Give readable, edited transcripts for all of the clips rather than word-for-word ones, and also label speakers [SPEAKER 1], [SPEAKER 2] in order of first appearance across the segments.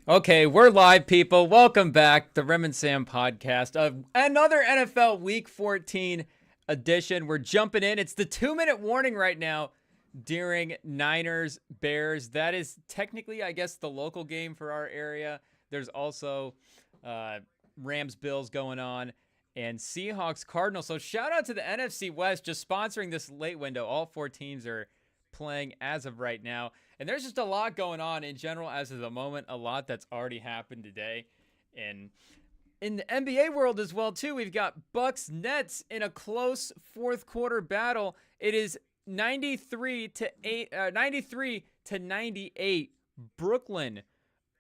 [SPEAKER 1] Okay, we're live, people. Welcome back, the Rem and Sam podcast of another NFL Week 14 edition. We're jumping in. It's the 2-minute warning right now during Niners Bears. That is technically, I guess, the local game for our area. There's also Rams Bills going on and Seahawks Cardinals. So shout out to the NFC West just sponsoring this late window. All four teams are playing as of right now. And there's just a lot going on in general as of the moment, a lot that's already happened today. And in the NBA world as well, too, we've got Bucks Nets in a close fourth quarter battle. It is 93 to 98. Brooklyn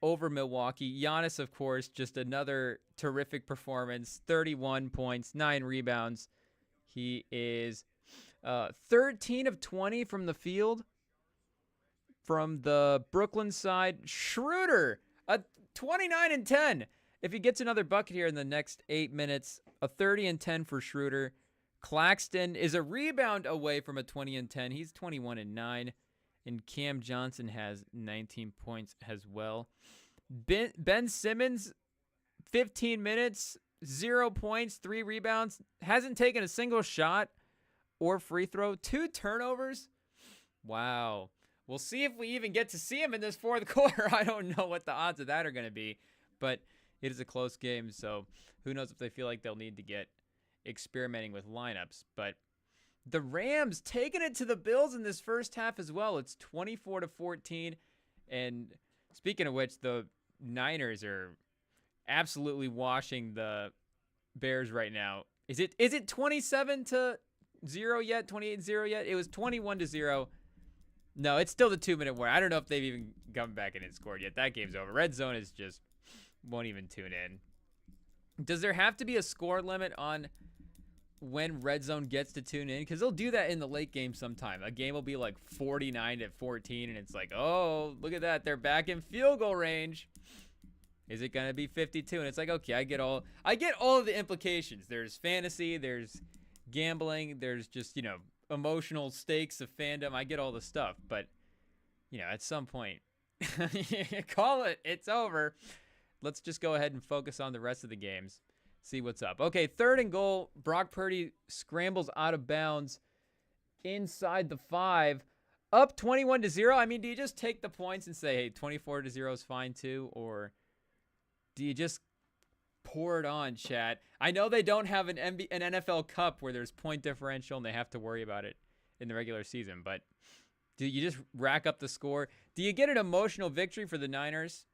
[SPEAKER 1] over Milwaukee. Giannis, of course, just another terrific performance. 31 points, 9 rebounds. He is 13 of 20 from the field. From the Brooklyn side, Schroeder, a 29 and 10. If he gets another bucket here in the next 8 minutes, a 30 and 10 for Schroeder. Claxton is a rebound away from a 20 and 10. He's 21 and 9. And Cam Johnson has 19 points as well. Ben Simmons, 15 minutes, 0 points, 3 rebounds. Hasn't taken a single shot or free throw. 2 turnovers. Wow. We'll see if we even get to see him in this fourth quarter. I don't know what the odds of that are going to be, but it is a close game, so who knows if they feel like they'll need to get experimenting with lineups. But the Rams taking it to the Bills in this first half as well. It's 24-14, and speaking of which, the Niners are absolutely washing the Bears right now. Is it 27-0 yet? 28-0 yet? It was 21-0. No, it's still the 2-minute warning. I don't know if they've even come back and scored yet. That game's over. Red zone is just won't even tune in. Does there have to be a score limit on when red zone gets to tune in? Because they'll do that in the late game sometime. A game will be like 49-14, and it's like, oh, look at that. They're back in field goal range. Is it going to be 52? And it's like, okay, I get all of the implications. There's fantasy, there's gambling, there's just, emotional stakes of fandom. I get all the stuff, but at some point, call it. It's over. Let's just go ahead and focus on the rest of the games. See what's up. Okay, 3rd and goal. Brock Purdy scrambles out of bounds inside the 5. Up 21-0. I mean, do you just take the points and say, hey, 24-0 is fine too, or do you just pour it on, chat? I know they don't have an NFL Cup where there's point differential and they have to worry about it in the regular season, but do you just rack up the score? Do you get an emotional victory for the Niners?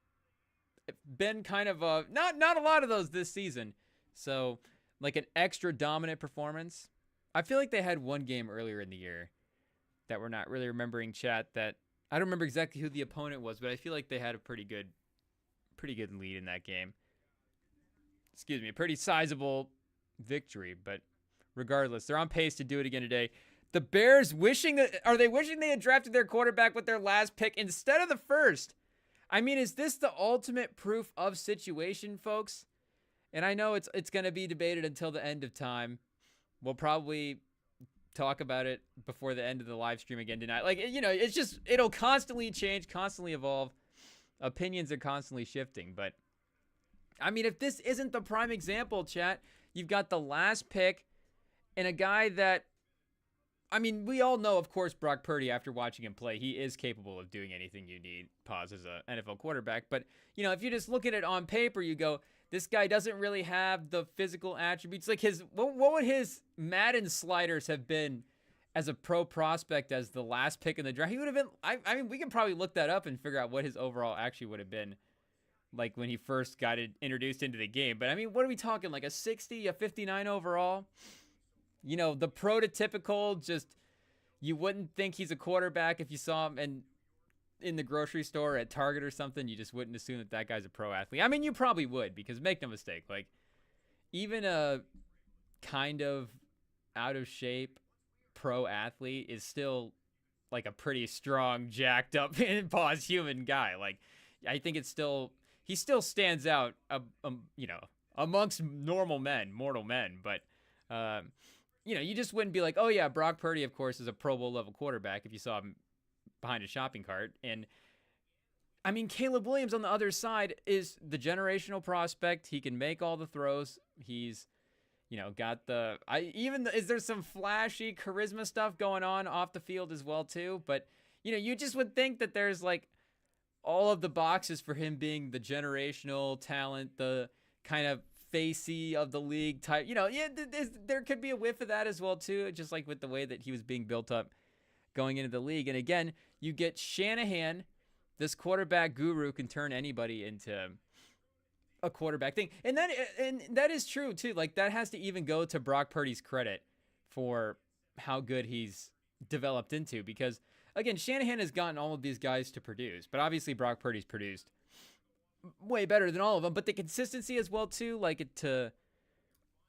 [SPEAKER 1] It's been kind of not a lot of those this season, so like an extra dominant performance. I feel like they had one game earlier in the year that we're not really remembering, chat, that I don't remember exactly who the opponent was, but I feel like they had a pretty good lead in that game. A pretty sizable victory, but regardless, they're on pace to do it again today. The Bears wishing they had drafted their quarterback with their last pick instead of the first? I mean, is this the ultimate proof of situation, folks? And I know it's going to be debated until the end of time. We'll probably talk about it before the end of the live stream again tonight. Like, it's just, it'll constantly change, constantly evolve. Opinions are constantly shifting, but I mean, if this isn't the prime example, chat, you've got the last pick and a guy that, I mean, we all know, of course, Brock Purdy, after watching him play, he is capable of doing anything you need, as an NFL quarterback. But, if you just look at it on paper, you go, this guy doesn't really have the physical attributes. Like what would his Madden sliders have been as a pro prospect as the last pick in the draft? He would have been, I mean, we can probably look that up and figure out what his overall actually would have been like when he first got introduced into the game. But I mean, what are we talking? Like a 60, a 59 overall? The prototypical, just, you wouldn't think he's a quarterback if you saw him in the grocery store at Target or something. You just wouldn't assume that guy's a pro athlete. I mean, you probably would, because make no mistake, like, even a kind of out of shape pro athlete is still like a pretty strong, jacked up, human guy. Like, I think he still stands out, amongst mortal men. But, you just wouldn't be like, oh yeah, Brock Purdy, of course, is a Pro Bowl level quarterback if you saw him behind a shopping cart. And I mean, Caleb Williams on the other side is the generational prospect. He can make all the throws. He's, got is there some flashy charisma stuff going on off the field as well too? But, you just would think that there's like all of the boxes for him being the generational talent, the kind of facey of the league type. There could be a whiff of that as well too, just like with the way that he was being built up going into the league. And again, you get Shanahan, this quarterback guru, can turn anybody into a quarterback thing. And that is true too. Like, that has to even go to Brock Purdy's credit for how good he's developed into, because again, Shanahan has gotten all of these guys to produce, but obviously Brock Purdy's produced way better than all of them. But the consistency as well too, like, to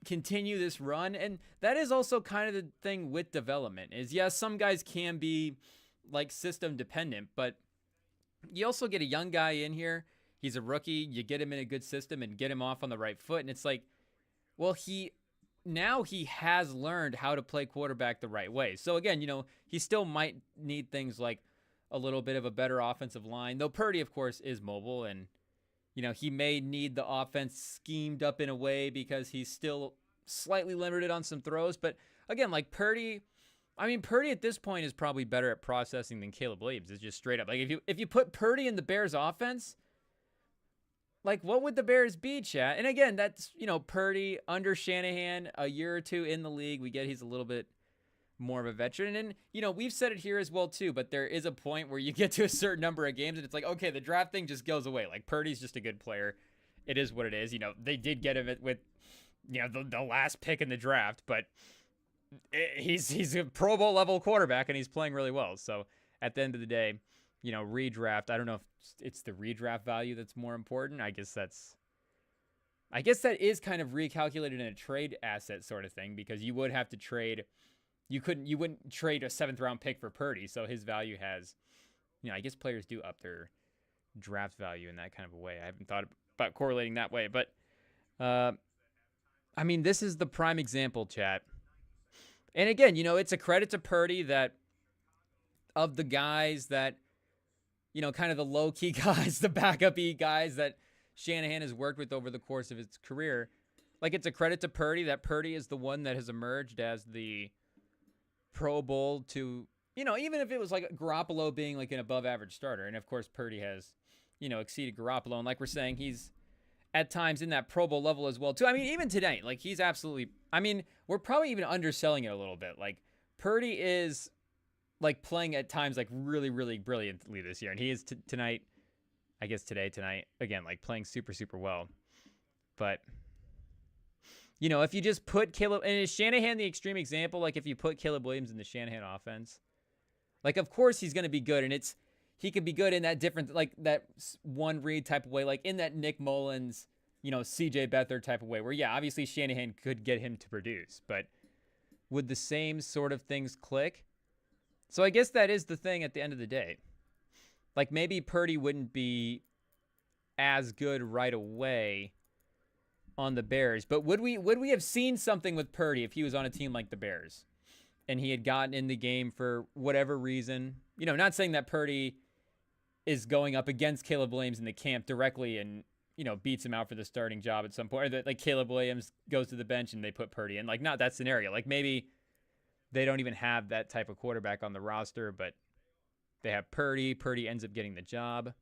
[SPEAKER 1] continue this run. And that is also kind of the thing with development is, yes, some guys can be like system dependent, but you also get a young guy in here. He's a rookie. You get him in a good system and get him off on the right foot. And it's like, well, he has learned how to play quarterback the right way. So again, he still might need things like a little bit of a better offensive line, though Purdy, of course, is mobile, and he may need the offense schemed up in a way because he's still slightly limited on some throws. But again, like Purdy at this point is probably better at processing than Caleb Williams. It's just straight up. Like, if you put Purdy in the Bears offense, like, what would the Bears be, chat? And again, that's, Purdy under Shanahan, a year or two in the league. We get he's a little bit more of a veteran. And, we've said it here as well too, but there is a point where you get to a certain number of games and it's like, okay, the draft thing just goes away. Like, Purdy's just a good player. It is what it is. They did get him with, the last pick in the draft, but he's a Pro Bowl level quarterback and he's playing really well. So at the end of the day, redraft, I don't know if it's the redraft value that's more important. I guess that is kind of recalculated in a trade asset sort of thing, because you would have to trade. You wouldn't trade a 7th round pick for Purdy. So his value has, I guess players do up their draft value in that kind of a way. I haven't thought about correlating that way, but this is the prime example, chat. And again, it's a credit to Purdy that of the guys that, kind of the low-key guys, the backup-y guys that Shanahan has worked with over the course of his career. Like, it's a credit to Purdy that Purdy is the one that has emerged as the Pro Bowl to, even if it was like Garoppolo being like an above-average starter. And, of course, Purdy has, exceeded Garoppolo. And like we're saying, he's at times in that Pro Bowl level as well, too. Even tonight, like, he's absolutely, we're probably even underselling it a little bit. Like, Purdy is like playing at times like really, really brilliantly this year. And he is tonight, again, like playing super, super well. But, if you just put Caleb, and is Shanahan the extreme example? Like, if you put Caleb Williams in the Shanahan offense, like, of course he's going to be good. And he could be good in that different, like that one read type of way, like in that Nick Mullins, CJ Beathard type of way where, yeah, obviously Shanahan could get him to produce, but would the same sort of things click? So I guess that is the thing at the end of the day. Like, maybe Purdy wouldn't be as good right away on the Bears, but would we have seen something with Purdy if he was on a team like the Bears and he had gotten in the game for whatever reason? Not saying that Purdy is going up against Caleb Williams in the camp directly and, beats him out for the starting job at some point, or that like Caleb Williams goes to the bench and they put Purdy in. Like, not that scenario. Like, maybe they don't even have that type of quarterback on the roster, but they have Purdy. Purdy ends up getting the job.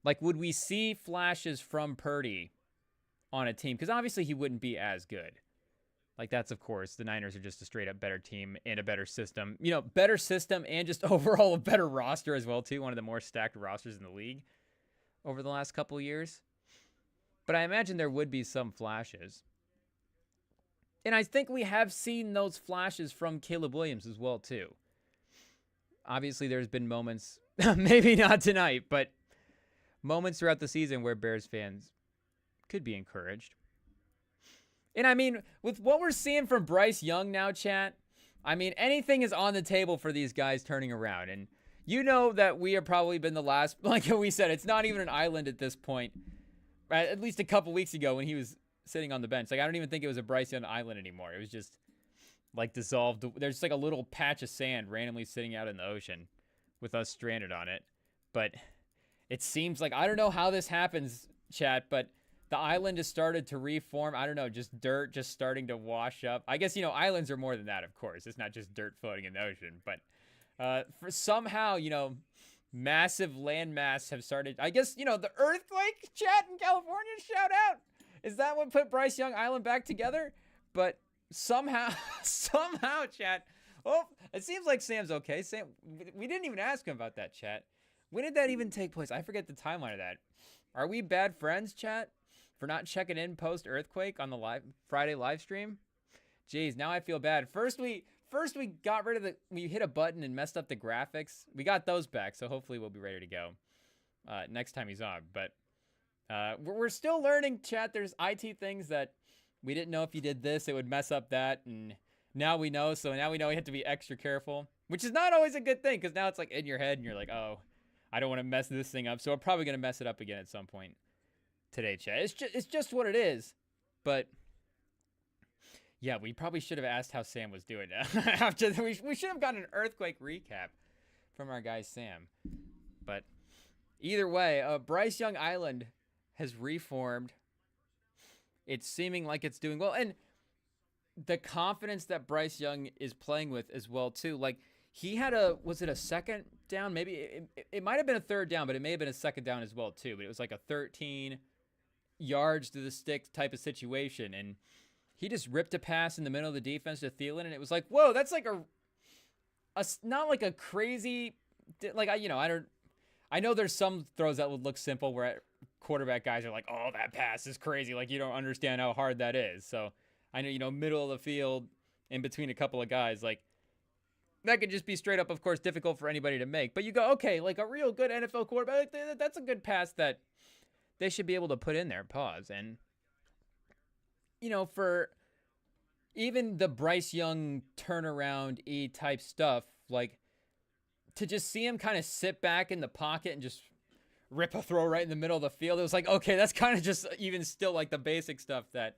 [SPEAKER 1] Like, would we see flashes from Purdy on a team? Because obviously he wouldn't be as good. Like, that's, of course, the Niners are just a straight up better team and a better system. Better system and just overall a better roster as well, too. One of the more stacked rosters in the league over the last couple of years. But I imagine there would be some flashes. And I think we have seen those flashes from Caleb Williams as well, too. Obviously, there's been moments, maybe not tonight, but moments throughout the season where Bears fans could be encouraged. And with what we're seeing from Bryce Young now, chat, anything is on the table for these guys turning around. And that we have probably been the last, like we said, it's not even an island at this point. Right? At least a couple weeks ago when he was sitting on the bench. Like, I don't even think it was a Bryce Young island anymore. It was just like dissolved. There's just like a little patch of sand randomly sitting out in the ocean with us stranded on it. But it seems like, I don't know how this happens, chat, but the island has started to reform. I don't know, just dirt just starting to wash up. I guess, islands are more than that, of course. It's not just dirt floating in the ocean. But for somehow, massive landmass have started. I guess, the earthquake, chat, in California, shout out. Is that what put Bryce Young Island back together? But somehow, chat. Oh, it seems like Sam's okay. Sam, we didn't even ask him about that, chat. When did that even take place? I forget the timeline of that. Are we bad friends, chat, for not checking in post-earthquake on the Friday live stream? Jeez, now I feel bad. First we got rid of we hit a button and messed up the graphics. We got those back, so hopefully we'll be ready to go next time he's on. But we're still learning, chat. There's IT things that we didn't know if you did this, it would mess up that, and now we know. So now we know we have to be extra careful, which is not always a good thing, because now it's like in your head and you're like, oh, I don't want to mess this thing up. So we're probably going to mess it up again at some point today, chat. It's just what it is. But yeah, we probably should have asked how Sam was doing. After we should have gotten an earthquake recap from our guy Sam. But either way, Bryce Young Island has reformed. It's seeming like it's doing well, and the confidence that Bryce Young is playing with as well too. Like, he had was it a second down? Maybe it might have been a third down, but it may have been a second down as well too. But it was like a 13 yards to the stick type of situation, and he just ripped a pass in the middle of the defense to Thielen, and it was like, whoa, that's like not like a crazy, like, I know there's some throws that would look simple where quarterback guys are like, oh, that pass is crazy. Like, you don't understand how hard that is. So I know, middle of the field in between a couple of guys, like, that could just be straight up, of course, difficult for anybody to make. But you go, okay, like a real good NFL quarterback, that's a good pass that they should be able to put in there. Pause. And, for even the Bryce Young turnaround-y type stuff, like, to just see him kind of sit back in the pocket and just rip a throw right in the middle of the field, it was like, okay, that's kind of just even still like the basic stuff that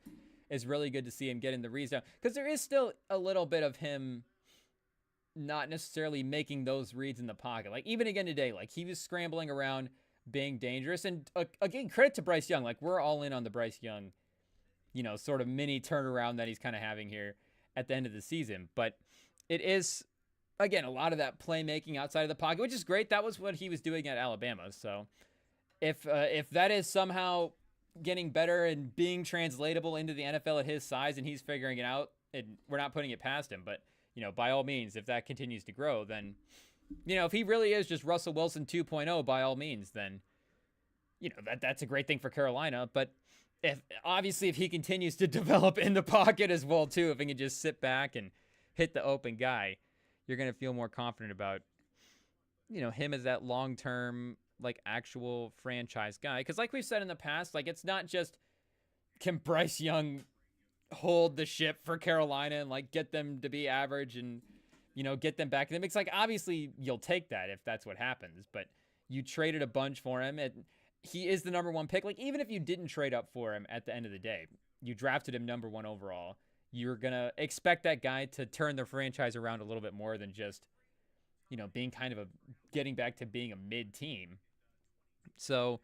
[SPEAKER 1] is really good to see him getting the reads down. Because there is still a little bit of him not necessarily making those reads in the pocket. Like, even again today, like, he was scrambling around being dangerous. And again, credit to Bryce Young. Like, we're all in on the Bryce Young, sort of mini turnaround that he's kind of having here at the end of the season. But it is, again, a lot of that playmaking outside of the pocket, which is great. That was what he was doing at Alabama. So if that is somehow getting better and being translatable into the NFL at his size, and he's figuring it out, and we're not putting it past him, but by all means, if that continues to grow, then, if he really is just Russell Wilson 2.0, by all means, then, that's a great thing for Carolina. But if he continues to develop in the pocket as well, too, if he can just sit back and hit the open guy, you're going to feel more confident about, him as that long-term, like, actual franchise guy. Because like we've said in the past, like, it's not just, can Bryce Young hold the ship for Carolina and, like, get them to be average and, get them back in the mix. Like, obviously you'll take that if that's what happens, but you traded a bunch for him, and he is the number one pick. Like, even if you didn't trade up for him at the end of the day, you drafted him number one overall, you're going to expect that guy to turn the franchise around a little bit more than just, being kind of getting back to being a mid-team. So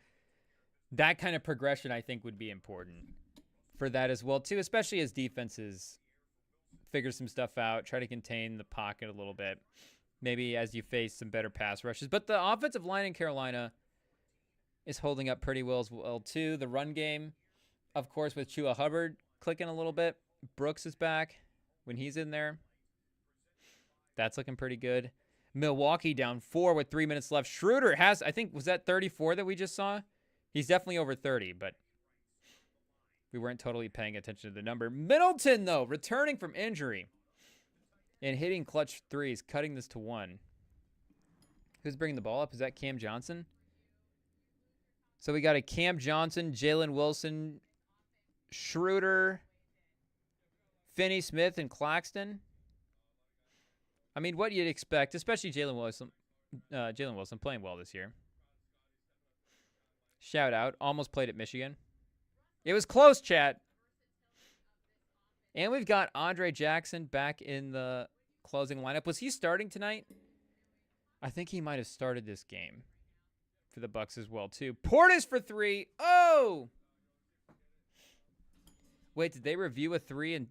[SPEAKER 1] that kind of progression, I think, would be important for that as well, too, especially as defenses figure some stuff out, try to contain the pocket a little bit, maybe as you face some better pass rushes. But the offensive line in Carolina is holding up pretty well as well, too. The run game, of course, with Chua Hubbard clicking a little bit. Brooks is back when he's in there. That's looking pretty good. Milwaukee down 4 with 3 minutes left. Schroeder has, I think, was that 34 that we just saw? He's definitely over 30, but we weren't totally paying attention to the number. Middleton, though, returning from injury and hitting clutch threes, cutting this to 1. Who's bringing the ball up? Is that Cam Johnson? So we got a Cam Johnson, Jalen Wilson, Schroeder, Finney Smith, and Claxton. I mean, what you'd expect, especially Jalen Wilson playing well this year. Shout out. Almost played at Michigan. It was close, chat. And we've got Andre Jackson back in the closing lineup. Was he starting tonight? I think he might have started this game. for the Bucks as well, too. Portis for 3. Oh! Wait, did they review a 3 and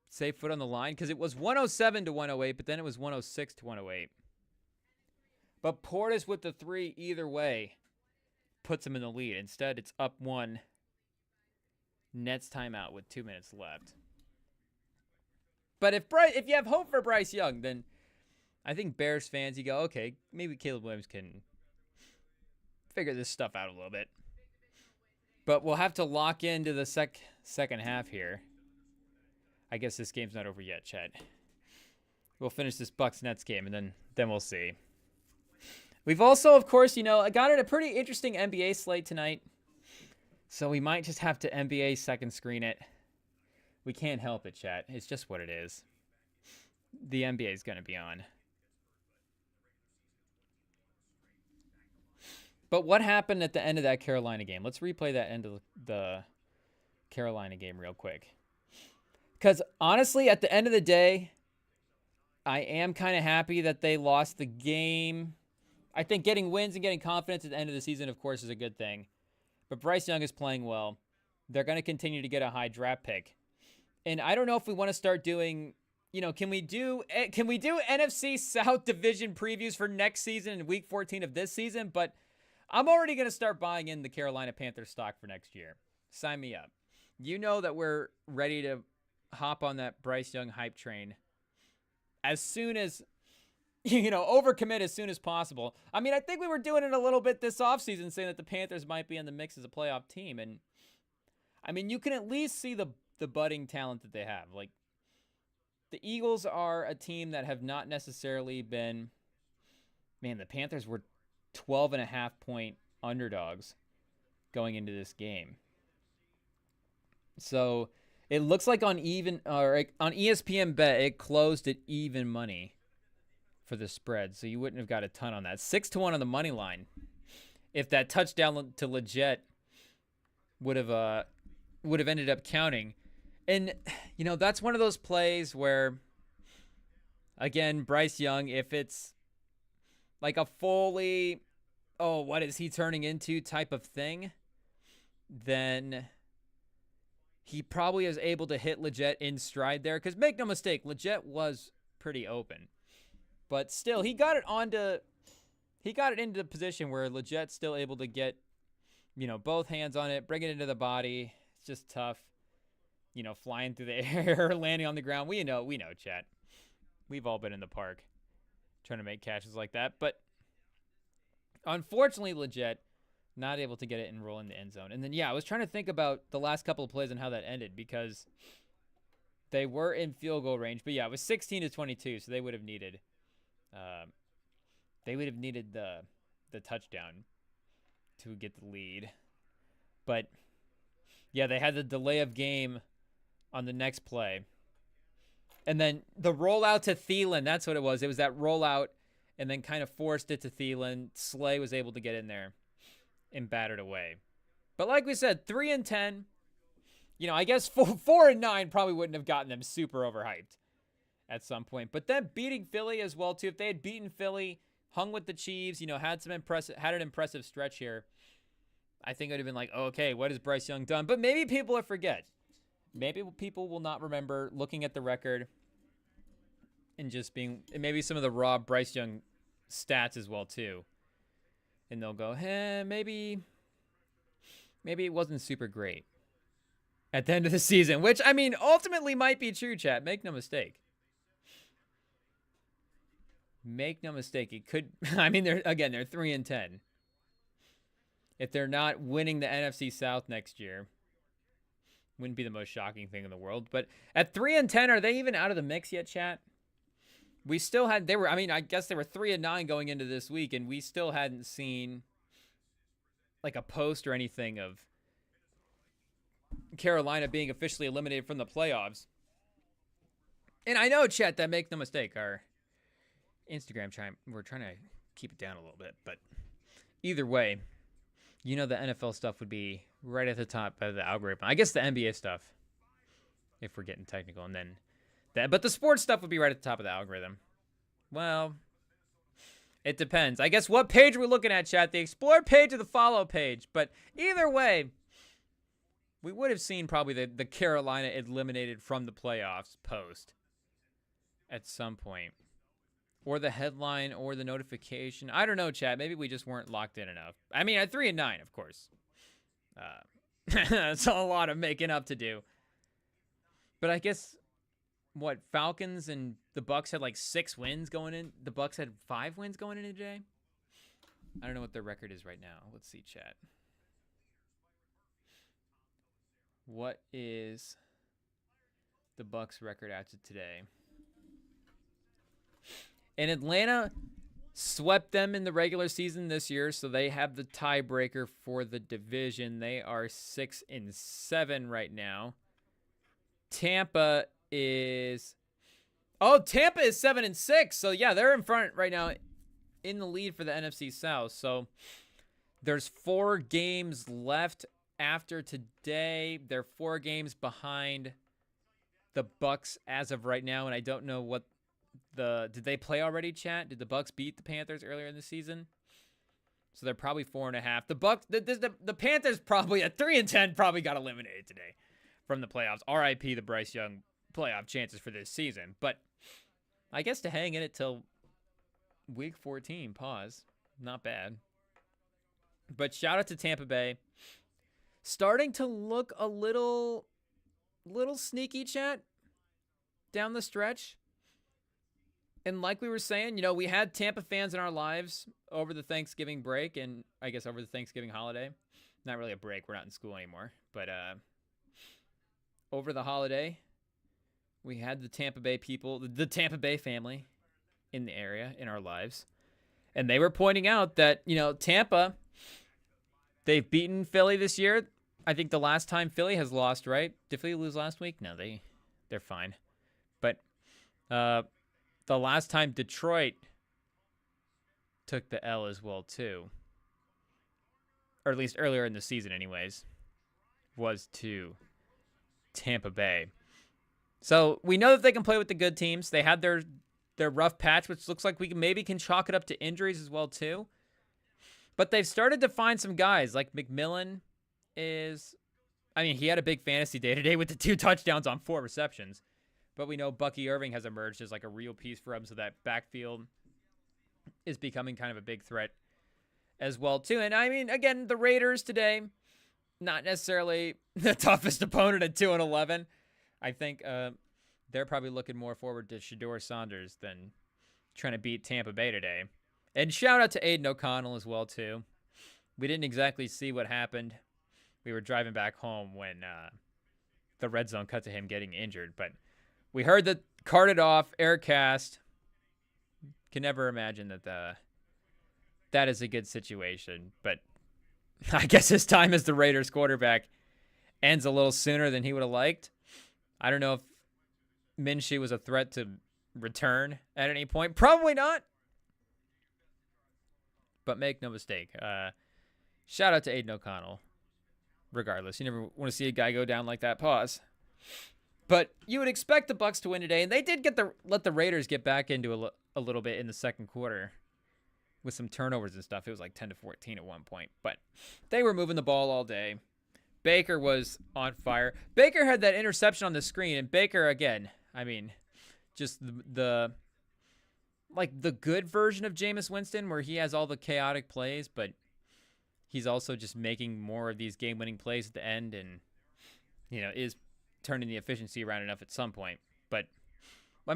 [SPEAKER 1] say foot on the line? Because it was 107 to 108, but then it was 106 to 108. But Portis with the 3 either way puts him in the lead. Instead, it's up 1. Nets timeout with 2 minutes left. But if you have hope for Bryce Young, then I think Bears fans, you go, okay, maybe Caleb Williams can figure this stuff out a little bit. But we'll have to lock into the second half here. I guess this game's not over yet, Chet. We'll finish this Bucks-Nets game, and then we'll see. We've also, of course, got in a pretty interesting NBA slate tonight. So we might just have to NBA second screen it. We can't help it, Chat. It's just what it is. The NBA is going to be on. But what happened at the end of that Carolina game? Let's replay that end of the Carolina game real quick. Because honestly, at the end of the day, I am kind of happy that they lost the game. I think getting wins and getting confidence at the end of the season, of course, is a good thing. But Bryce Young is playing well. They're going to continue to get a high draft pick. And I don't know if we want to start doing, can we do NFC South Division previews for next season in Week 14 of this season? But I'm already going to start buying in the Carolina Panthers stock for next year. Sign me up. You know that we're ready to hop on that Bryce Young hype train as soon as, overcommit as soon as possible. I mean, I think we were doing it a little bit this offseason, saying that the Panthers might be in the mix as a playoff team. And, I mean, you can at least see the budding talent that they have. Like, the Eagles are a team that have not necessarily been, the Panthers were 12.5-point underdogs going into this game. So it looks like on ESPN Bet, it closed at even money for the spread. So you wouldn't have got a ton on that. 6-1 on the money line. If that touchdown to Leggett would have ended up counting. And, that's one of those plays where, again, Bryce Young, if it's like a fully, what is he turning into type of thing, then he probably is able to hit Leggett in stride there. Because make no mistake, Leggett was pretty open. But still, he got it into the position where Leggett's still able to get, both hands on it, bring it into the body. It's just tough. Flying through the air, landing on the ground. We know, chat. We've all been in the park trying to make catches like that. But unfortunately, Leggett not able to get it and roll in the end zone. And then, I was trying to think about the last couple of plays and how that ended because they were in field goal range. But, it was 16-22, so they would have needed the touchdown to get the lead. But, they had the delay of game on the next play. And then the rollout to Thielen, that's what it was. It was that rollout and then kind of forced it to Thielen. Slay was able to get in there and battered away. But like we said, 3-10. I guess 4-9 probably wouldn't have gotten them super overhyped at some point. But then beating Philly as well, too. If they had beaten Philly, hung with the Chiefs, had an impressive stretch here, I think it would have been like, okay, what has Bryce Young done? But maybe people will forget. Maybe people will not remember looking at the record and maybe some of the raw Bryce Young stats as well, too. And they'll go, maybe it wasn't super great at the end of the season, which, ultimately might be true, chat. Make no mistake. Make no mistake. It could, they're 3-10. If they're not winning the NFC South next year, wouldn't be the most shocking thing in the world. But at 3-10, are they even out of the mix yet, chat? We still had, I guess they were 3-9 going into this week, and we still hadn't seen like a post or anything of Carolina being officially eliminated from the playoffs. And I know, chat, that make no mistake, our Instagram we're trying to keep it down a little bit, but either way, the NFL stuff would be right at the top of the algorithm. I guess the NBA stuff, if we're getting technical, but the sports stuff would be right at the top of the algorithm. Well, It depends. I guess what page we're looking at, chat. The Explore page or the Follow page. But either way, we would have seen probably the Carolina eliminated from the playoffs post at some point. Or the headline or the notification. I don't know, chat. Maybe we just weren't locked in enough. I mean, at 3-9, of course. It's a lot of making up to do. But I guess, what, Falcons and the Bucks had like 6 wins going in. The Bucks had 5 wins going into today. I don't know what their record is right now. Let's see, chat. What is the Bucks record after today? And Atlanta swept them in the regular season this year, so they have the tiebreaker for the division. They are 6-7 right now. Tampa is 7-6. So yeah, they're in front right now in the lead for the NFC South. So there's 4 games left after today. They're 4 games behind the Bucks as of right now, and I don't know what did they play already, chat? Did the Bucks beat the Panthers earlier in the season? So they're probably 4.5. The Bucks, the Panthers probably at 3-10 probably got eliminated today from the playoffs. RIP the Bryce Young playoff chances for this season. But I guess to hang in it till week 14, pause. Not bad. But shout out to Tampa Bay. Starting to look a little sneaky, chat, down the stretch. And like we were saying, we had Tampa fans in our lives over the Thanksgiving break and I guess over the Thanksgiving holiday. Not really a break. We're not in school anymore. But over the holiday, we had the Tampa Bay people, the Tampa Bay family in the area, in our lives. And they were pointing out that, Tampa, they've beaten Philly this year. I think the last time Philly has lost, right? Did Philly lose last week? No, they're fine. But the last time Detroit took the L as well, too, or at least earlier in the season anyways, was to Tampa Bay. So we know that they can play with the good teams. They had their rough patch, which looks like we can chalk it up to injuries as well, too. But they've started to find some guys, like McMillan he had a big fantasy day today with the 2 touchdowns on 4 receptions. But we know Bucky Irving has emerged as like a real piece for him, so that backfield is becoming kind of a big threat as well, too. And again, the Raiders today, not necessarily the toughest opponent at 2-11. I think they're probably looking more forward to Shedeur Sanders than trying to beat Tampa Bay today. And shout out to Aiden O'Connell as well, too. We didn't exactly see what happened. We were driving back home when the red zone cut to him getting injured, but we heard that carted off, aircast. Can never imagine that is a good situation. But I guess his time as the Raiders quarterback ends a little sooner than he would have liked. I don't know if Minshew was a threat to return at any point. Probably not. But make no mistake. Shout out to Aiden O'Connell. Regardless, you never want to see a guy go down like that. Pause. But you would expect the Bucks to win today, and they did let the Raiders get back into a little bit in the second quarter with some turnovers and stuff. It was like 10-14 at one point, but they were moving the ball all day. Baker was on fire. Baker had that interception on the screen, and Baker again. Just the good version of Jameis Winston, where he has all the chaotic plays, but he's also just making more of these game-winning plays at the end, and is turning the efficiency around enough at some point. But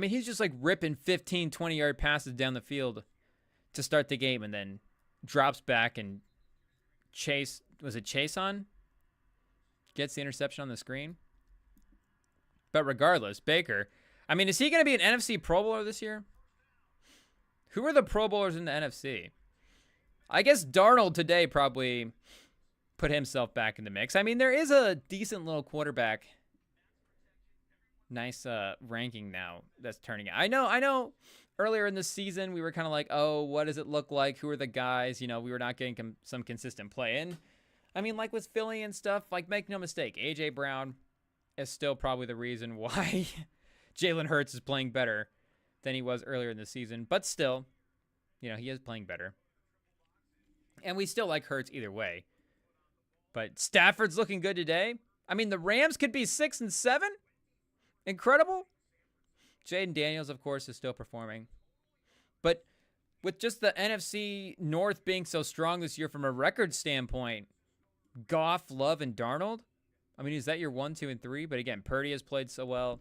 [SPEAKER 1] he's just like ripping 15, 20-yard passes down the field to start the game, and then drops back and Chase on? Gets the interception on the screen. But regardless, Baker, is he going to be an NFC Pro Bowler this year? Who are the Pro Bowlers in the NFC? I guess Darnold today probably put himself back in the mix. There is a decent little quarterback. Nice ranking now that's turning out. I know earlier in the season we were kind of like, oh, what does it look like? Who are the guys? We were not getting some consistent play. And like with Philly and stuff, make no mistake, A.J. Brown is still probably the reason why Jalen Hurts is playing better than he was earlier in the season. But still, He is playing better. And we still like Hurts either way. But Stafford's looking good today. I mean, the Rams could be 6-7. Incredible. Jaden Daniels, of course, is still performing. But with just the NFC North being so strong this year from a record standpoint, Goff, Love, and Darnold, I mean, is that your 1, 2, and 3? But again, Purdy has played so well.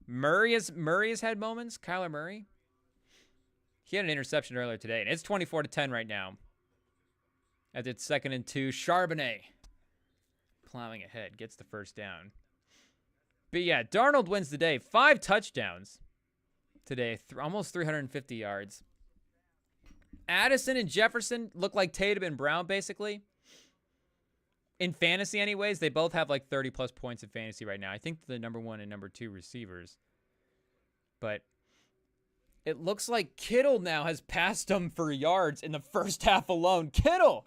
[SPEAKER 1] Murray has had moments. Kyler Murray. He had an interception earlier today, and it's 24-10 right now. As it's 2nd and 2. Charbonnet plowing ahead, gets the first down. But yeah, Darnold wins the day. 5 touchdowns today, almost 350 yards. Addison and Jefferson look like Tatum and Brown, basically. In fantasy, anyways, they both have like 30-plus points in fantasy right now. I think the number 1 and number 2 receivers. But it looks like Kittle now has passed them for yards in the first half alone. Kittle!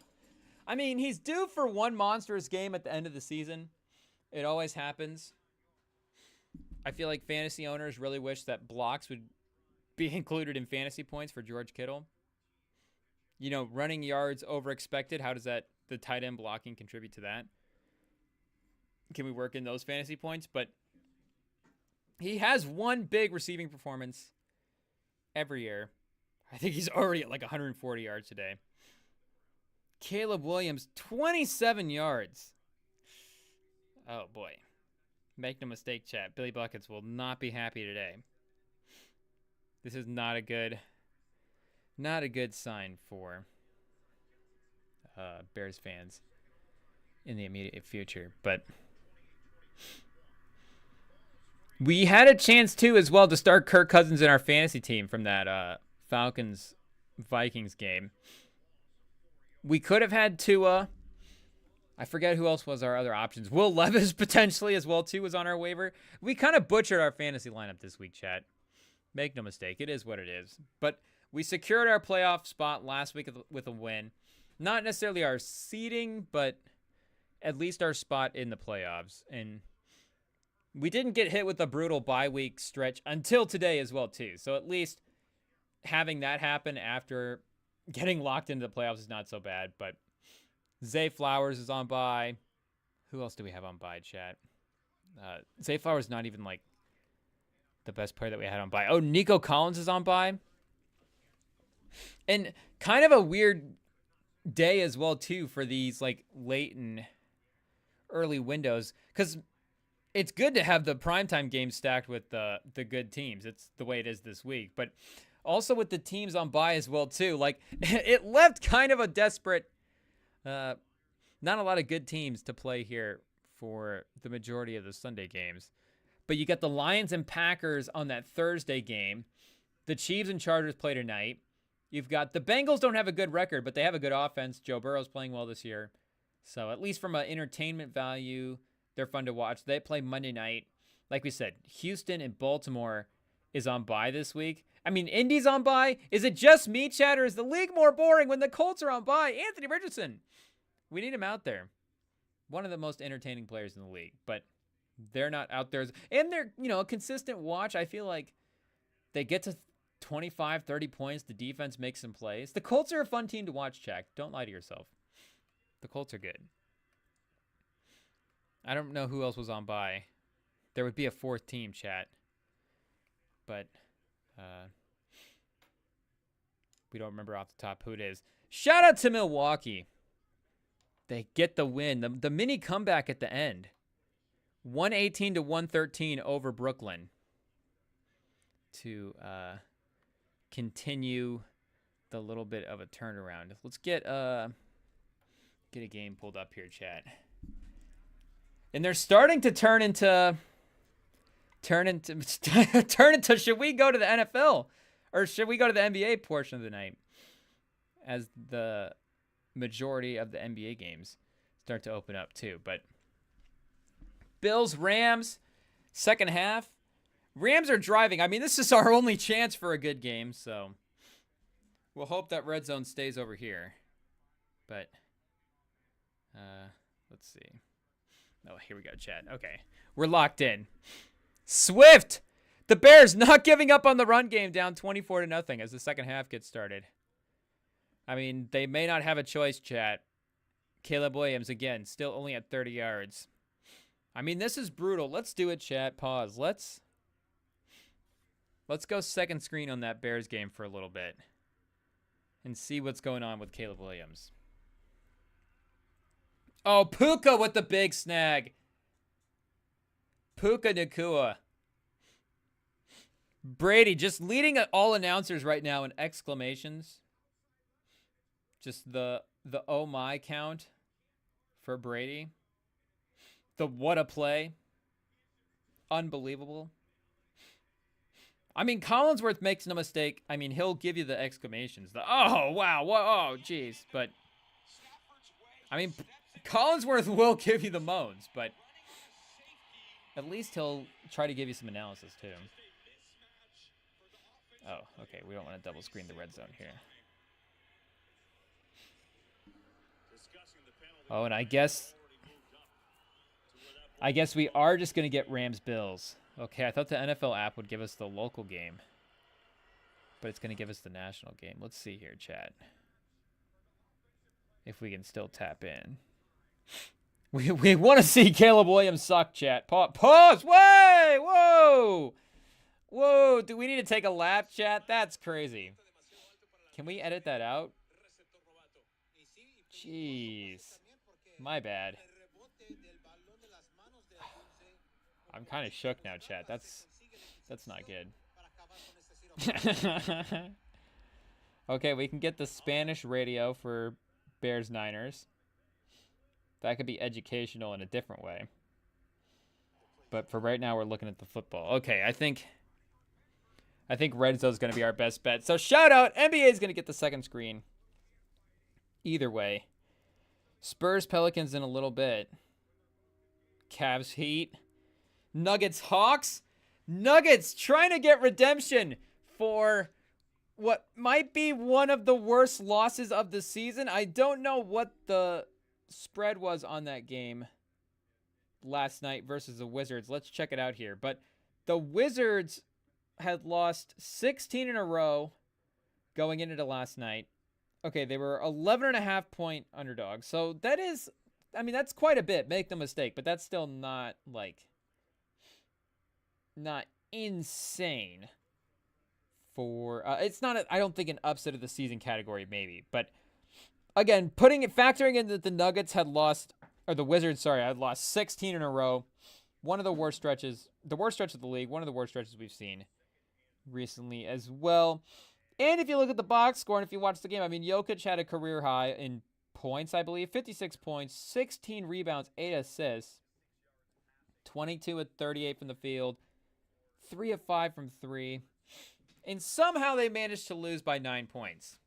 [SPEAKER 1] I mean, he's due for one monstrous game at the end of the season. It always happens. I feel like fantasy owners really wish that blocks would be included in fantasy points for George Kittle. Running yards over expected. How does the tight end blocking contribute to that? Can we work in those fantasy points? But he has one big receiving performance every year. I think he's already at like 140 yards today. Caleb Williams, 27 yards. Oh, boy. Make no mistake, chat. Billy Buckets will not be happy today. This is not a good sign for Bears fans in the immediate future. But we had a chance, too, as well, to start Kirk Cousins in our fantasy team from that Falcons-Vikings game. We could have had Tua. I forget who else was our other options. Will Levis potentially as well, too, was on our waiver. We kind of butchered our fantasy lineup this week, chat. Make no mistake. It is what it is. But we secured our playoff spot last week with a win. Not necessarily our seeding, but at least our spot in the playoffs. And we didn't get hit with a brutal bye week stretch until today as well, too. So at least having that happen after getting locked into the playoffs is not so bad. But Zay Flowers is on bye. Who else do we have on bye, chat? Zay Flowers not even like the best player that we had on bye. Oh, Nico Collins is on bye. And kind of a weird day as well, too, for these like late and early windows. Because it's good to have the primetime games stacked with the good teams. It's the way it is this week. But also with the teams on bye as well, too. Like, it left kind of a desperate... not a lot of good teams to play here for the majority of the Sunday games. But you got the Lions and Packers on that Thursday game. The Chiefs and Chargers play tonight. You've got the Bengals don't have a good record, but they have a good offense. Joe Burrow's playing well this year. So at least from an entertainment value, they're fun to watch. They play Monday night. Like we said, Houston and Baltimore is on bye this week. I mean, Indy's on bye. Is it just me, chat, or is the league more boring when the Colts are on bye? Anthony Richardson. We need him out there. One of the most entertaining players in the league, but they're not out there. And they're, a consistent watch. I feel like they get to 25, 30 points. The defense makes some plays. The Colts are a fun team to watch, Jack. Don't lie to yourself. The Colts are good. I don't know who else was on bye. There would be a fourth team, chat. But we don't remember off the top who it is. Shout out to Milwaukee. They get the win. The mini comeback at the end. 118-113 over Brooklyn. To continue the little bit of a turnaround. Let's get a game pulled up here, chat. And they're starting to turn into should we go to the NFL or should we go to the NBA portion of the night as the majority of the NBA games start to open up too. But Bills, Rams, second half. Rams are driving. I mean, this is our only chance for a good game, so we'll hope that red zone stays over here. But let's see. Oh, here we go, chat. Okay, we're locked in. Swift, the Bears not giving up on the run game, down 24-0 as the second half gets started. I mean, they may not have a choice, chat. Caleb Williams, again, still only at 30 yards. I mean, this is brutal. Let's do it, chat. Pause. Let's go second screen on that Bears game for a little bit and see what's going on with Caleb Williams. Oh, Puka with the big snag. Puka Nacua. Brady just leading all announcers right now in exclamations. Just the oh my count for Brady. The what a play. Unbelievable. I mean, Collinsworth makes no mistake. I mean, he'll give you the exclamations. The oh, wow, whoa, oh, jeez. But, I mean, Collinsworth will give you the moans, but at least he'll try to give you some analysis, too. Oh, okay, we don't want to double screen the red zone here. Oh, and I guess we are just going to get Rams-Bills. Okay, I thought the NFL app would give us the local game, but it's going to give us the national game. Let's see here, chat. If we can still tap in. We want to see Caleb Williams suck, chat. Pause! Way! Whoa! Whoa, do we need to take a lap, chat? That's crazy. Can we edit that out? Jeez. My bad. I'm kind of shook now, chat. That's not good. Okay, we can get the Spanish radio for Bears-Niners. That could be educational in a different way. But for right now, we're looking at the football. Okay, I think Red Zone's going to be our best bet. So shout out, NBA is going to get the second screen. Either way. Spurs, Pelicans in a little bit. Cavs, Heat. Nuggets, Hawks. Nuggets trying to get redemption for what might be one of the worst losses of the season. I don't know what the spread was on that game last night versus the Wizards. Let's check it out here. But the Wizards had lost 16 in a row going into last night. Okay, they were 11.5-point underdogs. So that is, I mean, that's quite a bit. Make no mistake. But that's still not, like, not insane for, it's not, I don't think, an upset of the season category, maybe. But, again, factoring in that the Nuggets had lost, or the Wizards, sorry, had lost 16 in a row. One of the worst stretches of the league. One of the worst stretches we've seen recently as well. And if you look at the box score and if you watch the game, I mean, Jokic had a career high in points, I believe. 56 points, 16 rebounds, 8 assists, 22 at 38 from the field, 3 of 5 from 3. And somehow they managed to lose by 9 points.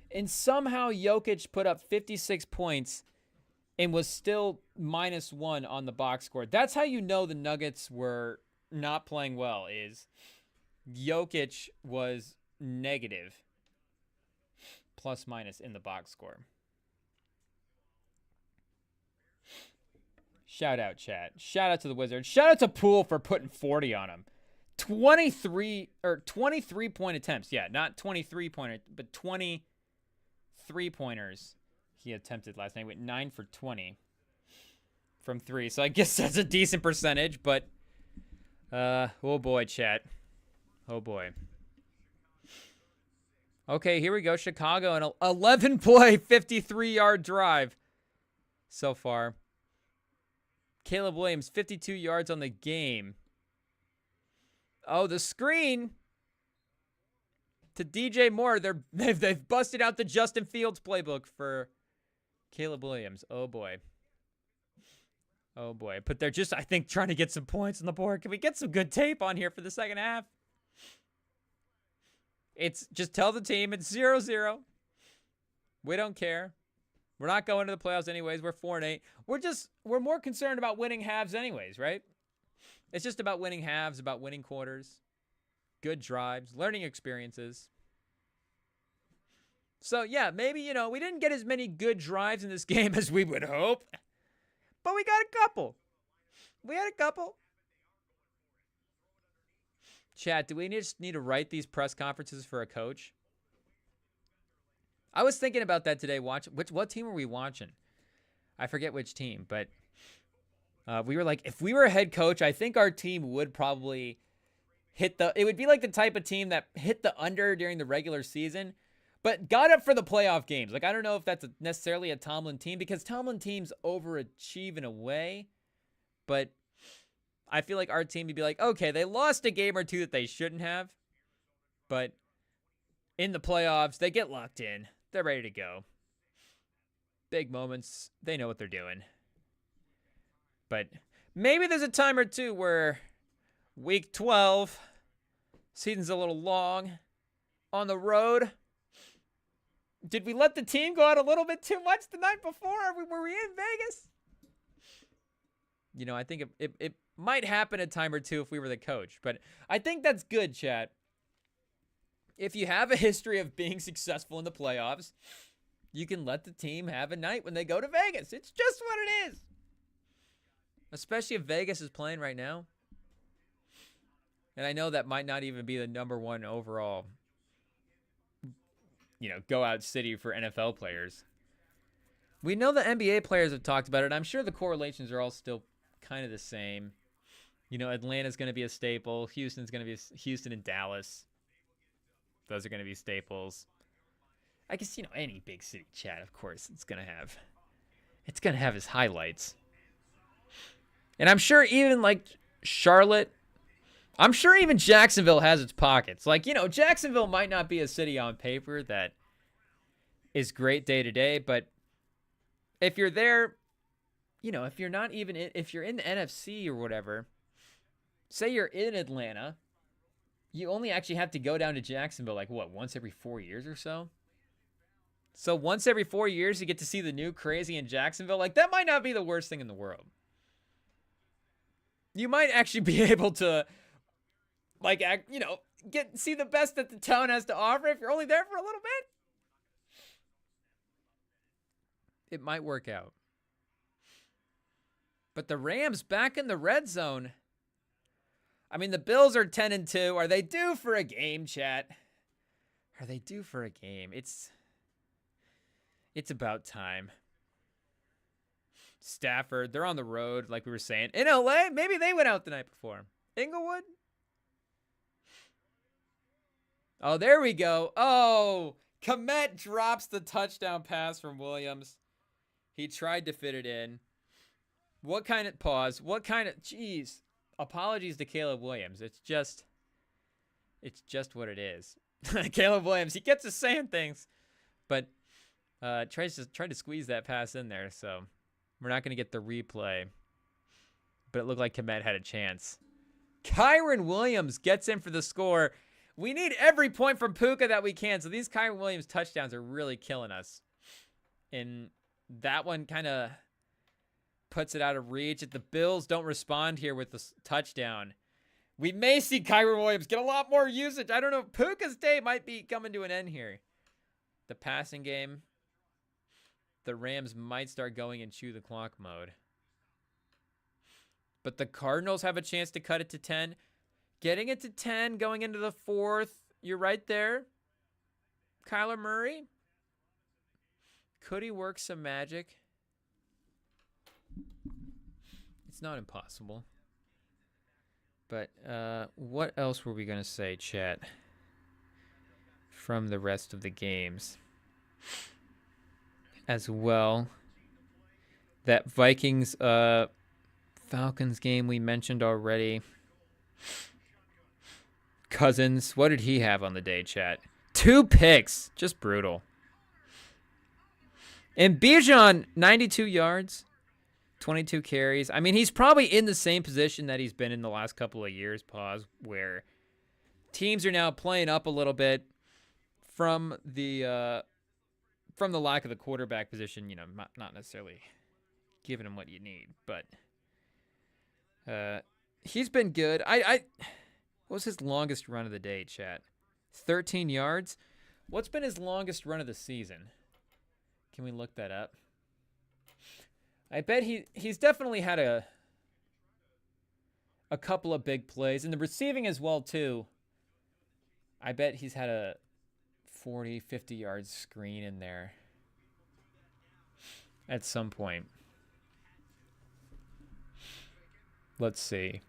[SPEAKER 1] And somehow Jokic put up 56 points and was still -1 on the box score. That's how you know the Nuggets were not playing well, is Jokic was negative ± in the box score. Shout out, chat. Shout out to the Wizards. Shout out to Poole for putting 40 on him. 23 point attempts. Yeah, not 23-pointer, but 23-pointers he attempted last night. Went 9 for 20 from 3. So I guess that's a decent percentage, but oh boy, chat. Oh boy. Okay, here we go. Chicago, an 11-play, 53-yard drive so far. Caleb Williams, 52 yards on the game. Oh, the screen to DJ Moore. They've busted out the Justin Fields playbook for Caleb Williams. Oh boy. Oh boy. But they're just, I think, trying to get some points on the board. Can we get some good tape on here for the second half? It's just tell the team it's 0-0. We don't care. We're not going to the playoffs anyways. We're 4-8. We're more concerned about winning halves anyways, right? It's just about winning halves, about winning quarters, good drives, learning experiences. So, yeah, maybe, we didn't get as many good drives in this game as we would hope, but we got a couple. We had a couple. Chat, do we just need to write these press conferences for a coach? I was thinking about that today. What team were we watching? I forget which team, but we were like, if we were a head coach, I think our team would probably it would be like the type of team that hit the under during the regular season, but got up for the playoff games. Like, I don't know if that's necessarily a Tomlin team, because Tomlin teams overachieve in a way, but I feel like our team would be like, okay, they lost a game or two that they shouldn't have, but in the playoffs, they get locked in. They're ready to go. Big moments. They know what they're doing. But maybe there's a time or two where week 12, season's a little long, on the road. Did we let the team go out a little bit too much the night before? Were we in Vegas? You know, I think it might happen a time or two if we were the coach. But I think that's good, chat. If you have a history of being successful in the playoffs, you can let the team have a night when they go to Vegas. It's just what it is. Especially if Vegas is playing right now. And I know that might not even be the number one overall, go out city for NFL players. We know the NBA players have talked about it. I'm sure the correlations are all still kind of the same. Atlanta's going to be a staple. Houston's going to be Houston and Dallas. Those are going to be staples. I guess, any big city, chat, of course, it's going to have its highlights. And I'm sure even like Charlotte, I'm sure even Jacksonville has its pockets. Like, Jacksonville might not be a city on paper that is great day to day, but if you're there, if you're not even if you're in the NFC or whatever, say you're in Atlanta, you only actually have to go down to Jacksonville like once every 4 years or so. So once every 4 years, you get to see the new crazy in Jacksonville. Like, that might not be the worst thing in the world. You might actually be able to, see the best that the town has to offer if you're only there for a little bit. It might work out. But the Rams back in the red zone. I mean, the Bills are 10-2. Are they due for a game, chat? Are they due for a game? It's about time. Stafford, they're on the road, like we were saying. In LA, maybe they went out the night before. Inglewood? Oh, there we go. Oh, Kmet drops the touchdown pass from Williams. He tried to fit it in. Jeez. Apologies to Caleb Williams. It's just what it is. Caleb Williams, he gets us saying things, but tried to squeeze that pass in there, so we're not going to get the replay. But it looked like Kmet had a chance. Kyren Williams gets in for the score. We need every point from Puka that we can, so these Kyren Williams touchdowns are really killing us. And that one kind of puts it out of reach. If the Bills don't respond here with the touchdown, we may see Kyren Williams get a lot more usage. I don't know. Puka's day might be coming to an end here. The passing game, the Rams might start going in chew the clock mode. But the Cardinals have a chance to cut it to 10. Getting it to 10, going into the fourth. You're right there. Kyler Murray. Could he work some magic? It's not impossible. But what else were we going to say, chat, from the rest of the games? As well, that Vikings Falcons game we mentioned already. Cousins, what did he have on the day, chat? 2 picks. Just brutal. And Bijan, 92 yards, 22 carries. I mean, he's probably in the same position that he's been in the last couple of years, where teams are now playing up a little bit from the lack of the quarterback position, not necessarily giving him what you need, but he's been good. What was his longest run of the day, chat? 13 yards? What's been his longest run of the season? Can we look that up? I bet he's definitely had a couple of big plays. And the receiving as well, too. I bet he's had a 40, 50-yard screen in there at some point. Let's see.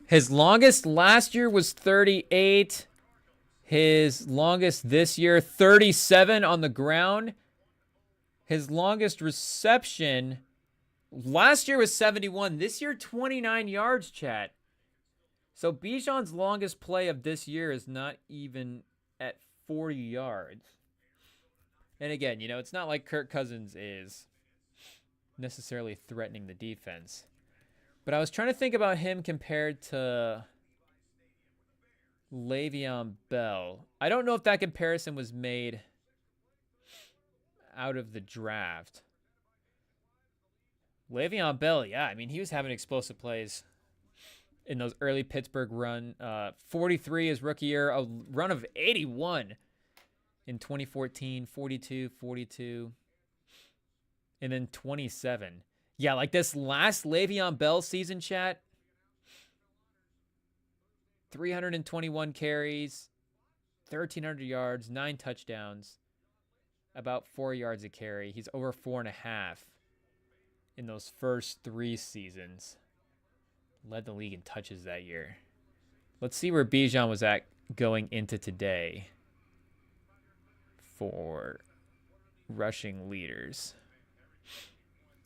[SPEAKER 1] His longest last year was 38. His longest this year, 37 on the ground. His longest reception last year was 71. This year, 29 yards, chat. So Bijan's longest play of this year is not even at 40 yards. And again, you know, it's not like Kirk Cousins is necessarily threatening the defense. But I was trying to think about him compared to Le'Veon Bell. I don't know if that comparison was made out of the draft. Le'Veon Bell, yeah, I mean, he was having explosive plays in those early Pittsburgh run. 43 his rookie year, a run of 81 in 2014, 42, 42, and then 27. Yeah, like this last Le'Veon Bell season, chat, 321 carries, 1,300 yards, 9 touchdowns, about 4 yards a carry. He's over 4.5 in those first 3 seasons. Led the league in touches that year. Let's see where Bijan was at going into today for rushing leaders.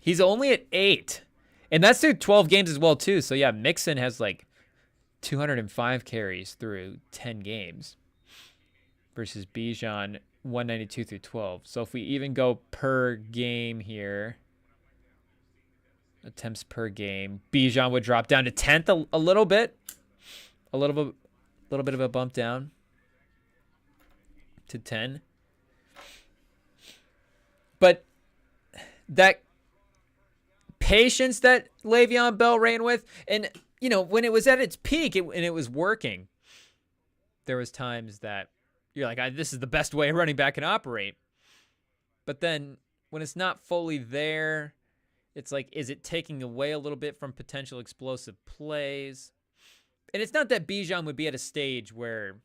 [SPEAKER 1] He's only at 8. And that's through 12 games as well, too. So, yeah, Mixon has like 205 carries through 10 games versus Bijan 192 through 12. So if we even go per game here, attempts per game, Bijan would drop down to 10th a little bit. A little bit of a bump down to 10. But that patience that Le'Veon Bell ran with, and you know, when it was at its peak and it was working, there was times that you're like, this is the best way a running back can operate. But then when it's not fully there, it's like, is it taking away a little bit from potential explosive plays? And it's not that Bijan would be at a stage where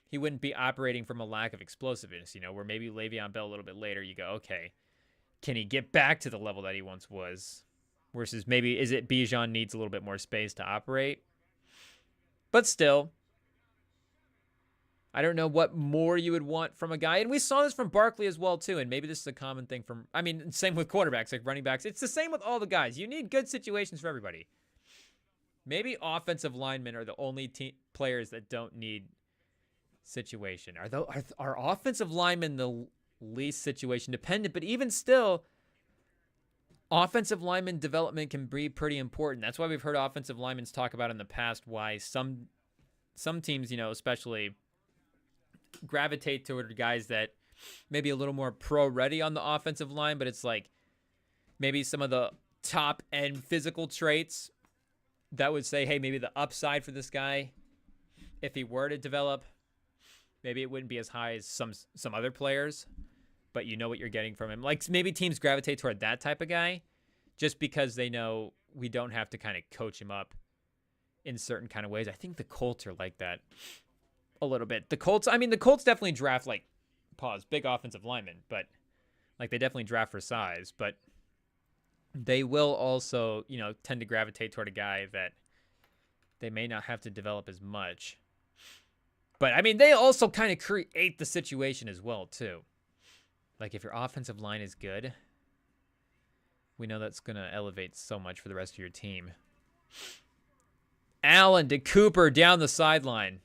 [SPEAKER 1] he wouldn't be operating from a lack of explosiveness, you know, where maybe Le'Veon Bell a little bit later, you go, okay, can he get back to the level that he once was? Versus maybe, is it Bijan needs a little bit more space to operate? But still, I don't know what more you would want from a guy. And we saw this from Barkley as well, too. And maybe this is a common thing from, I mean, same with quarterbacks, like running backs. It's the same with all the guys. You need good situations for everybody. Maybe offensive linemen are the only players that don't need situation. Are offensive linemen the least situation dependent? But even still, offensive lineman development can be pretty important. That's why we've heard offensive linemen talk about in the past why some teams, you know, especially gravitate toward guys that maybe a little more pro ready on the offensive line, but it's like maybe some of the top end physical traits that would say, hey, maybe the upside for this guy, if he were to develop, maybe it wouldn't be as high as some other players, but you know what you're getting from him. Like maybe teams gravitate toward that type of guy just because they know we don't have to kind of coach him up in certain kind of ways. I think the Colts are like that a little bit. The Colts definitely draft like big offensive linemen, but like they definitely draft for size, but they will also, you know, tend to gravitate toward a guy that they may not have to develop as much. But I mean, they also kind of create the situation as well, too. Like if your offensive line is good, we know that's going to elevate so much for the rest of your team. Allen to Cooper down the sideline.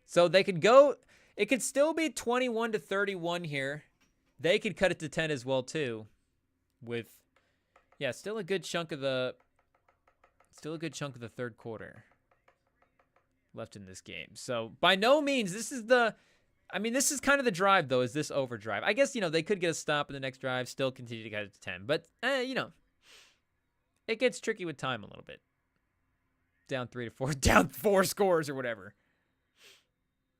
[SPEAKER 1] So they could go, it could still be 21-31 here. They could cut it to 10 as well, too. With, yeah, still a good chunk of the third quarter left in this game. So by no means, this is kind of the drive, though, is this overdrive. I guess, you know, they could get a stop in the next drive, still continue to get it to 10. But, you know, it gets tricky with time a little bit. Down 3-4, down 4 scores or whatever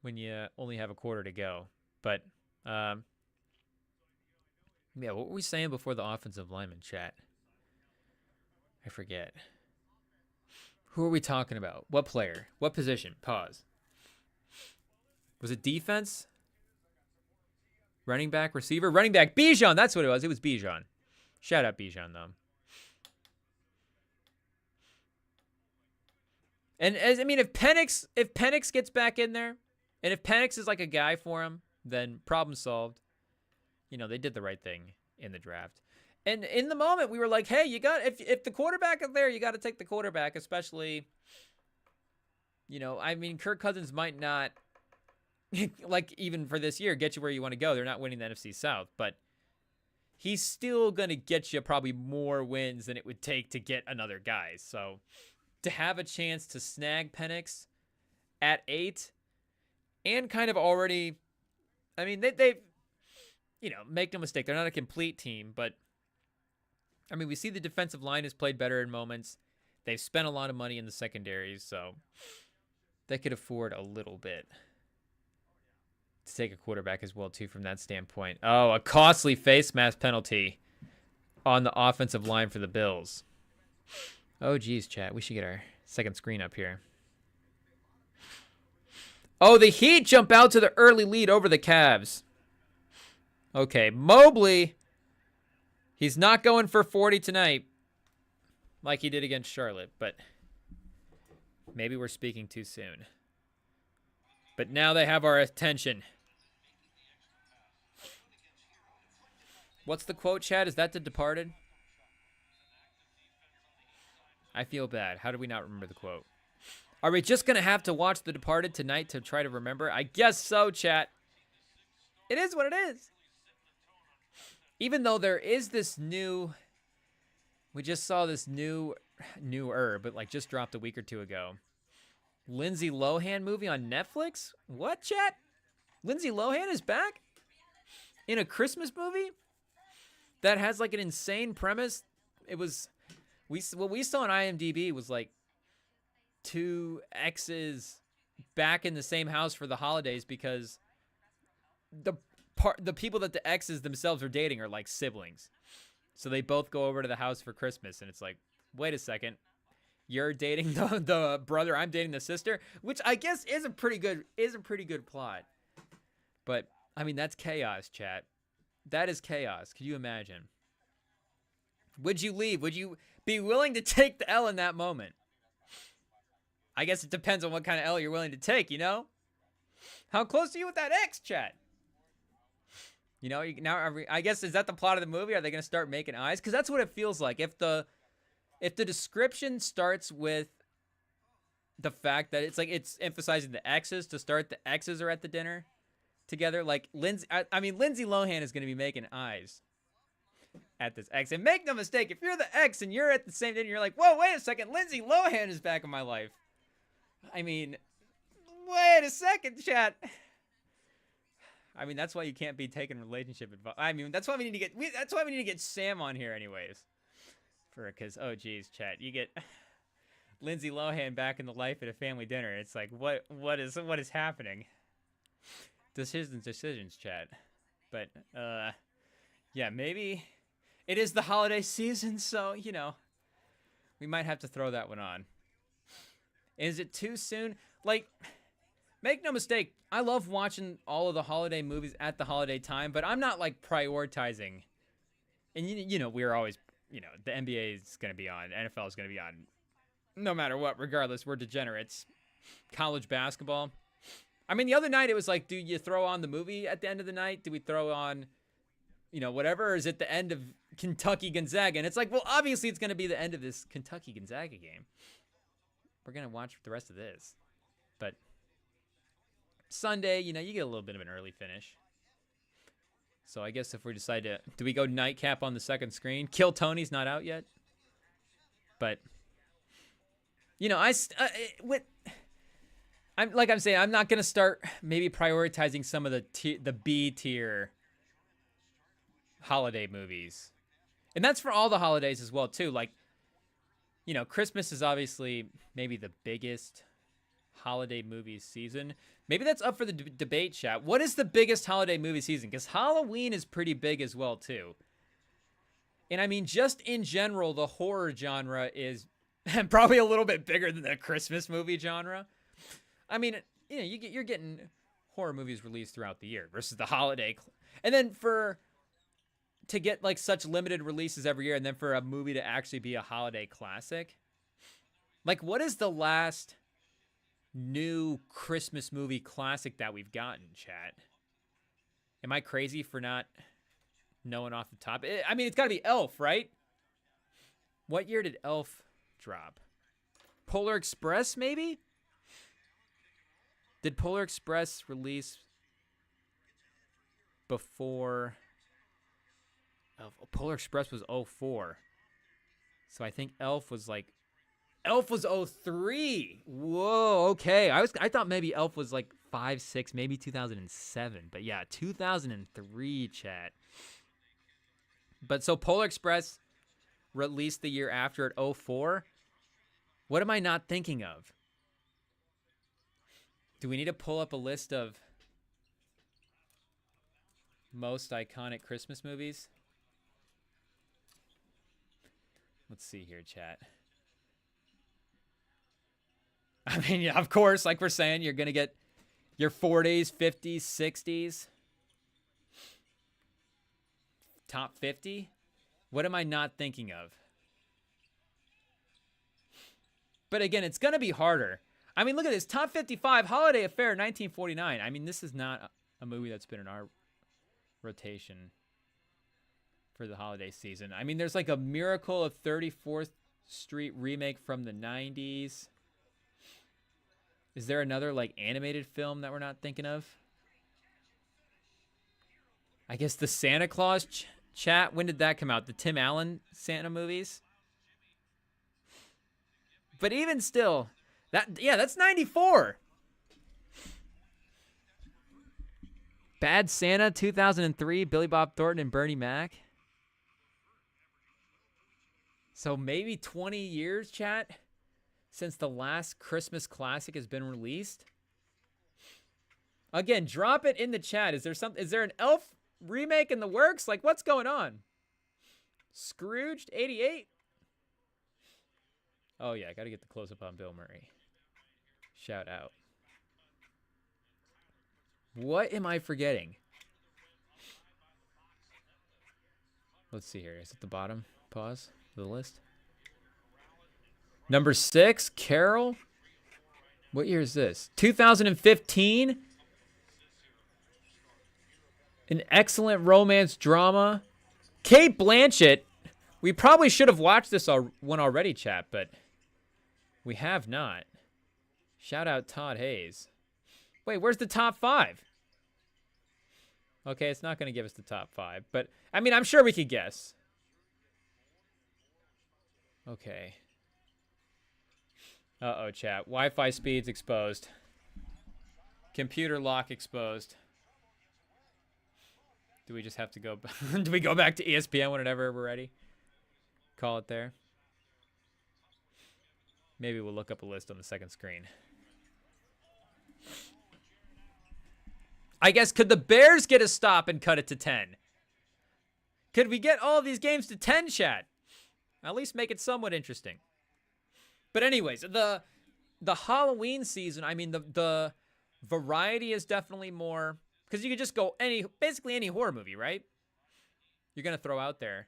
[SPEAKER 1] when you only have a quarter to go. But, yeah, what were we saying before the offensive lineman chat? I forget. Who are we talking about? What player? What position? Pause. Was it defense? Running back, receiver, running back, Bijan. That's what it was. It was Bijan. Shout out Bijan, though. And if Penix gets back in there, and if Penix is like a guy for him, then problem solved. They did the right thing in the draft. And in the moment, we were like, hey, if the quarterback is there, you got to take the quarterback, especially, Kirk Cousins might not, like, even for this year, get you where you want to go. They're not winning the NFC South, but he's still going to get you probably more wins than it would take to get another guy. So to have a chance to snag Penix at 8 and kind of already, they make no mistake, they're not a complete team, but we see the defensive line has played better in moments. They've spent a lot of money in the secondaries, so they could afford a little bit to take a quarterback as well, too, from that standpoint. Oh, a costly face mask penalty on the offensive line for the Bills. Oh, geez, chat. We should get our second screen up here. Oh, the Heat jump out to the early lead over the Cavs. Okay, Mobley. He's not going for 40 tonight like he did against Charlotte, but maybe we're speaking too soon. But now they have our attention. What's the quote, Chad? Is that The Departed? I feel bad. How do we not remember the quote? Are we just going to have to watch The Departed tonight to try to remember? I guess so, chat. It is what it is. Even though there is this new... We just saw this newer, but like just dropped a week or two ago. Lindsay Lohan movie on Netflix? What, chat? Lindsay Lohan is back? In a Christmas movie? That has like an insane premise? It was... What we saw on IMDb was like 2 exes back in the same house for the holidays because the people that the exes themselves are dating are like siblings. So they both go over to the house for Christmas, and it's like, wait a second, you're dating the brother, I'm dating the sister, which I guess is a pretty good plot. But that's chaos, chat. That is chaos. Could you imagine? Would you leave? Would you be willing to take the L in that moment? I guess it depends on what kind of L you're willing to take, How close are you with that ex, chat? I guess, is that the plot of the movie? Are they going to start making eyes? Because that's what it feels like. If the description starts with the fact that it's emphasizing the exes to start, the exes are at the dinner together. Like Lindsay Lohan is going to be making eyes at this ex. And make no mistake, if you're the ex and you're at the same dinner, you're like, whoa, wait a second, Lindsay Lohan is back in my life. Wait a second, chat. That's why you can't be taking relationship advice. That's why we need to get Sam on here anyways. Because, oh geez, chat, you get Lindsay Lohan back in the life at a family dinner. It's like, what is happening? Decisions, chat. But, yeah, maybe it is the holiday season, so, we might have to throw that one on. Is it too soon? Like, make no mistake, I love watching all of the holiday movies at the holiday time, but I'm not, like, prioritizing. And, we're always, the NBA is going to be on, NFL is going to be on, no matter what, regardless, we're degenerates. College basketball. The other night it was like, do you throw on the movie at the end of the night? Do we throw on, whatever? Or is it the end of Kentucky-Gonzaga? And it's like, well, obviously it's going to be the end of this Kentucky-Gonzaga game. We're going to watch the rest of this. But Sunday, you get a little bit of an early finish. So I guess if we decide to, do we go nightcap on the second screen? Kill Tony's not out yet. But, I'm saying, I'm not going to start maybe prioritizing some of the B tier holiday movies. And that's for all the holidays as well, too. Like, Christmas is obviously maybe the biggest holiday movie season. Maybe that's up for the debate, chat. What is the biggest holiday movie season? Because Halloween is pretty big as well, too. And just in general, the horror genre is probably a little bit bigger than the Christmas movie genre. You're getting horror movies released throughout the year versus the holiday. And then to get like such limited releases every year, and then for a movie to actually be a holiday classic. Like, what is the last new Christmas movie classic that we've gotten, chat? Am I crazy for not knowing off the top? I mean, it's got to be Elf, right? What year did Elf drop? Polar Express, maybe? Did Polar Express release before... Polar Express was 04. So I think Elf was 03. Whoa, okay. I thought maybe Elf was like 5, 6, maybe 2007. But yeah, 2003, chat. But so Polar Express released the year after at 04. What am I not thinking of? Do we need to pull up a list of most iconic Christmas movies? Let's see here, chat. I mean, yeah, of course, like we're saying, you're going to get your 40s, 50s, 60s. Top 50? What am I not thinking of? But again, it's going to be harder. I mean, look at this. Top 55, Holiday Affair, 1949. I mean, this is not a movie that's been in our rotation for the holiday season. I mean, there's like a Miracle of 34th Street remake from the 90s. Is there another like animated film that we're not thinking of? I guess the Santa Claus chat. When did that come out? The Tim Allen Santa movies? But even still, that's 94. Bad Santa, 2003, Billy Bob Thornton and Bernie Mac. So maybe 20 years, chat, since the last Christmas classic has been released. Again, drop it in the chat. Is there an Elf remake in the works? Like, what's going on? Scrooged, 88. Oh yeah, I got to get the close up on Bill Murray. Shout out. What am I forgetting? Let's see here. Is it the bottom? Pause of the list. Number 6, Carol. What year is this? 2015. An excellent romance drama. Kate Blanchett. We probably should have watched this one already, chat, but we have not. Shout out Todd Hayes. Wait, where's the top 5? Okay, it's not going to give us the top 5, but I mean, I'm sure we could guess. Okay. Uh-oh, chat. Wi-Fi speeds exposed. Computer lock exposed. Do we just have to go... Do we go back to ESPN whenever we're ready? Call it there. Maybe we'll look up a list on the second screen. I guess, could the Bears get a stop and cut it to 10? Could we get all of these games to 10, chat? At least make it somewhat interesting. But anyways, the Halloween season, I mean, the variety is definitely more, because you could just go basically any horror movie, right? You're going to throw out there.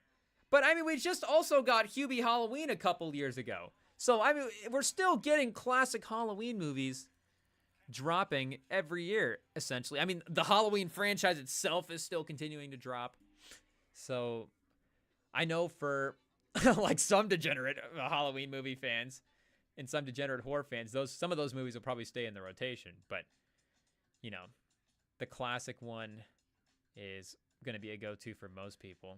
[SPEAKER 1] But I mean, we just also got Hubie Halloween a couple years ago. So I mean, we're still getting classic Halloween movies dropping every year, essentially. I mean, the Halloween franchise itself is still continuing to drop. So I know for like some degenerate Halloween movie fans and some degenerate horror fans, some of those movies will probably stay in the rotation. But, you know, the classic one is going to be a go-to for most people.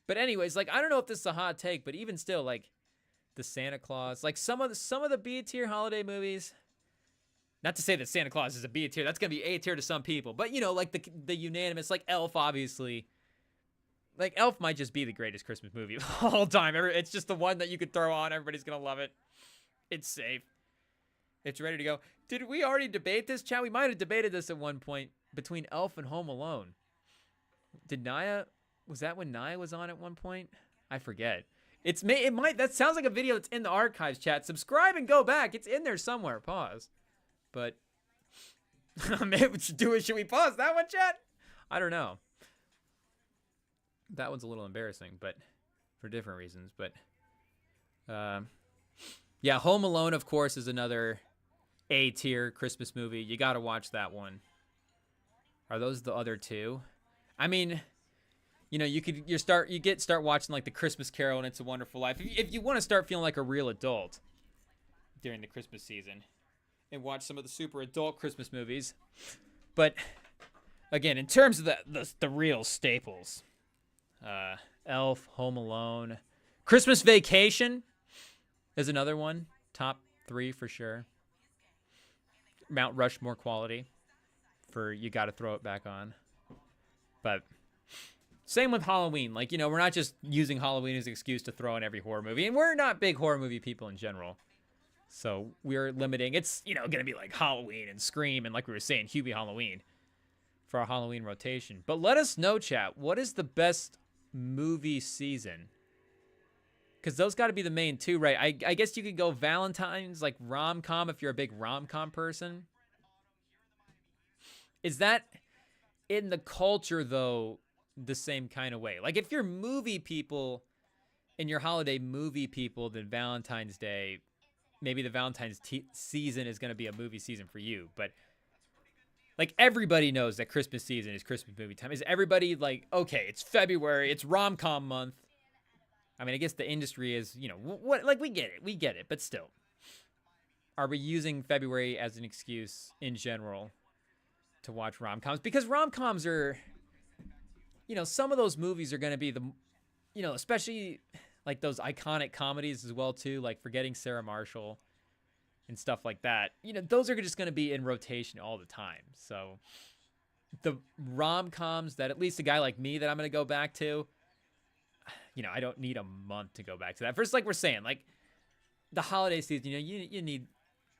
[SPEAKER 1] But anyways, like, I don't know if this is a hot take, but even still, like, the Santa Claus, like some of the B tier holiday movies, not to say that Santa Claus is a B tier, that's going to be A tier to some people, but, you know, like the unanimous, like Elf, obviously. Like, Elf might just be the greatest Christmas movie of all time. It's just the one that you could throw on. Everybody's going to love it. It's safe. It's ready to go. Did we already debate this, chat? We might have debated this at one point between Elf and Home Alone. Did Naya... Was that when Naya was on at one point? I forget. That sounds like a video that's in the archives, chat. Subscribe and go back. It's in there somewhere. Pause. But Maybe should we pause that one, chat? I don't know. That one's a little embarrassing, but for different reasons. But yeah, Home Alone, of course, is another A-tier Christmas movie. You got to watch that one. Are those the other two? I mean, you know, you start watching like the Christmas Carol and It's a Wonderful Life. If you want to start feeling like a real adult during the Christmas season, and watch some of the super adult Christmas movies. But again, in terms of the real staples, Elf, Home Alone, Christmas Vacation is another one. Top 3 for sure. Mount Rushmore quality for you got to throw it back on. But same with Halloween. Like, you know, we're not just using Halloween as an excuse to throw in every horror movie. And we're not big horror movie people in general. So we're limiting. It's, you know, going to be like Halloween and Scream and like we were saying, Hubie Halloween for our Halloween rotation. But let us know, chat, what is the best movie season? Because those got to be the main two, right? I guess you could go Valentine's, like rom-com if you're a big rom-com person. Is that in the culture, though, the same kind of way? Like if you're movie people and you're holiday movie people, then Valentine's Day... Maybe the Valentine's season is going to be a movie season for you. But, like, everybody knows that Christmas season is Christmas movie time. Is everybody like, okay, it's February, it's rom-com month. I mean, I guess the industry is, you know, what? Like, we get it. But still, are we using February as an excuse in general to watch rom-coms? Because rom-coms are, you know, some of those movies are going to be the, you know, especially... like those iconic comedies as well, too, like Forgetting Sarah Marshall and stuff like that. You know, those are just going to be in rotation all the time. So the rom-coms that at least a guy like me that I'm going to go back to, you know, I don't need a month to go back to that. First, like we're saying, like the holiday season, you know, you need,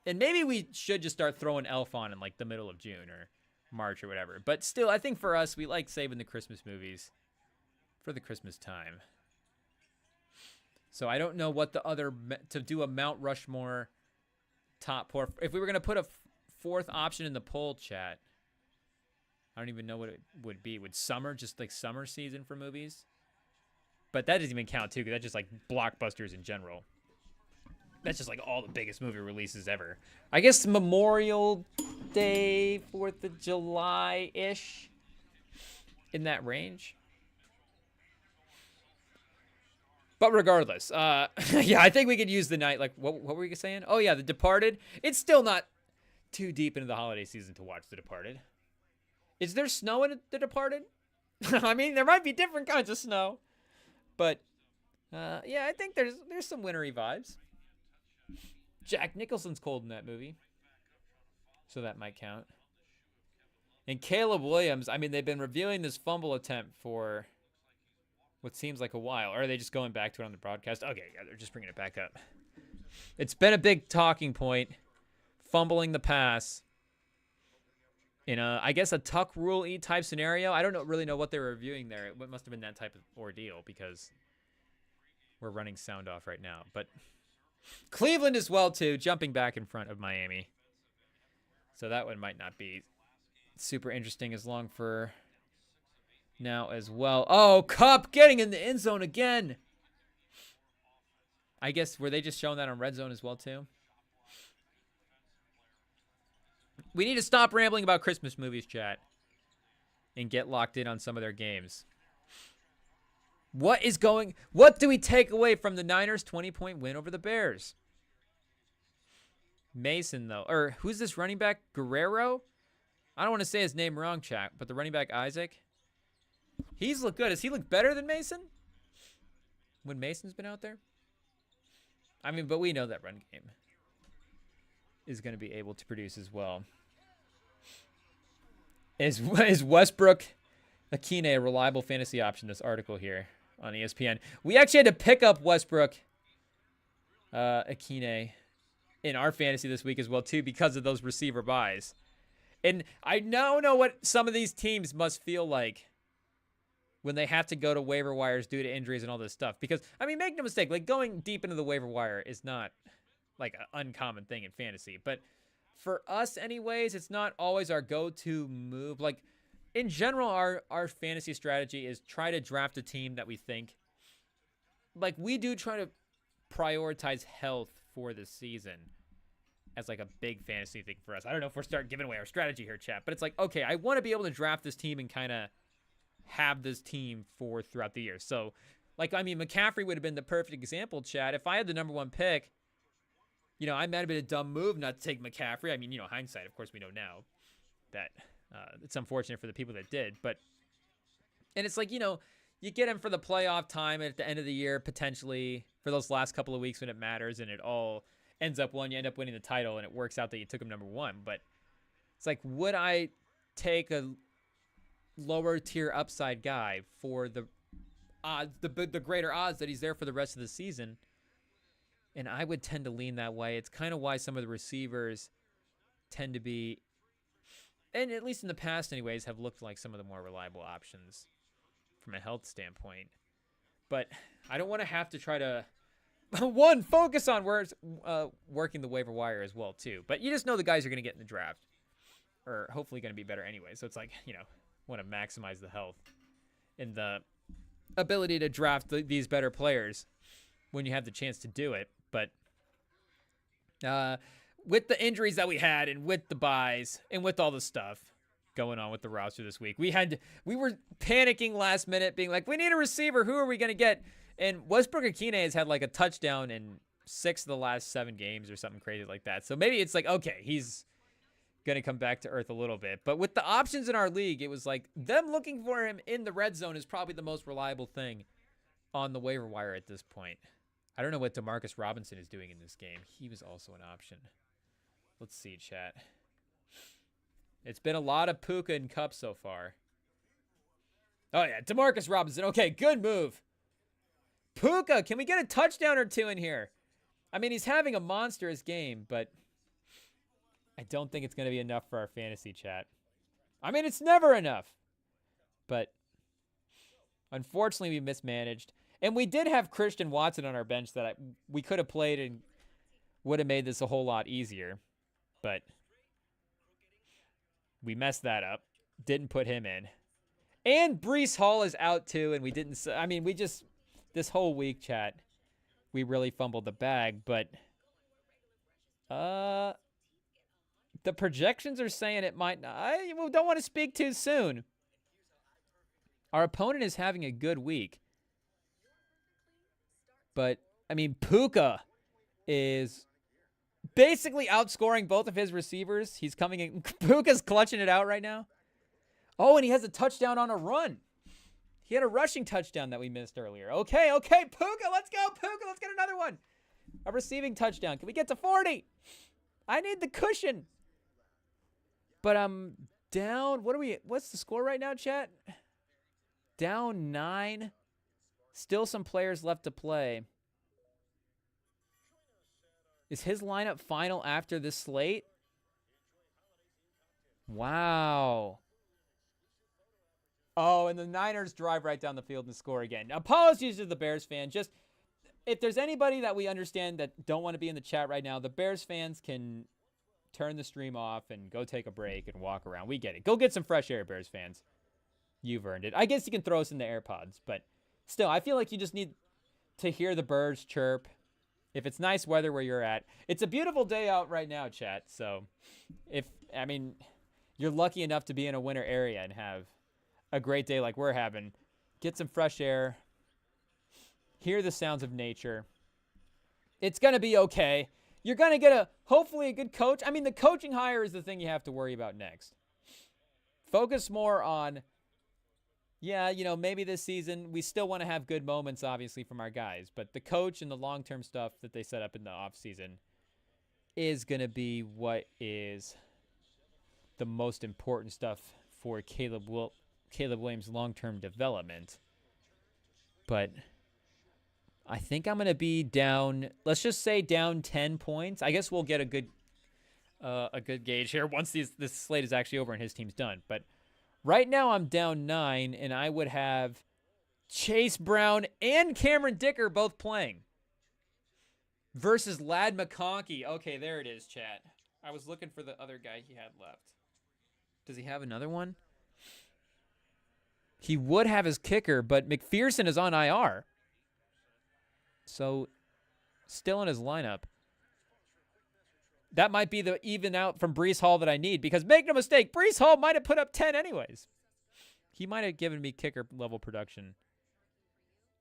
[SPEAKER 1] and maybe we should just start throwing Elf on in like the middle of June or March or whatever. But still, I think for us, we like saving the Christmas movies for the Christmas time. So I don't know what the other, to do a Mount Rushmore top four. If we were going to put a fourth option in the poll, chat, I don't even know what it would be. Would summer, just like summer season for movies? But that doesn't even count too, because that's just like blockbusters in general. That's just like all the biggest movie releases ever. I guess Memorial Day, 4th of July-ish, in that range. But regardless, yeah, I think we could use the night. Like, what were we saying? Oh, yeah, The Departed. It's still not too deep into the holiday season to watch The Departed. Is there snow in The Departed? I mean, there might be different kinds of snow. But, yeah, I think there's some wintry vibes. Jack Nicholson's cold in that movie. So that might count. And Caleb Williams, I mean, they've been reviewing this fumble attempt for... what seems like a while. Or are they just going back to it on the broadcast? Okay, yeah, they're just bringing it back up. It's been a big talking point. Fumbling the pass. In a, I guess, a Tuck Rule-y type scenario. I don't really know what they were reviewing there. It must have been that type of ordeal because we're running sound off right now. But Cleveland as well, too, jumping back in front of Miami. So that one might not be super interesting as long for... now as well. Oh, Kupp getting in the end zone again. I guess, were they just showing that on Red Zone as well, too? We need to stop rambling about Christmas movies, chat, and get locked in on some of their games. What do we take away from the Niners' 20-point win over the Bears? Mason, though. Or, who's this running back? Guerrero? I don't want to say his name wrong, chat, but the running back, Isaac... he's looked good. Has he looked better than Mason? When Mason's been out there? I mean, but we know that run game is going to be able to produce as well. Is Westbrook Akine a reliable fantasy option? This article here on ESPN. We actually had to pick up Westbrook Akine in our fantasy this week as well, too, because of those receiver buys. And I now know what some of these teams must feel like when they have to go to waiver wires due to injuries and all this stuff. Because, I mean, make no mistake, like going deep into the waiver wire is not like an uncommon thing in fantasy. But for us anyways, it's not always our go-to move. Like, in general, our fantasy strategy is try to draft a team that we think, like, we do try to prioritize health for the season as like a big fantasy thing for us. I don't know if we're starting giving away our strategy here, chat, but it's like, okay, I want to be able to draft this team and kind of have this team for throughout the year. So, like, I mean, McCaffrey would have been the perfect example, chat. If I had the number 1 pick, you know, I might have been a dumb move not to take McCaffrey. I mean, you know, hindsight, of course, we know now that it's unfortunate for the people that did. But, and it's like, you know, you get him for the playoff time at the end of the year, potentially, for those last couple of weeks when it matters, and it all ends up you end up winning the title, and it works out that you took him number 1. But it's like, would I take a lower tier upside guy for the odds, the greater odds that he's there for the rest of the season? And I would tend to lean that way. It's kind of why some of the receivers tend to be, and at least in the past anyways, have looked like some of the more reliable options from a health standpoint. But I don't want to have to try to, one, focus on working the waiver wire as well, too. But you just know the guys are going to get in the draft, or hopefully going to be better anyway. So it's like, you know, want to maximize the health and the ability to draft these better players when you have the chance to do it. But with the injuries that we had, and with the buys, and with all the stuff going on with the roster this week, we were panicking last minute, being like, we need a receiver. Who are we going to get? And Westbrook-Akine has had like a touchdown in 6 of the last 7 games or something crazy like that. So maybe it's like, okay, he's going to come back to earth a little bit. But with the options in our league, it was like them looking for him in the red zone is probably the most reliable thing on the waiver wire at this point. I don't know what Demarcus Robinson is doing in this game. He was also an option. Let's see, chat. It's been a lot of Puka and Cup so far. Oh, yeah, Demarcus Robinson. Okay, good move. Puka, can we get a touchdown or 2 in here? I mean, he's having a monstrous game, but I don't think it's going to be enough for our fantasy, chat. I mean, it's never enough. But unfortunately, we mismanaged. And we did have Christian Watson on our bench that we could have played and would have made this a whole lot easier. But we messed that up. Didn't put him in. And Breece Hall is out too, and we didn't... I mean, we just... This whole week, chat, we really fumbled the bag, but... The projections are saying it might not... I don't want to speak too soon. Our opponent is having a good week. But, I mean, Puka is basically outscoring both of his receivers. He's coming in. Puka's clutching it out right now. Oh, and he has a touchdown on a run. He had a rushing touchdown that we missed earlier. Okay, Puka, let's go. Puka, let's get another one. A receiving touchdown. Can we get to 40? I need the cushion. But I'm down. What's the score right now, chat? Down 9. Still some players left to play. Is his lineup final after this slate? Wow. Oh, and the Niners drive right down the field and score again. Apologies to the Bears fan. Just, if there's anybody that we understand that don't want to be in the chat right now, the Bears fans can turn the stream off and go take a break and walk around. We get it. Go get some fresh air, Bears fans. You've earned it. I guess you can throw us in the AirPods, but still, I feel like you just need to hear the birds chirp. If it's nice weather where you're at. It's a beautiful day out right now, chat. So, you're lucky enough to be in a winter area and have a great day like we're having. Get some fresh air. Hear the sounds of nature. It's going to be okay. You're going to get hopefully a good coach. I mean, the coaching hire is the thing you have to worry about next. Focus more on, maybe this season we still want to have good moments, obviously, from our guys. But the coach and the long-term stuff that they set up in the offseason is going to be what is the most important stuff for Caleb Williams' long-term development. But I think I'm going to be down, let's just say down 10 points. I guess we'll get a good gauge here once this slate is actually over and his team's done. But right now I'm down 9, and I would have Chase Brown and Cameron Dicker both playing versus Ladd McConkey. Okay, there it is, chat. I was looking for the other guy he had left. Does he have another one? He would have his kicker, but McPherson is on IR. So, still in his lineup. That might be the even out from Breece Hall that I need, because make no mistake, Breece Hall might have put up 10 anyways. He might have given me kicker level production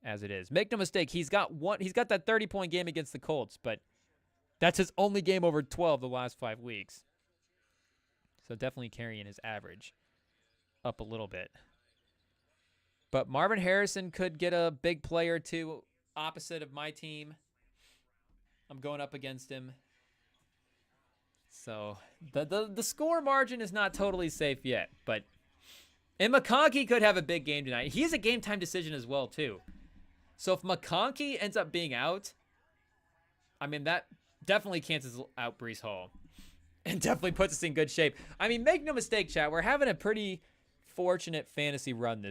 [SPEAKER 1] as it is. Make no mistake, he's got that 30-point game against the Colts, but that's his only game over 12 the last 5 weeks. So definitely carrying his average up a little bit. But Marvin Harrison could get a big play or two opposite of my team. I'm going up against him. So the score margin is not totally safe yet. And McConkey could have a big game tonight. He's a game time decision as well, too. So if McConkey ends up being out, I mean, that definitely cancels out Breece Hall. And definitely puts us in good shape. I mean, make no mistake, chat. We're having a pretty fortunate fantasy run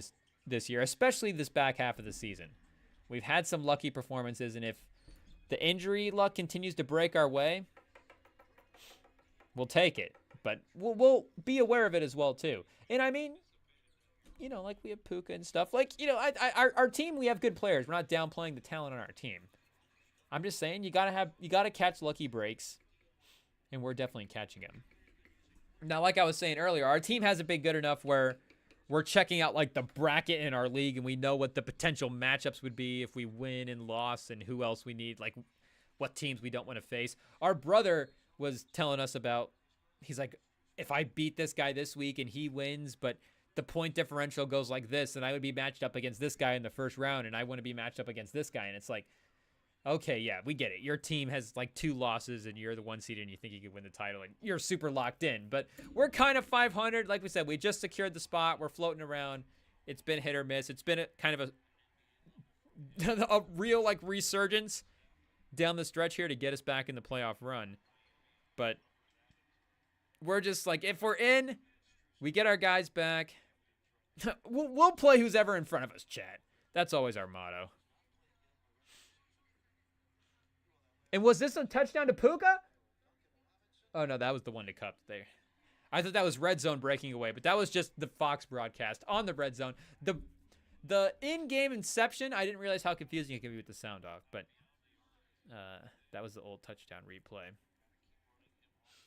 [SPEAKER 1] this year, especially this back half of the season. We've had some lucky performances, and if the injury luck continues to break our way, we'll take it. But we'll be aware of it as well, too. And I mean, you know, like we have Puka and stuff. Like, you know, our team, we have good players. We're not downplaying the talent on our team. I'm just saying you gotta catch lucky breaks, and we're definitely catching them. Now, like I was saying earlier, our team hasn't been good enough where we're checking out like the bracket in our league, and we know what the potential matchups would be if we win and lost, and who else we need, like what teams we don't want to face. Our brother was telling us about, he's like, if I beat this guy this week and he wins, but the point differential goes like this, and I would be matched up against this guy in the first round, and I want to be matched up against this guy. And it's like, okay, yeah, we get it. Your team has like 2 losses, and you're the 1 seed, and you think you could win the title, and you're super locked in. But we're kind of 500. Like we said, we just secured the spot. We're floating around. It's been hit or miss. It's been kind of a real like resurgence down the stretch here to get us back in the playoff run. But we're just like, if we're in, we get our guys back. We'll play who's ever in front of us, chat. That's always our motto. And was this a touchdown to Puka? Oh, no, that was the one to Cup there. I thought that was Red Zone breaking away, but that was just the Fox broadcast on the Red Zone. The in-game inception, I didn't realize how confusing it could be with the sound off, but that was the old touchdown replay.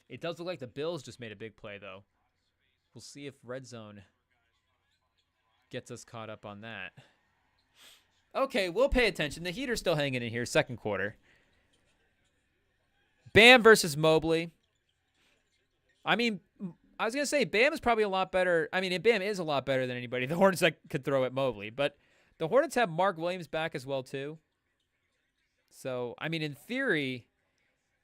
[SPEAKER 1] It does look like the Bills just made a big play, though. We'll see if Red Zone gets us caught up on that. Okay, we'll pay attention. The Heat's still hanging in here, second quarter. Bam versus Mobley. I mean, I was going to say Bam is probably a lot better. I mean, Bam is a lot better than anybody the Hornets could throw at Mobley. But the Hornets have Mark Williams back as well, too. So, I mean, in theory,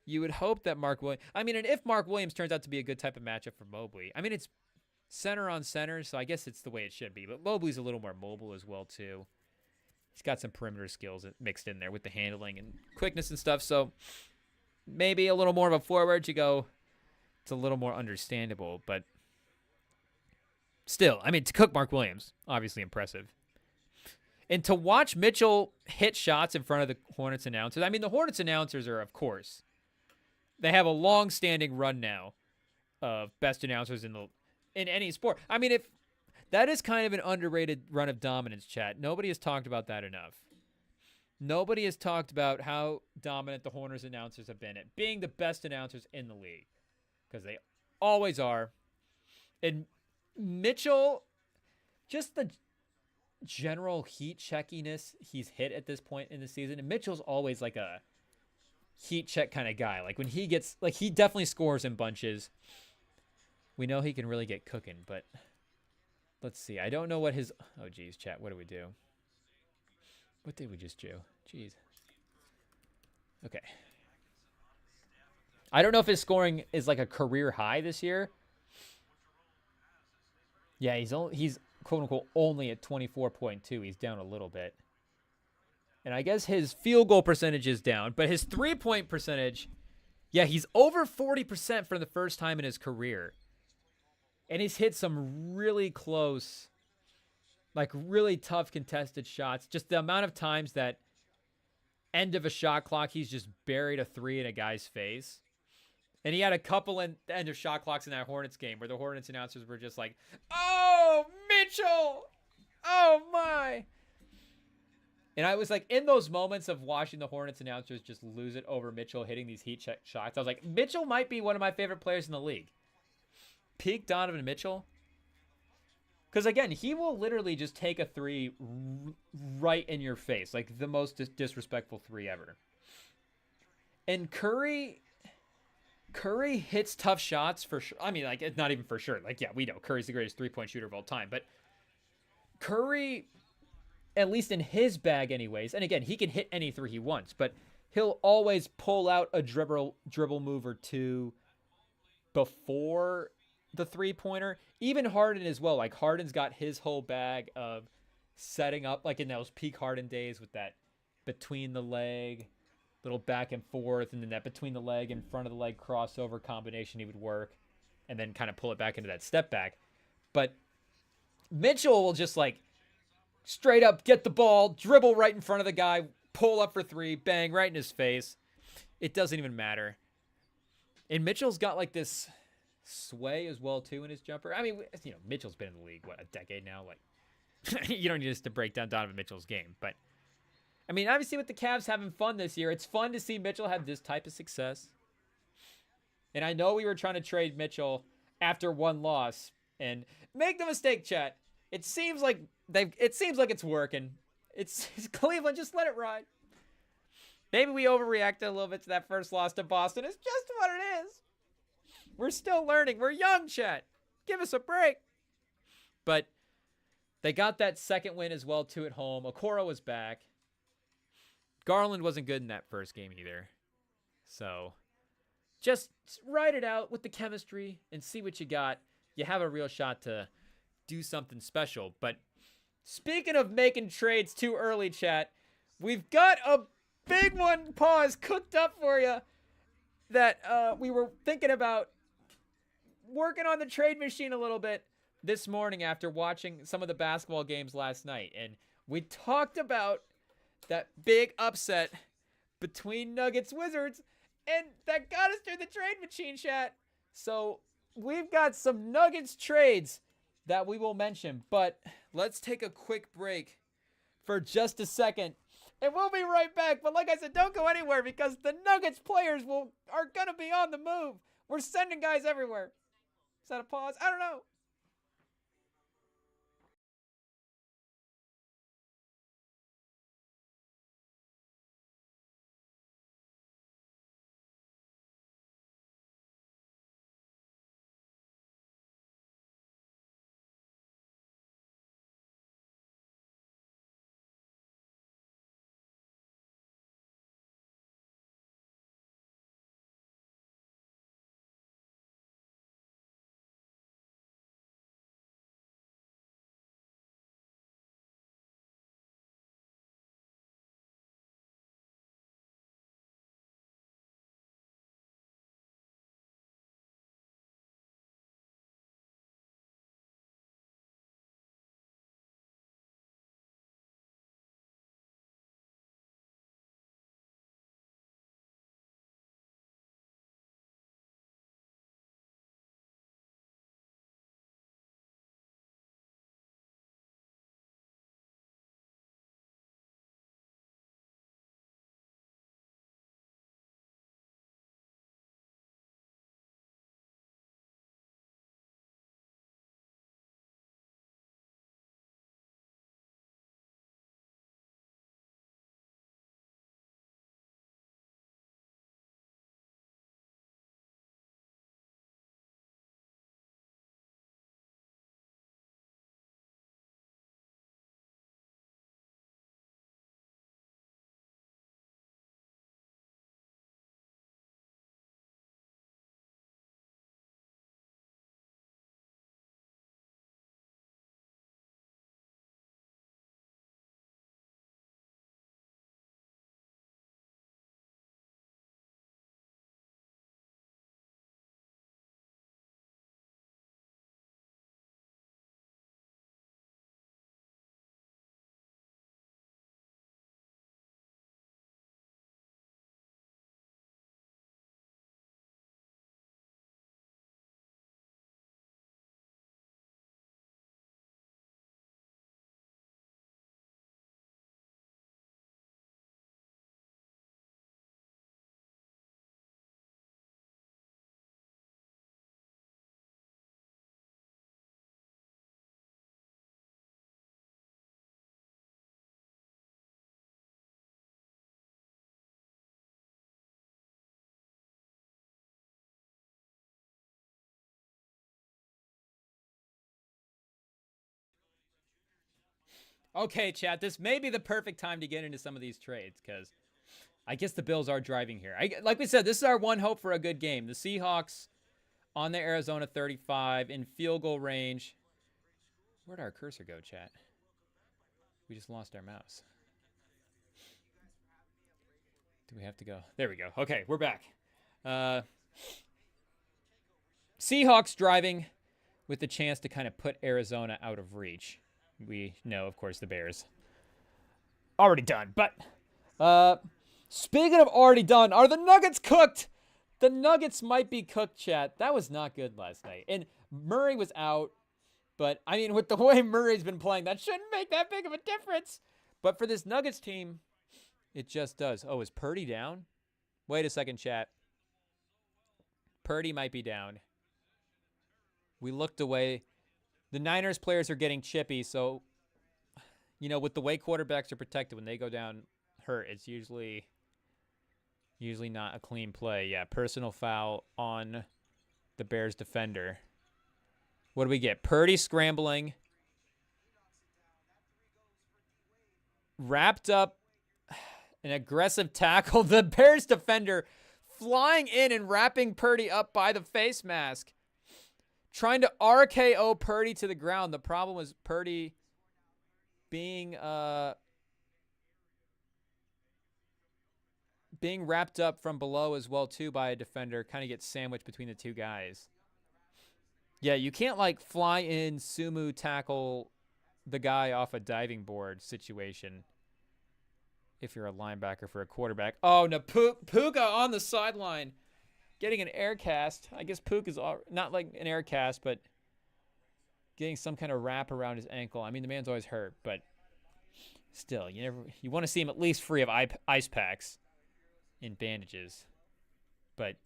[SPEAKER 1] you would hope that Mark Williams... I mean, and if Mark Williams turns out to be a good type of matchup for Mobley, I mean, it's center on center, so I guess it's the way it should be. But Mobley's a little more mobile as well, too. He's got some perimeter skills mixed in there with the handling and quickness and stuff, so... Maybe a little more of a forward, you go, it's a little more understandable, but still, I mean, to cook Mark Williams, obviously impressive. And to watch Mitchell hit shots in front of the Hornets announcers, I mean, the Hornets announcers are, of course, they have a long-standing run now of best announcers in any sport. I mean, if that is kind of an underrated run of dominance, chat. Nobody has talked about that enough. Nobody has talked about how dominant the Hornets announcers have been at being the best announcers in the league, because they always are. And Mitchell, just the general heat checkiness he's hit at this point in the season. And Mitchell's always like a heat check kind of guy. Like when he gets, like he definitely scores in bunches. We know he can really get cooking, but let's see. I don't know what his, oh geez, chat, what do we do? What did we just do? Jeez. Okay. I don't know if his scoring is like a career high this year. Yeah, he's quote unquote only at 24.2. He's down a little bit. And I guess his field goal percentage is down, but his 3-point percentage, yeah, he's over 40% for the first time in his career. And he's hit some really close, like really tough contested shots. Just the amount of times that end of a shot clock, he's just buried a 3 in a guy's face. And he had a couple end of shot clocks in that Hornets game where the Hornets announcers were just like, "Oh, Mitchell! Oh, my!" And I was like, in those moments of watching the Hornets announcers just lose it over Mitchell hitting these heat check shots, I was like, Mitchell might be one of my favorite players in the league. Peak Donovan Mitchell. Because, again, he will literally just take a three right in your face. Like, the most disrespectful three ever. And Curry hits tough shots for sure. I mean, like, not even for sure. Like, yeah, we know Curry's the greatest three-point shooter of all time. But Curry, at least in his bag anyways, and again, he can hit any three he wants, but he'll always pull out a dribble move or two before the three-pointer. Even Harden as well. Like, Harden's got his whole bag of setting up, like in those peak Harden days with that between the leg, little back and forth, and then that between the leg and front of the leg crossover combination he would work, and then kind of pull it back into that step back. But Mitchell will just like straight up get the ball, dribble right in front of the guy, pull up for three, bang, right in his face. It doesn't even matter. And Mitchell's got like this sway as well too in his jumper. I mean, you know, Mitchell's been in the league what, a decade now. Like, you don't need us to break down Donovan Mitchell's game, but I mean, obviously with the Cavs having fun this year, it's fun to see Mitchell have this type of success. And I know we were trying to trade Mitchell after one loss, and make the mistake, chat. It seems like it's working. It's Cleveland, just let it ride. Maybe we overreacted a little bit to that first loss to Boston. It's just what it is. We're still learning. We're young, chat. Give us a break. But they got that second win as well, too, at home. Okoro was back. Garland wasn't good in that first game either. So just ride it out with the chemistry and see what you got. You have a real shot to do something special. But speaking of making trades too early, chat, we've got a big one, pause, cooked up for you that we were thinking about working on the trade machine a little bit this morning after watching some of the basketball games last night. And we talked about that big upset between Nuggets Wizards, and that got us through the trade machine, chat. So we've got some Nuggets trades that we will mention, but let's take a quick break for just a second, and we'll be right back. But like I said, don't go anywhere because the Nuggets players are going to be on the move. We're sending guys everywhere. Is that a pause? I don't know. Okay, chat, this may be the perfect time to get into some of these trades because I guess the Bills are driving here. Like we said, this is our one hope for a good game. The Seahawks on the Arizona 35 in field goal range. Where'd our cursor go, chat? We just lost our mouse. Do we have to go? There we go. Okay, we're back. Seahawks driving with the chance to kind of put Arizona out of reach. We know, of course, the Bears already done. But speaking of already done, are the Nuggets cooked? The Nuggets might be cooked, chat. That was not good last night. And Murray was out. But, I mean, with the way Murray's been playing, that shouldn't make that big of a difference. But for this Nuggets team, it just does. Oh, is Purdy down? Wait a second, chat. Purdy might be down. We looked away. The Niners players are getting chippy, so, you know, with the way quarterbacks are protected, when they go down hurt, it's usually not a clean play. Yeah, personal foul on the Bears defender. What do we get? Purdy scrambling. Wrapped up. An aggressive tackle. The Bears defender flying in and wrapping Purdy up by the face mask. Trying to RKO Purdy to the ground. The problem was Purdy being wrapped up from below as well, too, by a defender. Kind of gets sandwiched between the two guys. Yeah, you can't, like, fly in, sumo tackle the guy off a diving board situation if you're a linebacker for a quarterback. Oh, no, Puka on the sideline getting an air cast. I guess Puka's not like an air cast, but getting some kind of wrap around his ankle. I mean, the man's always hurt, but still, you want to see him at least free of ice packs and bandages. But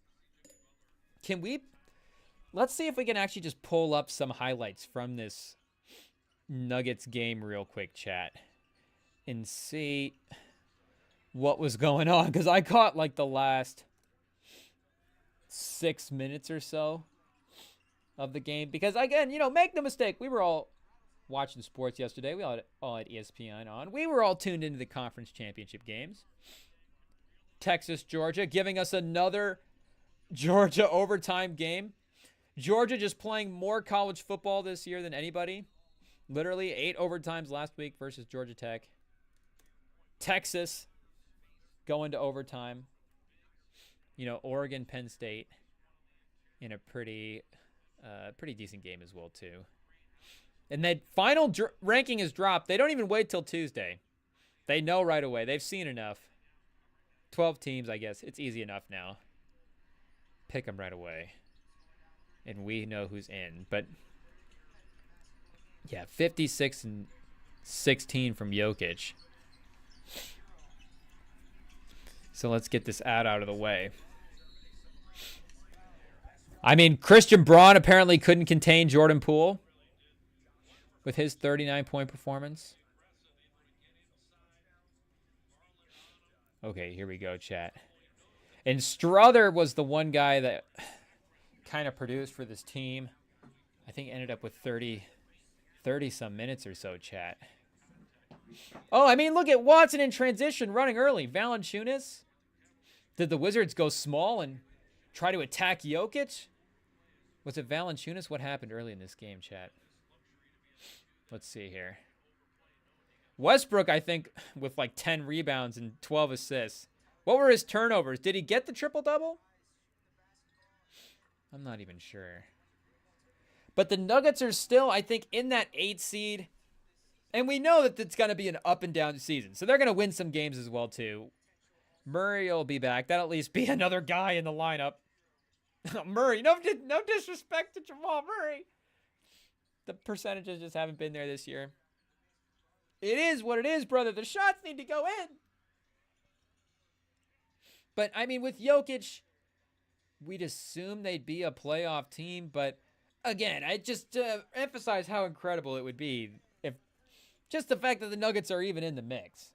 [SPEAKER 1] let's see if we can actually just pull up some highlights from this Nuggets game real quick, chat, and see what was going on. Because I caught like the last 6 minutes or so of the game. Because again, make no mistake, we were all watching sports yesterday. We all had ESPN on. We were all tuned into the conference championship games. Texas, Georgia, giving us another Georgia overtime game. Georgia just playing more college football this year than anybody. Literally 8 overtimes last week versus Georgia Tech. Texas going to overtime. Oregon, Penn State in a pretty decent game as well, too. And that final ranking is dropped. They don't even wait till Tuesday. They know right away. They've seen enough. 12 teams, I guess. It's easy enough now. Pick them right away. And we know who's in. But, yeah, 56-16 from Jokic. So let's get this ad out of the way. I mean, Christian Braun apparently couldn't contain Jordan Poole with his 39-point performance. Okay, here we go, chat. And Strother was the one guy that kind of produced for this team. I think ended up with 30-some minutes or so, chat. Oh, I mean, look at Watson in transition running early. Valanciunas. Did the Wizards go small and try to attack Jokic? Was it Valanciunas? What happened early in this game, chat? Let's see here. Westbrook, I think, with like 10 rebounds and 12 assists. What were his turnovers? Did he get the triple-double? I'm not even sure. But the Nuggets are still, I think, in that 8 seed. And we know that it's going to be an up-and-down season. So they're going to win some games as well, too. Murray will be back. That'll at least be another guy in the lineup. Murray. No disrespect to Jamal Murray. The percentages just haven't been there this year. It is what it is, brother. The shots need to go in. But, I mean, with Jokic, we'd assume they'd be a playoff team. But, again, I just emphasize how incredible it would be if just the fact that the Nuggets are even in the mix.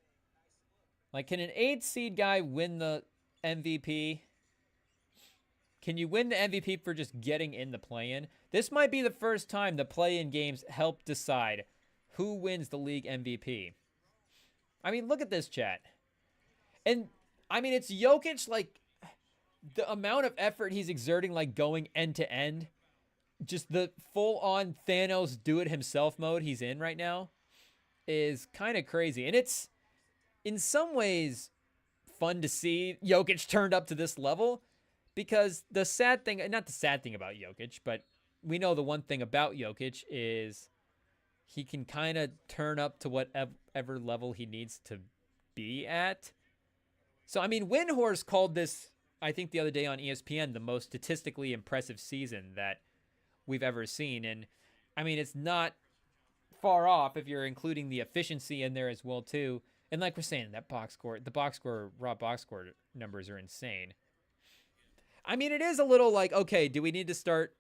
[SPEAKER 1] Like, can an 8 seed guy win the MVP? Can you win the MVP for just getting in the play-in? This might be the first time the play-in games help decide who wins the league MVP. I mean, look at this, chat. And, I mean, it's Jokic, like, the amount of effort he's exerting, like, going end to end. Just the full-on Thanos do-it-himself mode he's in right now is kind of crazy. And it's, in some ways, fun to see Jokic turned up to this level, because the sad thing, not the sad thing about Jokic, but we know the one thing about Jokic is he can kind of turn up to whatever level he needs to be at. So, I mean, Windhorse called this, I think the other day on ESPN, the most statistically impressive season that we've ever seen. And, I mean, it's not far off if you're including the efficiency in there as well, too. And like we're saying, that box score, raw box score numbers are insane. I mean, it is a little like, okay, do we need to start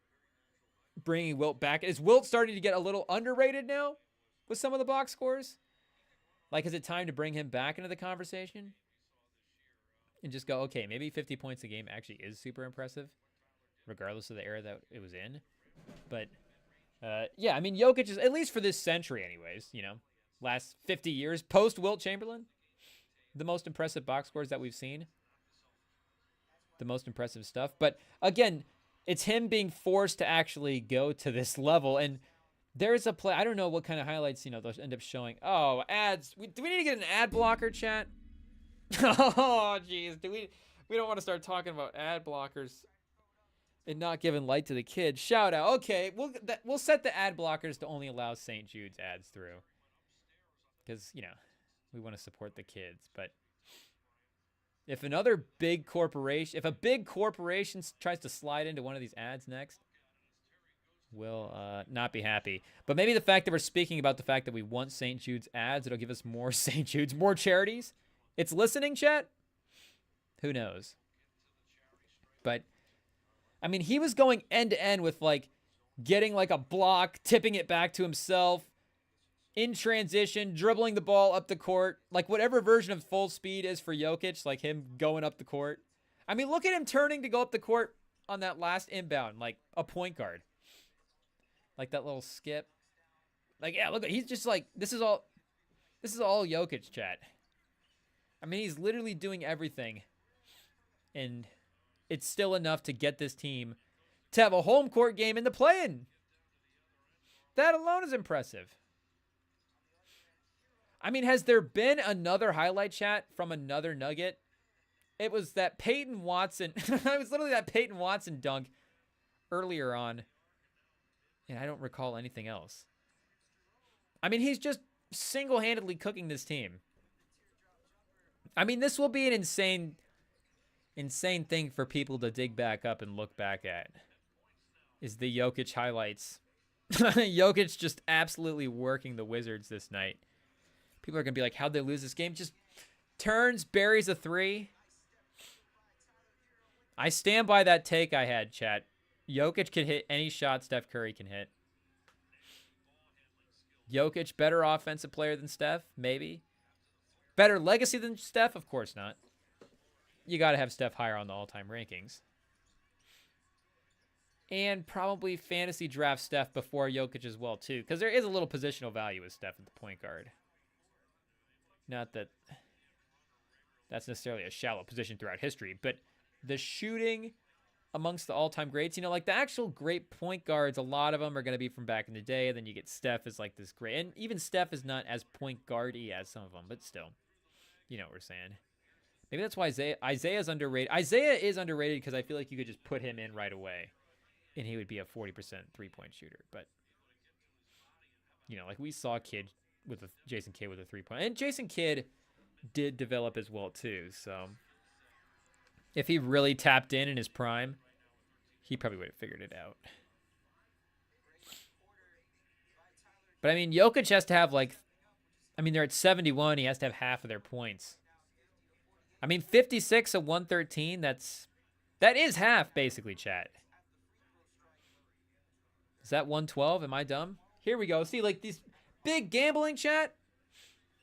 [SPEAKER 1] bringing Wilt back? Is Wilt starting to get a little underrated now with some of the box scores? Like, is it time to bring him back into the conversation? And just go, okay, maybe 50 points a game actually is super impressive, regardless of the era that it was in. But, yeah, I mean, Jokic is, at least for this century anyways, you know, last 50 years, post-Wilt Chamberlain, the most impressive box scores that we've seen. The most impressive stuff. But, again, it's him being forced to actually go to this level. And there's a play, I don't know what kind of highlights, you know, those end up showing. Oh, ads. Do we need to get an ad blocker, chat? Oh, jeez. We don't want to start talking about ad blockers and not giving light to the kids. Shout out. Okay, we'll set the ad blockers to only allow St. Jude's ads through, because, you know, we want to support the kids. But if a big corporation tries to slide into one of these ads next, we'll not be happy. But maybe the fact that we're speaking about the fact that we want St. Jude's ads, it'll give us more St. Jude's, more charities. It's listening, chat? Who knows? But, I mean, he was going end to end with, like, getting, like, a block, tipping it back to himself, in transition, dribbling the ball up the court, like whatever version of full speed is for Jokic, like him going up the court. I mean, look at him turning to go up the court on that last inbound, like a point guard. Like that little skip. Like, yeah, look, he's just like, this is all Jokic, chat. I mean, he's literally doing everything. And it's still enough to get this team to have a home court game in the play-in. That alone is impressive. I mean, has there been another highlight, chat, from another Nugget? It was that Peyton Watson. It was literally that Peyton Watson dunk earlier on. And I don't recall anything else. I mean, he's just single-handedly cooking this team. I mean, this will be an insane thing for people to dig back up and look back at. Is the Jokic highlights. Jokic just absolutely working the Wizards this night. People are going to be like, how'd they lose this game? Just turns, buries a three. I stand by that take I had, chat. Jokic can hit any shot Steph Curry can hit. Jokic, better offensive player than Steph? Maybe. Better legacy than Steph? Of course not. You got to have Steph higher on the all-time rankings. And probably fantasy draft Steph before Jokic as well, too. Because there is a little positional value with Steph at the point guard. Not that that's necessarily a shallow position throughout history, but the shooting amongst the all-time greats, you know, like the actual great point guards, a lot of them are going to be from back in the day. And then you get Steph as like this great, and even Steph is not as point guard-y as some of them, but still, you know what we're saying. Maybe that's why Isaiah's underrated. Isaiah is underrated because I feel like you could just put him in right away and he would be a 40% three-point shooter. But, you know, like we saw Jason Kidd with a three-point. And Jason Kidd did develop as well, too. So if he really tapped in his prime, he probably would have figured it out. But, I mean, Jokic has to have, like, I mean, they're at 71. He has to have half of their points. I mean, 56 of 113, that is half, basically, chat. Is that 112? Am I dumb? Here we go. See, like, these big gambling, chat.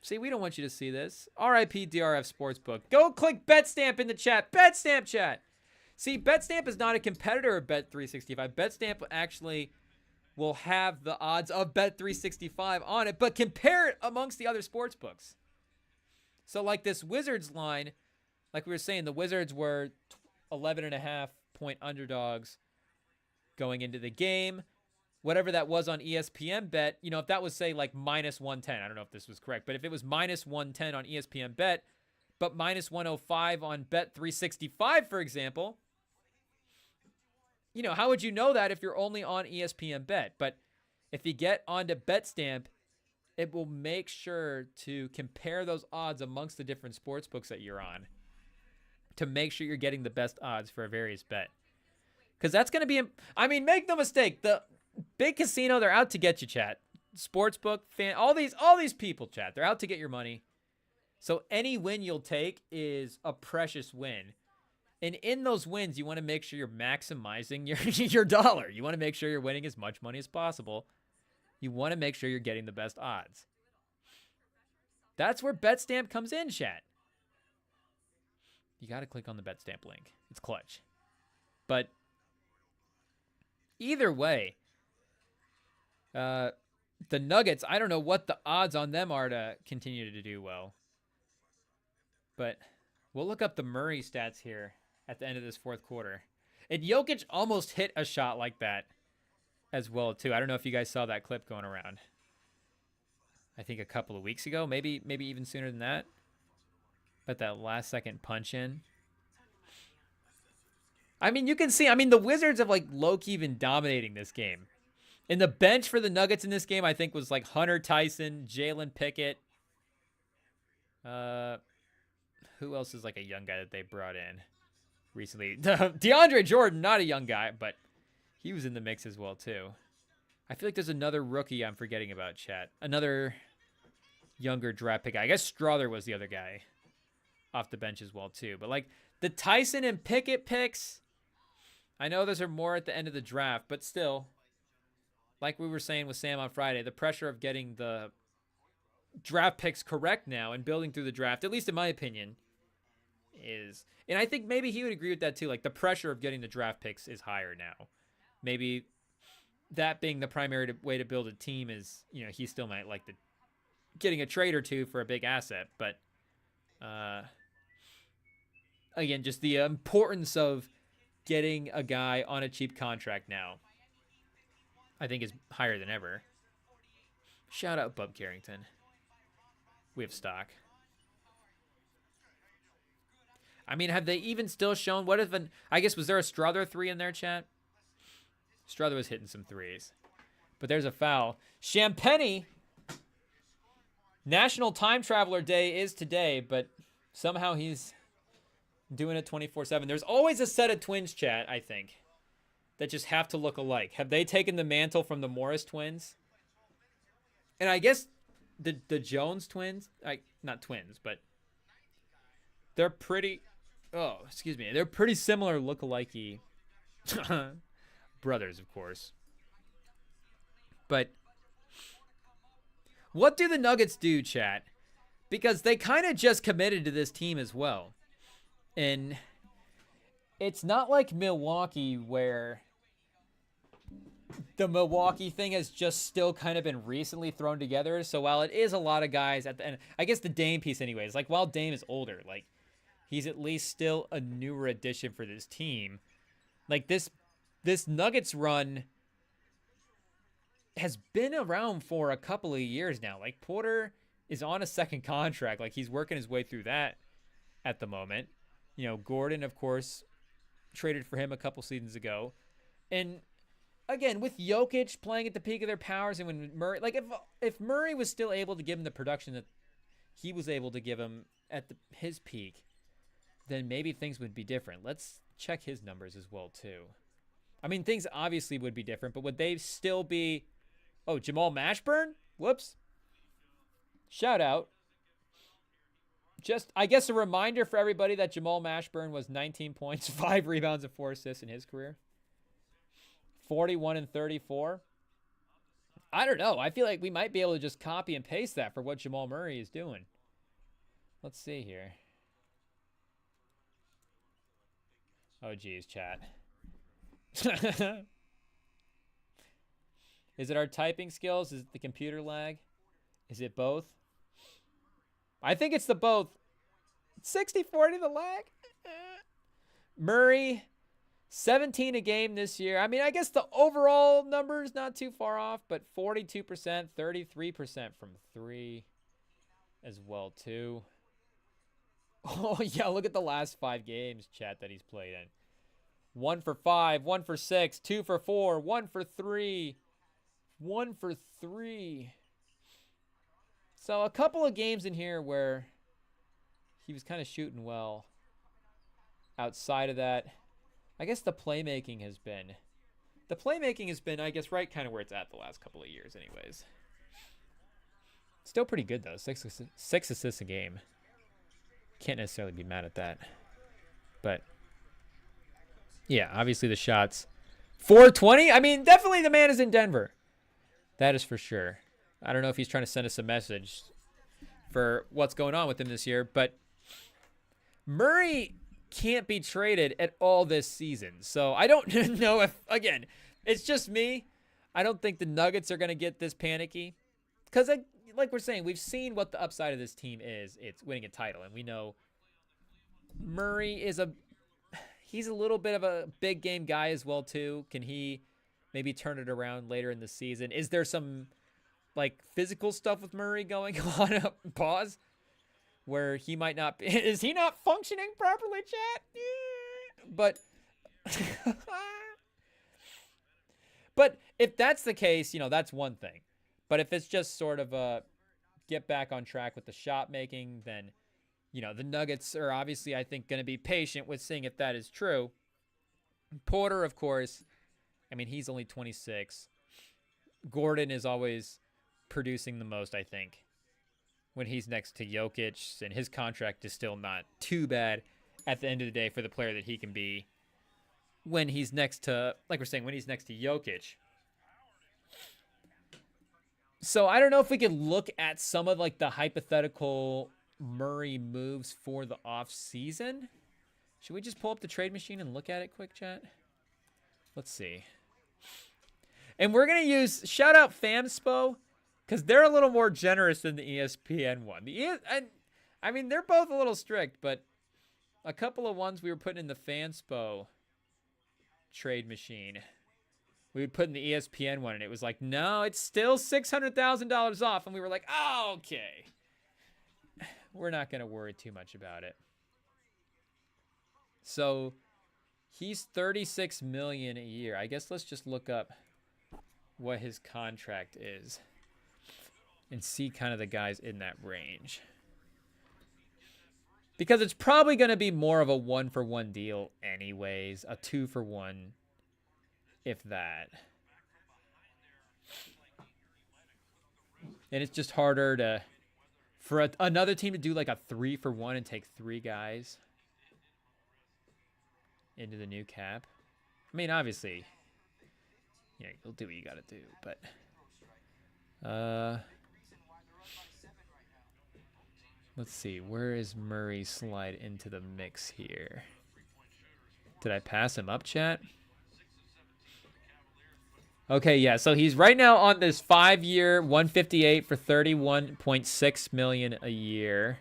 [SPEAKER 1] See, we don't want you to see this. RIP DRF Sportsbook. Go click BETSTAMP in the chat. BETSTAMP, chat. See, BETSTAMP is not a competitor of Bet365. BETSTAMP actually will have the odds of Bet365 on it, but compare it amongst the other sports books. So like this Wizards line, like we were saying, the Wizards were 11.5-point underdogs going into the game. Whatever that was on ESPN Bet, you know, if that was, say, like minus 110, I don't know if this was correct, but if it was minus 110 on ESPN Bet, but minus 105 on Bet365, for example, you know, how would you know that if you're only on ESPN Bet? But if you get onto BetStamp, it will make sure to compare those odds amongst the different sports books that you're on to make sure you're getting the best odds for a various bet. Because that's going to be, I mean, make no mistake, the big casino, they're out to get you, chat. Sportsbook, fan, all these people, chat, they're out to get your money. So any win you'll take is a precious win. And in those wins, you want to make sure you're maximizing your dollar. You want to make sure you're winning as much money as possible. You want to make sure you're getting the best odds. That's where BetStamp comes in, chat. You got to click on the BetStamp link. It's clutch. But either way, the Nuggets, I don't know what the odds on them are to continue to do well. But we'll look up the Murray stats here at the end of this fourth quarter. And Jokic almost hit a shot like that as well, too. I don't know if you guys saw that clip going around. I think a couple of weeks ago, maybe even sooner than that. But that last second punch in. I mean, you can see, I mean, the Wizards have like low-key been dominating this game. And the bench for the Nuggets in this game, I think, was like Hunter Tyson, Jalen Pickett. Who else is like a young guy that they brought in recently? DeAndre Jordan, not a young guy, but he was in the mix as well, too. I feel like there's another rookie I'm forgetting about, chat. Another younger draft pick. I guess Strother was the other guy off the bench as well, too. But like the Tyson and Pickett picks, I know those are more at the end of the draft, but still, like we were saying with Sam on Friday, the pressure of getting the draft picks correct now and building through the draft, at least in my opinion, is, and I think maybe he would agree with that too, like the pressure of getting the draft picks is higher now. Maybe that being the primary way to build a team is, you know, he still might like the getting a trade or two for a big asset, but again, just the importance of getting a guy on a cheap contract now, I think, is higher than ever. Shout out Bub Carrington. We have stock. I mean, have they even still shown, what if I guess, was there a Strother 3 in their chat? Strother was hitting some threes. But there's a foul. Champagny, National Time Traveler Day is today, but somehow he's doing it 24/7. There's always a set of twins, chat, I think, that just have to look alike. Have they taken the mantle from the Morris twins? And I guess the Jones twins, not twins, but they're pretty, they're pretty similar look-alike-y brothers, of course. But what do the Nuggets do, chat? Because they kind of just committed to this team as well. And it's not like Milwaukee, where the Milwaukee thing has just still kind of been recently thrown together. So while it is a lot of guys at the end, I guess the Dame piece anyways, like while Dame is older, like he's at least still a newer addition for this team. Like this Nuggets run has been around for a couple of years now. Like Porter is on a second contract. Like he's working his way through that at the moment. You know, Gordon, of course, traded for him a couple seasons ago. And again, with Jokic playing at the peak of their powers, and when Murray, like if Murray was still able to give him the production that he was able to give him at his peak, then maybe things would be different. Let's check his numbers as well, too. I mean, things obviously would be different, but would they still be... Oh, Jamal Mashburn? Whoops. Shout out. Just, I guess, a reminder for everybody that Jamal Mashburn was 19 points, 5 rebounds, and 4 assists in his career. 41 and 34. I don't know. I feel like we might be able to just copy and paste that for what Jamal Murray is doing. Let's see here. Oh, geez, chat. Is it our typing skills? Is it the computer lag? Is it both? I think it's the both. 60-40 the lag. Murray, 17 a game this year. I mean, I guess the overall number is not too far off, but 42%, 33% from 3 as well, too. Oh, yeah, look at the last 5 games, chat, that he's played in. 1 for 5, 1 for 6, 2 for 4, 1 for 3, 1 for 3. So a couple of games in here where he was kind of shooting well. Outside of that, I guess the playmaking has been, I guess, right kind of where it's at the last couple of years anyways. Still pretty good, though. 6 assists a game. Can't necessarily be mad at that. But, yeah, obviously the shots. 420? I mean, definitely the man is in Denver. That is for sure. I don't know if he's trying to send us a message for what's going on with him this year. But Murray can't be traded at all this season. So I don't know if, again, it's just me. I don't think the Nuggets are going to get this panicky. Because, like we're saying, we've seen what the upside of this team is. It's winning a title. And we know Murray is he's a little bit of a big game guy as well, too. Can he maybe turn it around later in the season? Is there some, like, physical stuff with Murray going on? Pause. Where he might not be. Is he not functioning properly, chat? But but if that's the case, that's one thing. But if it's just sort of a get back on track with the shot making, then, the Nuggets are obviously, I think, going to be patient with seeing if that is true. Porter, of course, I mean, he's only 26. Gordon is always producing the most, I think, when he's next to Jokic, and his contract is still not too bad at the end of the day for the player that he can be when he's next to, like we're saying, when he's next to Jokic. So I don't know if we could look at some of, like, the hypothetical Murray moves for the offseason. Should we just pull up the trade machine and look at it quick, chat? Let's see. And we're going to use, shout out Famspo, because they're a little more generous than the ESPN one. I mean, they're both a little strict, but a couple of ones we were putting in the Fanspo trade machine, we would put in the ESPN one, and it was like, no, it's still $600,000 off. And we were like, oh, okay. We're not going to worry too much about it. So he's $36 million a year. I guess let's just look up what his contract is and see kind of the guys in that range. Because it's probably going to be more of a 1-for-1 deal anyways. A 2-for-1, if that. And it's just harder for another team to do like a 3-for-1 and take 3 guys into the new cap. I mean, obviously, you'll do what you got to do. But, let's see. Where is Murray slide into the mix here? Did I pass him up, chat? Okay, yeah. So he's right now on this 5-year, $158 for $31.6 million a year.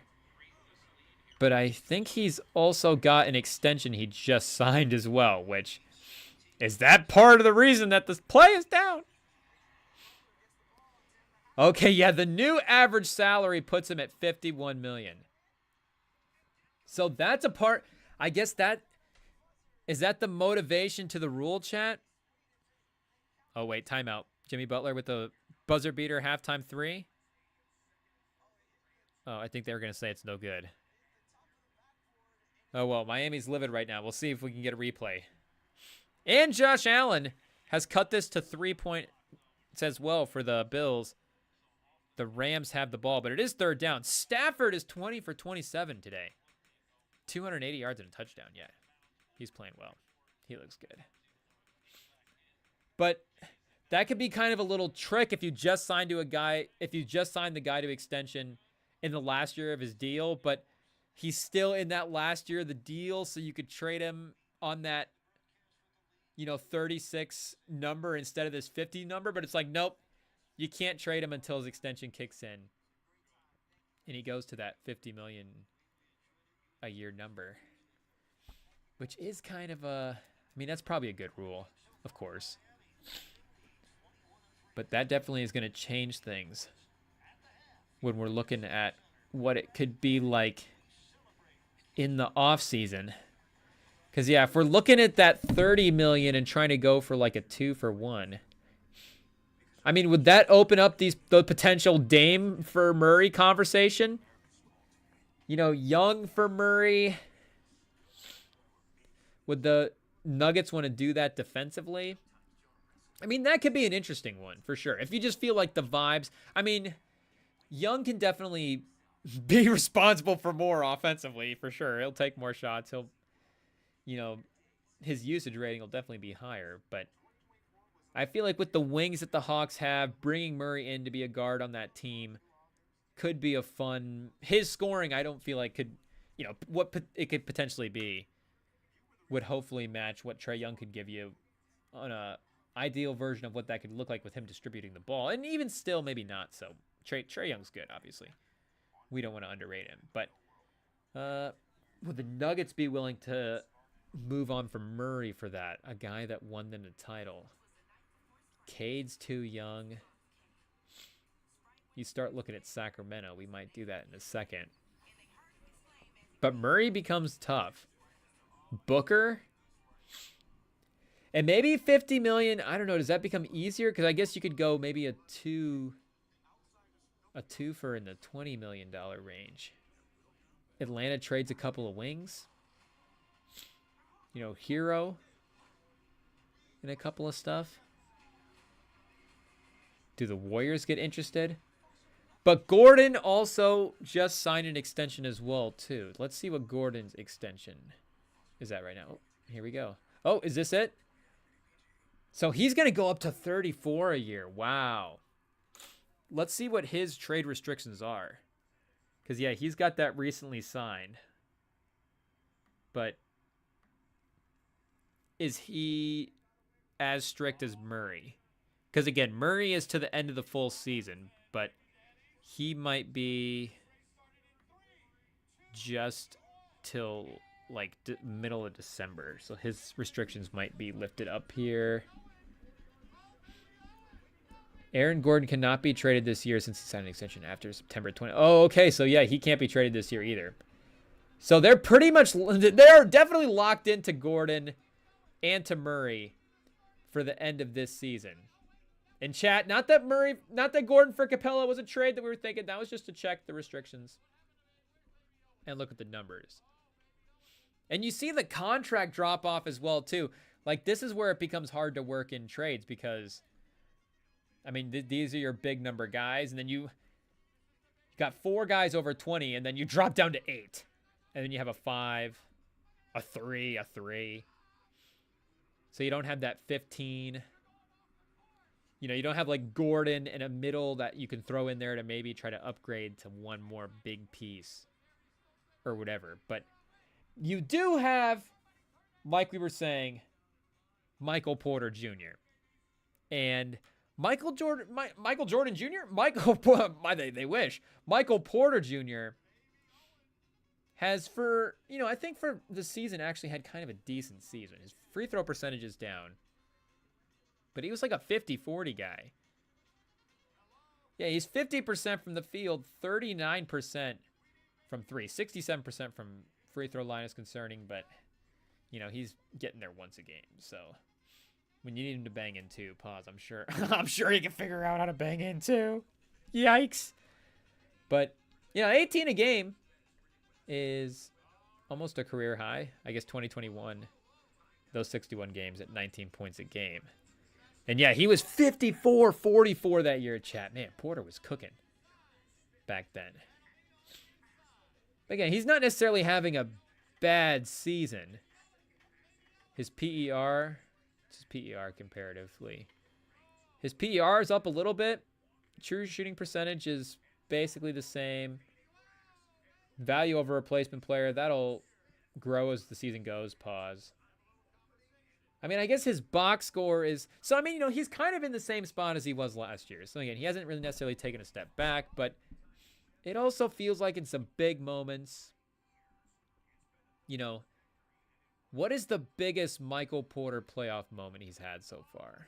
[SPEAKER 1] But I think he's also got an extension he just signed as well, which is that part of the reason that this play is down. Okay, yeah, the new average salary puts him at $51 million. So that's a part. I guess is that the motivation to the rule, chat? Oh, wait, timeout. Jimmy Butler with the buzzer beater halftime 3. Oh, I think they were going to say it's no good. Oh, well, Miami's livid right now. We'll see if we can get a replay. And Josh Allen has cut this to 3-point as well for the Bills. The Rams have the ball, but it is third down. Stafford is 20 for 27 today. 280 yards and a touchdown. Yeah, he's playing well. He looks good. But that could be kind of a little trick if you just signed the guy to extension in the last year of his deal, but he's still in that last year of the deal, so you could trade him on that 36 number instead of this 50 number, but it's like, nope, you can't trade him until his extension kicks in. And he goes to that 50 million a year number, which is kind of that's probably a good rule, of course. But that definitely is going to change things when we're looking at what it could be like in the off season. Because, yeah, if we're looking at that 30 million and trying to go for like a 2-for-1, I mean, would that open up the potential Dame for Murray conversation? Young for Murray. Would the Nuggets want to do that defensively? I mean, that could be an interesting one for sure. If you just feel like the vibes, I mean, Young can definitely be responsible for more offensively for sure. He'll take more shots. He'll, his usage rating will definitely be higher. But I feel like with the wings that the Hawks have, bringing Murray in to be a guard on that team could be a fun. His scoring, I don't feel like could, what it could potentially be would hopefully match what Trae Young could give you on a ideal version of what that could look like with him distributing the ball. And even still, maybe not. So Trae Young's good, obviously. We don't want to underrate him. But would the Nuggets be willing to move on from Murray for that? A guy that won them the title. Cade's too young. You start looking at Sacramento. We might do that in a second. But Murray becomes tough. Booker. And maybe 50 million. I don't know. Does that become easier? Because I guess you could go maybe a two for in the $20 million range. Atlanta trades a couple of wings. Hero and a couple of stuff. Do the Warriors get interested? But Gordon also just signed an extension as well, too. Let's see what Gordon's extension is at right now. Oh, here we go. Oh, is this it? So he's going to go up to 34 a year. Wow. Let's see what his trade restrictions are. Because, yeah, he's got that recently signed. But is he as strict as Murray? Because, again, Murray is to the end of the full season, but he might be just till, like, middle of December. So his restrictions might be lifted up here. Aaron Gordon cannot be traded this year since he signed an extension after September 20. Oh, okay. So, yeah, he can't be traded this year either. So they're definitely locked into Gordon and to Murray for the end of this season. In chat, not that Gordon for Capella was a trade that we were thinking. That was just to check the restrictions and look at the numbers. And you see the contract drop off as well, too. Like, this is where it becomes hard to work in trades because, I mean, these are your big number guys. And then you got 4 guys over 20, and then you drop down to 8. And then you have a 5, a 3, a 3. So you don't have that 15. You don't have like Gordon in a middle that you can throw in there to maybe try to upgrade to one more big piece or whatever. But you do have, like we were saying, Michael Porter Jr. And Michael Jordan Jr.? They wish. Michael Porter Jr. has I think for the season actually had kind of a decent season. His free throw percentage is down. But he was like a 50-40 guy. Yeah, he's 50% from the field, 39% from 3. 67% from free throw line is concerning, but, he's getting there once a game. So, when you need him to bang in 2, pause, I'm sure he can figure out how to bang in 2. Yikes. But, 18 a game is almost a career high. I guess 2021, those 61 games at 19 points a game. And yeah, he was 54-44 that year, chat. Man, Porter was cooking back then. But again, he's not necessarily having a bad season. His PER, what's his PER comparatively? His PER is up a little bit. True shooting percentage is basically the same. Value over replacement player, that'll grow as the season goes. Pause. I mean, I guess his box score is... So, I mean, he's kind of in the same spot as he was last year. So, again, he hasn't really necessarily taken a step back, but it also feels like in some big moments, what is the biggest Michael Porter playoff moment he's had so far?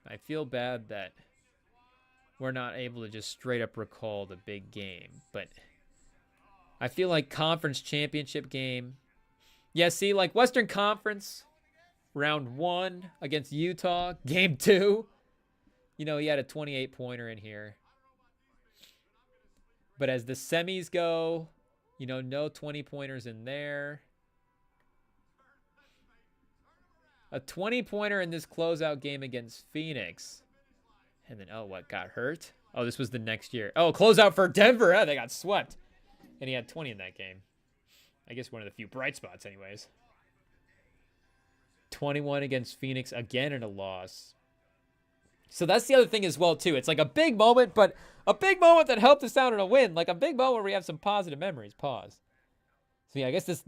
[SPEAKER 1] I feel bad that we're not able to just straight up recall the big game, but I feel like conference championship game. Yeah, see, like Western Conference, round 1 against Utah, game 2. He had a 28-pointer in here. But as the semis go, no 20-pointers in there. A 20-pointer in this closeout game against Phoenix. And then, got hurt? Oh, this was the next year. Oh, closeout for Denver. Oh, they got swept. And he had 20 in that game. I guess one of the few bright spots anyways. 21 against Phoenix, again in a loss. So that's the other thing as well, too. It's like a big moment, but a big moment that helped us out in a win. Like a big moment where we have some positive memories. Pause. So, yeah, I guess this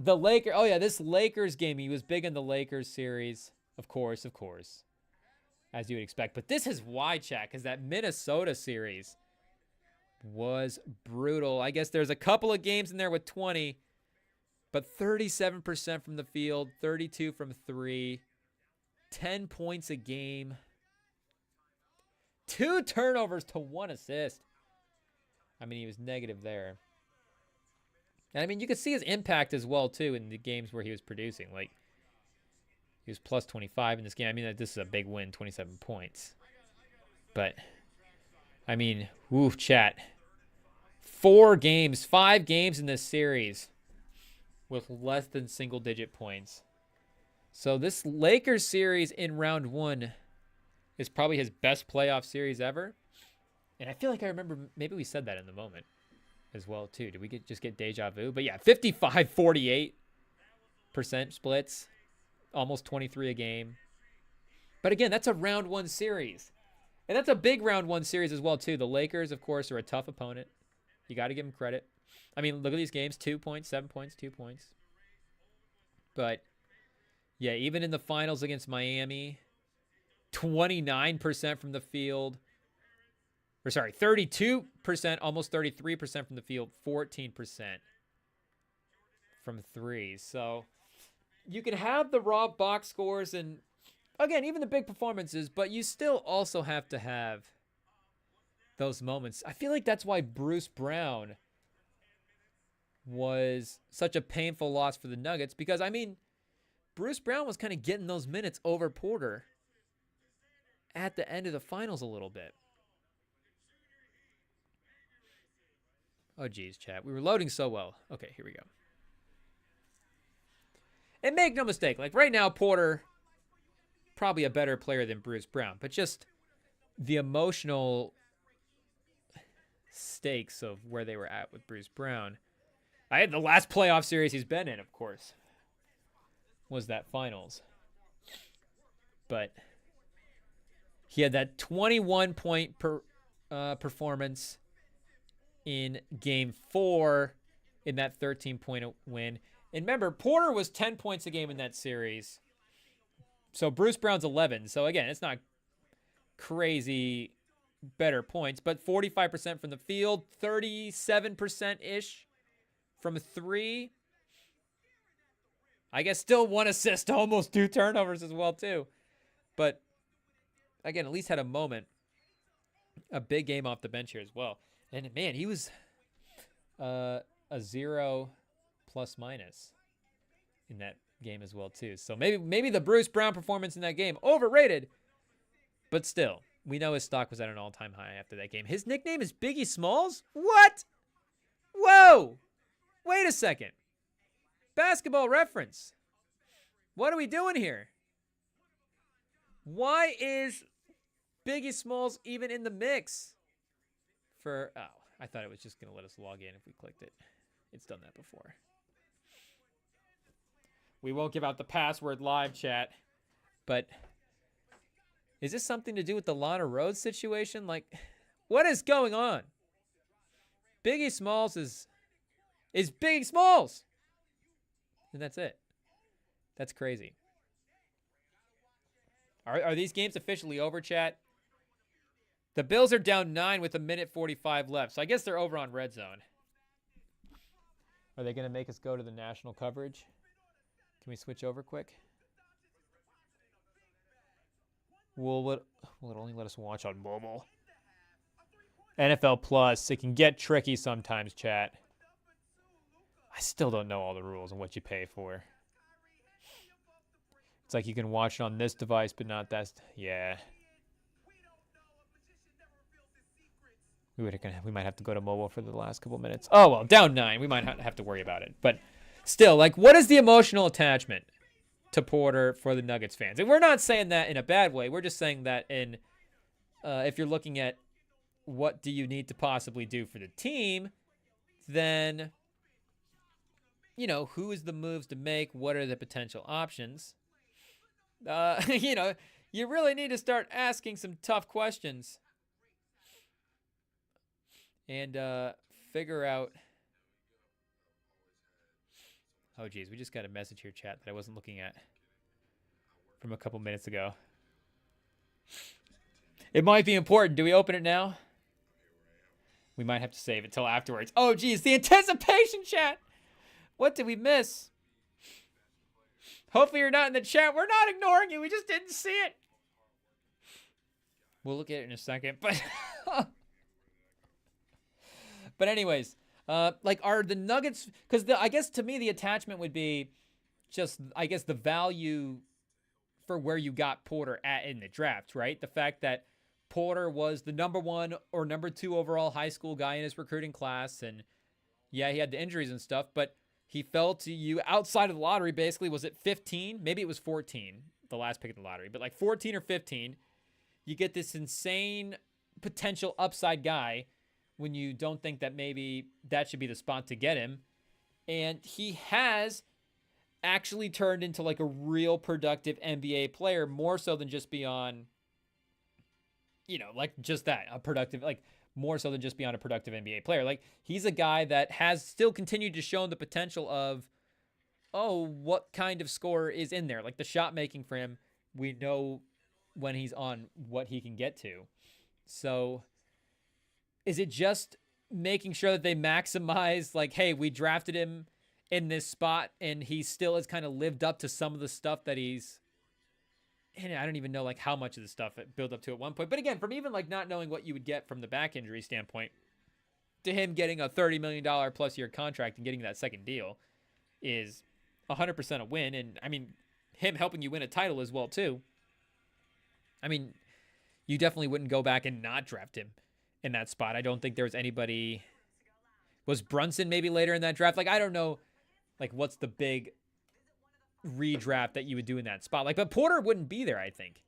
[SPEAKER 1] Lakers game. He was big in the Lakers series. Of course. As you would expect. But this is why, chat, because that Minnesota series was brutal. I guess there's a couple of games in there with 20, but 37% from the field, 32 from 3, 10 points a game, 2 turnovers to 1 assist. I mean, he was negative there. And I mean, you could see his impact as well, too, in the games where he was producing. Like, he was plus 25 in this game. I mean, this is a big win, 27 points. But, I mean, chat. 5 games in this series with less than single-digit points. So this Lakers series in round 1 is probably his best playoff series ever. And I feel like I remember maybe we said that in the moment as well, too. Did we just get deja vu? But yeah, 55-48% splits. Almost 23 a game. But again, that's a round 1 series. And that's a big round 1 series as well, too. The Lakers, of course, are a tough opponent. You got to give them credit. I mean, look at these games. 2 points, 7 points, 2 points. But, yeah, even in the finals against Miami, 29% from the field. 32%, almost 33% from the field, 14% from 3. So you can have the raw box scores and, again, even the big performances, but you still also have to have those moments. I feel like that's why Bruce Brown was such a painful loss for the Nuggets because, I mean, Bruce Brown was kind of getting those minutes over Porter at the end of the finals a little bit. Oh, geez, chat. We were loading so well. Okay, here we go. And make no mistake, like right now, Porter, probably a better player than Bruce Brown, but just the emotional stakes of where they were at with Bruce Brown. I had the last playoff series he's been in, of course, was that finals. But he had that 21-point performance in game 4 in that 13-point win. And remember, Porter was 10 points a game in that series. So Bruce Brown's 11. So again, it's not crazy better points, but 45% from the field, 37%-ish from 3. I guess still 1 assist, almost 2 turnovers as well too. But again, at least had a moment. A big game off the bench here as well. And man, he was a 0 plus minus in that game as well too. So maybe the Bruce Brown performance in that game overrated, but still, we know his stock was at an all-time high after that game. His nickname is Biggie Smalls? What? Whoa! Wait a second. Basketball reference. What are we doing here? Why is Biggie Smalls even in the mix? I thought it was just going to let us log in if we clicked it. It's done that before. We won't give out the password live, chat. But is this something to do with the Lana Rhodes situation? Like, what is going on? Biggie Smalls is Biggie Smalls. And that's it. That's crazy. Are these games officially over, chat? The Bills are down 9 with 1:45 left. So I guess they're over on red zone. Are they going to make us go to the national coverage? Can we switch over quick? Will it only let us watch on mobile? NFL Plus. It can get tricky sometimes, chat. I still don't know all the rules and what you pay for. It's like you can watch it on this device, but not that. Yeah. We might have to go to mobile for the last couple minutes. Oh, well, down 9. We might have to worry about it. But still, like, what is the emotional attachment to Porter for the Nuggets fans? And we're not saying that in a bad way. We're just saying that in, if you're looking at what do you need to possibly do for the team, then, you know, who is the moves to make? What are the potential options? You know, you really need to start asking some tough questions. And figure out. Oh, geez. We just got a message here, chat, that I wasn't looking at from a couple minutes ago. It might be important. Do we open it now? We might have to save it till afterwards. Oh, geez. The anticipation, chat. What did we miss? Hopefully you're not in the chat. We're not ignoring you. We just didn't see it. We'll look at it in a second. But... But anyways, like, are the Nuggets, because I guess to me the attachment would be just, I guess, the value for where you got Porter at in the draft, right? The fact that Porter was the number 1 or number 2 overall high school guy in his recruiting class. And yeah, he had the injuries and stuff, but he fell to you outside of the lottery, basically. Was it 15? Maybe it was 14, the last pick of the lottery, but like 14 or 15, you get this insane potential upside guy when you don't think that maybe that should be the spot to get him. And he has actually turned into like a real productive NBA player, more so than just beyond, you know, like just that, a productive, like more so than just beyond a productive NBA player. Like, he's a guy that has still continued to show the potential of, oh, what kind of scorer is in there? Like, the shot making for him, we know when he's on what he can get to. So is it just making sure that they maximize, like, hey, we drafted him in this spot and he still has kind of lived up to some of the stuff that he's, and I don't even know like how much of the stuff it built up to at one point. But again, from even like not knowing what you would get from the back injury standpoint to him getting a $30 million plus year contract and getting that second deal is 100% a win. And I mean, him helping you win a title as well too. I mean, you definitely wouldn't go back and not draft him in that spot. I don't think there was anybody. Was Brunson maybe later in that draft? Like, I don't know, like, what's the big redraft that you would do in that spot? Like, but Porter wouldn't be there, I think,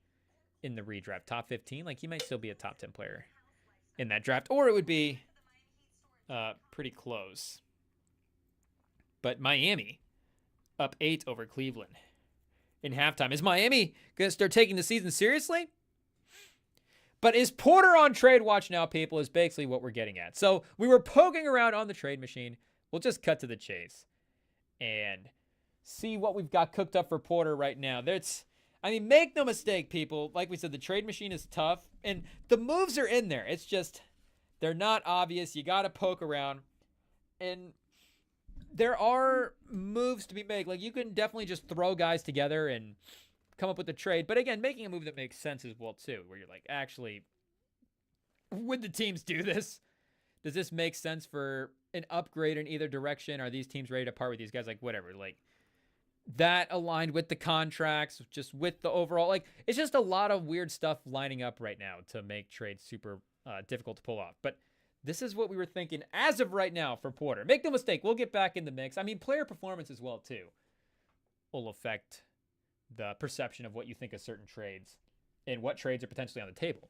[SPEAKER 1] in the redraft. Top 15. Like, he might still be a top 10 player in that draft. Or it would be pretty close. But Miami up 8 over Cleveland in halftime. Is Miami going to start taking the season seriously? But is Porter on trade watch now, people, is basically what we're getting at. So we were poking around on the trade machine. We'll just cut to the chase and see what we've got cooked up for Porter right now. I mean, make no mistake, people. Like we said, the trade machine is tough, and the moves are in there. It's just they're not obvious. You got to poke around, and there are moves to be made. Like, you can definitely just throw guys together and come up with a trade. But again, making a move that makes sense as well too, where you're like, actually, would the teams do this? Does this make sense for an upgrade in either direction? Are these teams ready to part with these guys? Like, whatever, like that aligned with the contracts, just with the overall, like, it's just a lot of weird stuff lining up right now to make trades super difficult to pull off. But this is what we were thinking as of right now for Porter. Make no mistake, we'll get back in the mix. I mean, player performance as well too will affect the perception of what you think of certain trades and what trades are potentially on the table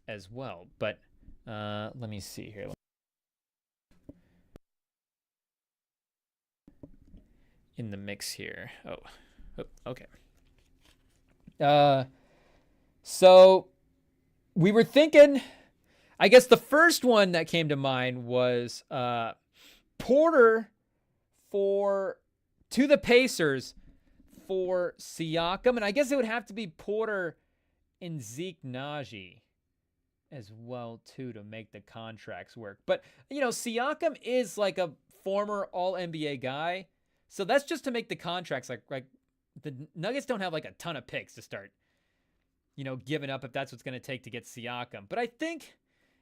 [SPEAKER 1] as well. But let me see here. In the mix here. Oh, okay. So we were thinking, I guess the first one that came to mind was Porter to the Pacers for Siakam. And I guess it would have to be Porter in Zeke Naji as well, too, to make the contracts work. But, Siakam is like a former All-NBA guy. So that's just to make the contracts like the Nuggets don't have like a ton of picks to start, giving up if that's what's going to take to get Siakam. But I think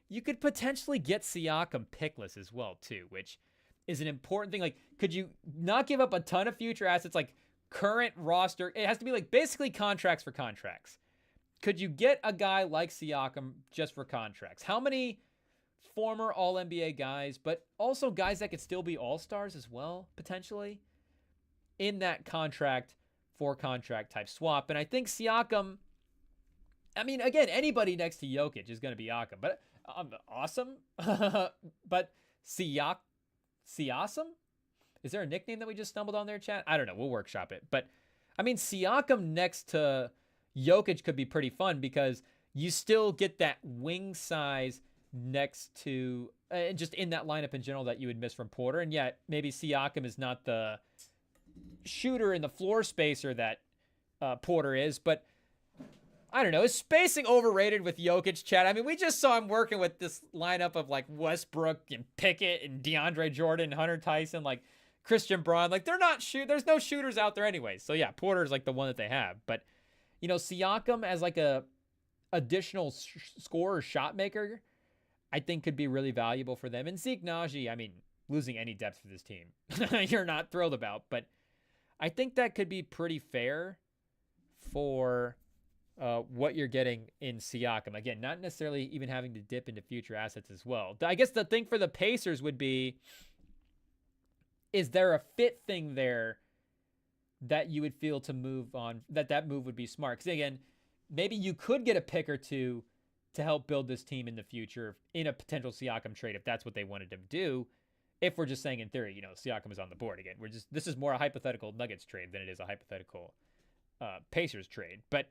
[SPEAKER 1] you could potentially get Siakam pickless as well, too, which is an important thing. Like, could you not give up a ton of future assets, like current roster? It has to be like basically contracts for contracts. Could you get a guy like Siakam just for contracts? How many former All-NBA guys, but also guys that could still be All-Stars as well, potentially, in that contract for contract type swap? And I think Siakam, I mean, again, anybody next to Jokic is going to be awesome. But Siakam? Is there a nickname that we just stumbled on there, chat? I don't know. We'll workshop it. But, I mean, Siakam next to Jokic could be pretty fun because you still get that wing size next to, just in that lineup in general that you would miss from Porter. And yet, maybe Siakam is not the shooter and the floor spacer that Porter is, but I don't know. Is spacing overrated with Jokic, chat? I mean, we just saw him working with this lineup of like Westbrook and Pickett and DeAndre Jordan, Hunter Tyson, like Christian Braun. Like, there's no shooters out there anyway. So yeah, Porter's like the one that they have. But, Siakam as like a additional scorer, shot maker, I think could be really valuable for them. And Zeke Naji, I mean, losing any depth for this team, you're not thrilled about. But I think that could be pretty fair for what you're getting in Siakam. Again, not necessarily even having to dip into future assets as well. I guess the thing for the Pacers would be, is there a fit thing there that you would feel to move on, that move would be smart? Because again, maybe you could get a pick or two to help build this team in the future in a potential Siakam trade if that's what they wanted to do. If we're just saying in theory, Siakam is on the board again. This is more a hypothetical Nuggets trade than it is a hypothetical Pacers trade. But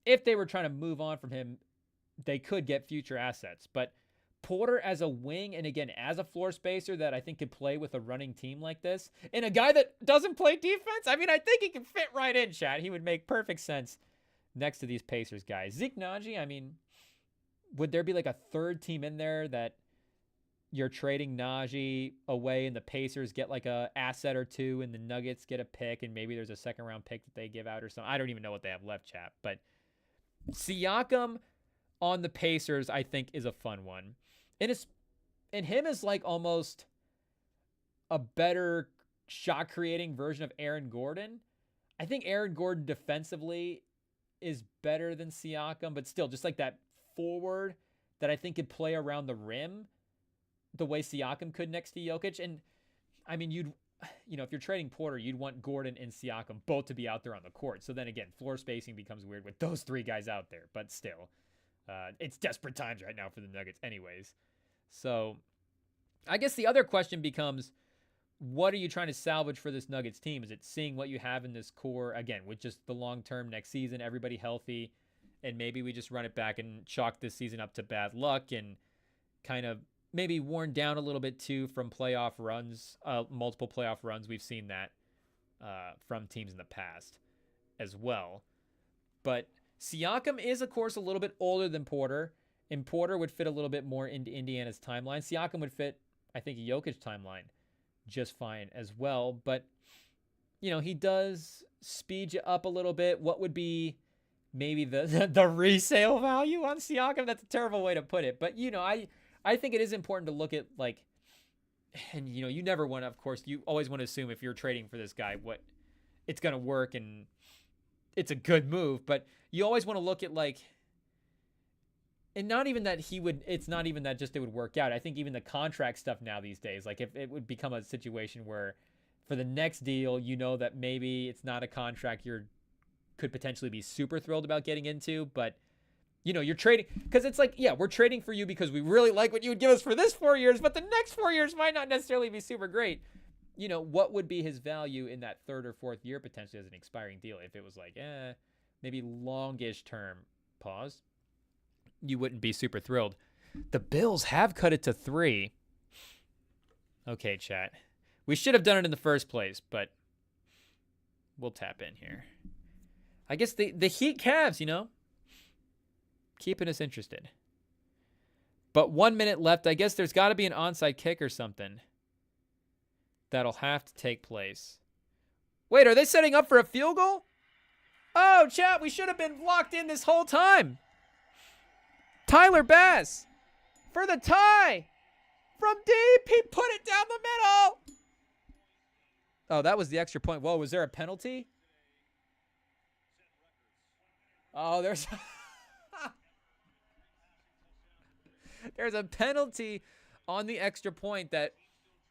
[SPEAKER 1] if they were trying to move on from him, they could get future assets. But Porter as a wing, and again, as a floor spacer that I think could play with a running team like this, and a guy that doesn't play defense, I mean, I think he can fit right in, chat. He would make perfect sense next to these Pacers guys. Zeke Naji, I mean, would there be like a third team in there that you're trading Naji away and the Pacers get like a asset or two and the Nuggets get a pick and maybe there's a second round pick that they give out or something? I don't even know what they have left, chat. But Siakam on the Pacers, I think, is a fun one. And him is like almost a better shot creating version of Aaron Gordon. I think Aaron Gordon defensively is better than Siakam, but still just like that forward that I think could play around the rim the way Siakam could next to Jokic. And I mean, if you're trading Porter, you'd want Gordon and Siakam both to be out there on the court. So then again, floor spacing becomes weird with those three guys out there, but still, it's desperate times right now for the Nuggets anyways. So I guess the other question becomes, what are you trying to salvage for this Nuggets team? Is it seeing what you have in this core, again, with just the long-term next season, everybody healthy, and maybe we just run it back and chalk this season up to bad luck and kind of maybe worn down a little bit too from playoff runs, multiple playoff runs. We've seen that from teams in the past as well. But Siakam is, of course, a little bit older than Porter, and Porter would fit a little bit more into Indiana's timeline. Siakam would fit, I think, a Jokic timeline just fine as well. But, he does speed you up a little bit. What would be maybe the resale value on Siakam? That's a terrible way to put it. But, I think it is important to look at, like, and, you never want to, of course, you always want to assume if you're trading for this guy, what it's going to work and it's a good move. But you always want to look at, like, and not even that it's not even that just it would work out. I think even the contract stuff now these days, like if it would become a situation where for the next deal, that maybe it's not a contract could potentially be super thrilled about getting into, but you're trading because it's like, yeah, we're trading for you because we really like what you would give us for this 4 years, but the next 4 years might not necessarily be super great. What would be his value in that third or fourth year potentially as an expiring deal? If it was like, maybe longish term, pause, you wouldn't be super thrilled. The Bills have cut it to 3. Okay, chat. We should have done it in the first place, but we'll tap in here. I guess the Heat Cavs, you know, keeping us interested. But 1 minute left. I guess there's got to be an onside kick or something that'll have to take place. Wait, are they setting up for a field goal? Oh, chat, we should have been locked in this whole time. Tyler Bass for the tie from deep. He put it down the middle. Oh, that was the extra point. Whoa, was there a penalty? Oh, there's there's a penalty on the extra point that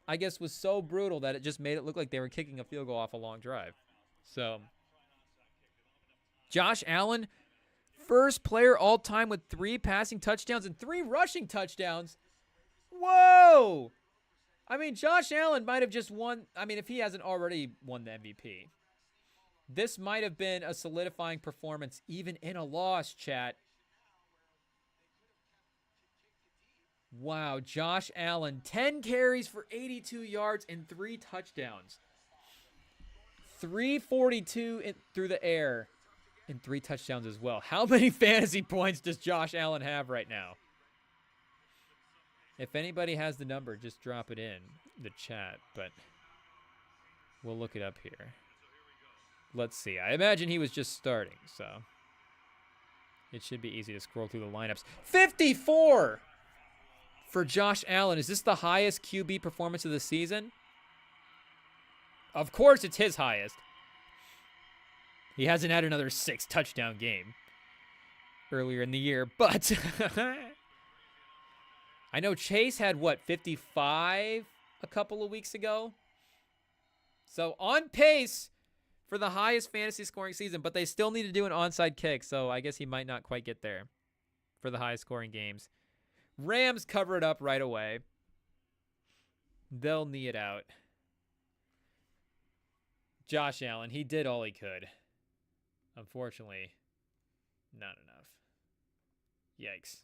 [SPEAKER 1] I guess was so brutal that it just made it look like they were kicking a field goal off a long drive. So, Josh Allen, first player all time with 3 passing touchdowns and 3 rushing touchdowns. Whoa! I mean, Josh Allen might have just won. I mean, if he hasn't already won the MVP, this might have been a solidifying performance even in a loss, chat. Wow, Josh Allen, 10 carries for 82 yards and 3 touchdowns. 342 through the air and 3 touchdowns as well. How many fantasy points does Josh Allen have right now? If anybody has the number, just drop it in the chat, but we'll look it up here. Let's see. I imagine he was just starting, so it should be easy to scroll through the lineups. 54 for Josh Allen. Is this the highest QB performance of the season? Of course it's his highest. He hasn't had another 6 touchdown game earlier in the year, but I know Chase had, what, 55 a couple of weeks ago? So on pace for the highest fantasy scoring season, but they still need to do an onside kick, so I guess he might not quite get there for the highest scoring games. Rams cover it up right away. They'll knee it out. Josh Allen, he did all he could. Unfortunately, not enough. Yikes.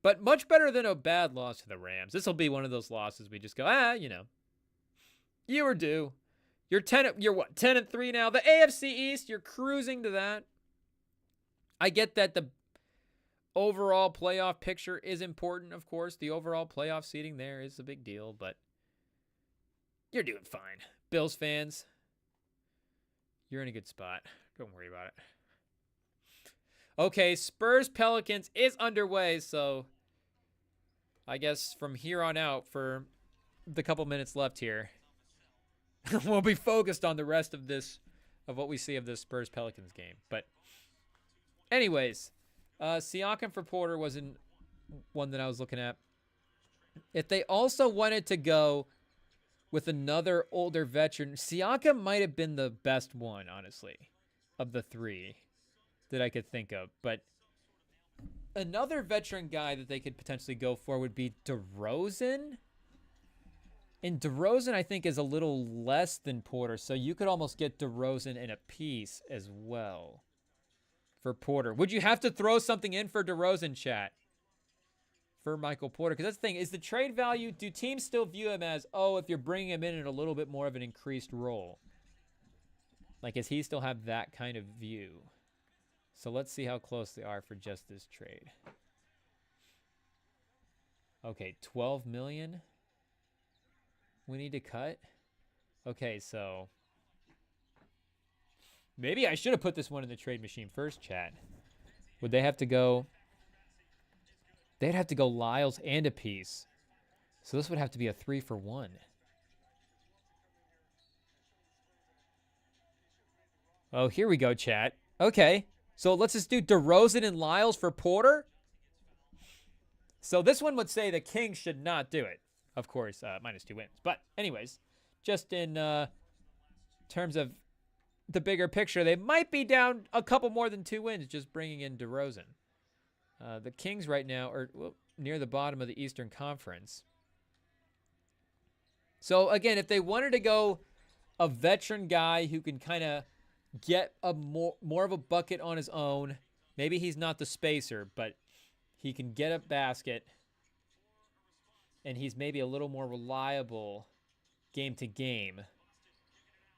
[SPEAKER 1] But much better than a bad loss to the Rams. This will be one of those losses we just go, you know, you were due. You're 10-3 now. The AFC East, you're cruising to that. I get that the overall playoff picture is important, of course. The overall playoff seeding there is a big deal, but you're doing fine. Bills fans, you're in a good spot. Don't worry about it. Okay, Spurs-Pelicans is underway, so I guess from here on out, for the couple minutes left here, we'll be focused on the rest of this, of what we see of this Spurs-Pelicans game. But anyways, Siakam for Porter was in one that I was looking at. If they also wanted to go with another older veteran, Siakam might have been the best one, honestly, of the 3 that I could think of. But another veteran guy that they could potentially go for would be DeRozan. And DeRozan, I think, is a little less than Porter, so you could almost get DeRozan in a piece as well for Porter. Would you have to throw something in for DeRozan, chat, for Michael Porter? Because that's the thing. Is the trade value, do teams still view him as, oh, if you're bringing him in a little bit more of an increased role? Like, does he still have that kind of view? So let's see how close they are for just this trade. Okay, $12 million we need to cut. Okay, so maybe I should have put this one in the trade machine first, chat. Would they have to go? They'd have to go Lyles and a piece. So this would have to be a 3-for-1. Oh, here we go, chat. Okay. So let's just do DeRozan and Lyles for Porter. So this one would say the Kings should not do it. Of course, -2 wins. But anyways, just in terms of the bigger picture, they might be down a couple more than 2 wins just bringing in DeRozan. The Kings right now are near the bottom of the Eastern Conference. So again, if they wanted to go a veteran guy who can kind of get a more of a bucket on his own. Maybe he's not the spacer, but he can get a basket, and he's maybe a little more reliable game to game.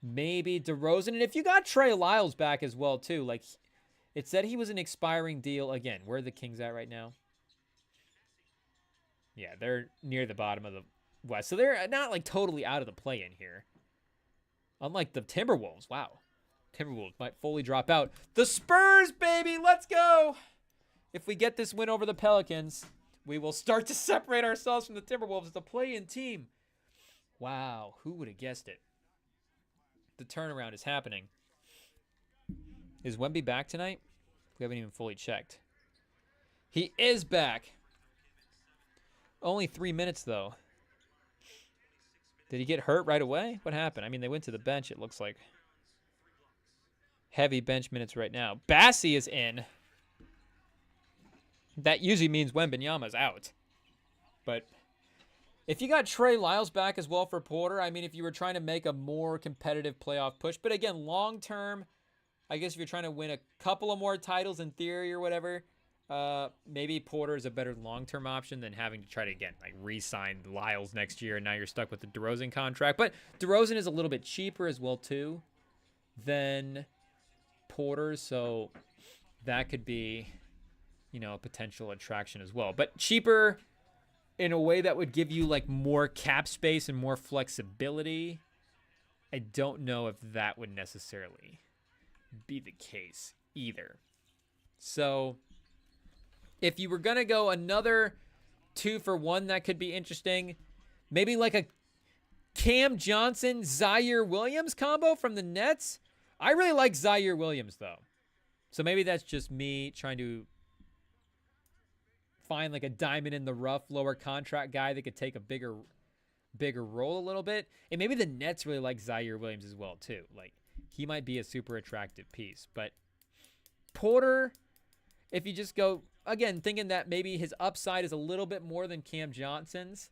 [SPEAKER 1] maybe DeRozan. And if you got Trey Lyles back as well, too, like it said he was an expiring deal. Again, where are the Kings at right now? Yeah, they're near the bottom of the West. So they're not like totally out of the play-in here. Unlike the Timberwolves. Wow. Timberwolves might fully drop out. The Spurs, baby, let's go. If we get this win over the Pelicans, we will start to separate ourselves from the Timberwolves as the play-in team. Wow, who would have guessed it? The turnaround is happening. Is Wemby back tonight? We haven't even fully checked. He is back. Only 3 minutes, though. Did he get hurt right away? What happened? I mean, they went to the bench, it looks like. Heavy bench minutes right now. Bassie is in. That usually means Wembanyama's out. But if you got Trey Lyles back as well for Porter, I mean, if you were trying to make a more competitive playoff push. But again, long term, I guess if you're trying to win a couple of more titles in theory or whatever, maybe Porter is a better long-term option than having to try to, again, like re-sign Lyles next year, and now you're stuck with the DeRozan contract. But DeRozan is a little bit cheaper as well, too, than Porter, so that could be, you know, a potential attraction as well. But cheaper in a way that would give you, like, more cap space and more flexibility. I don't know if that would necessarily be the case either. So if you were going to go another 2-for-1, that could be interesting. Maybe like a Cam Johnson, Zaire Williams combo from the Nets. I really like Zaire Williams, though. So maybe that's just me trying to find like a diamond in the rough, lower contract guy that could take a bigger role a little bit. And maybe the Nets really like Zaire Williams as well, too. Like, he might be a super attractive piece. But Porter, if you just go, again, thinking that maybe his upside is a little bit more than Cam Johnson's,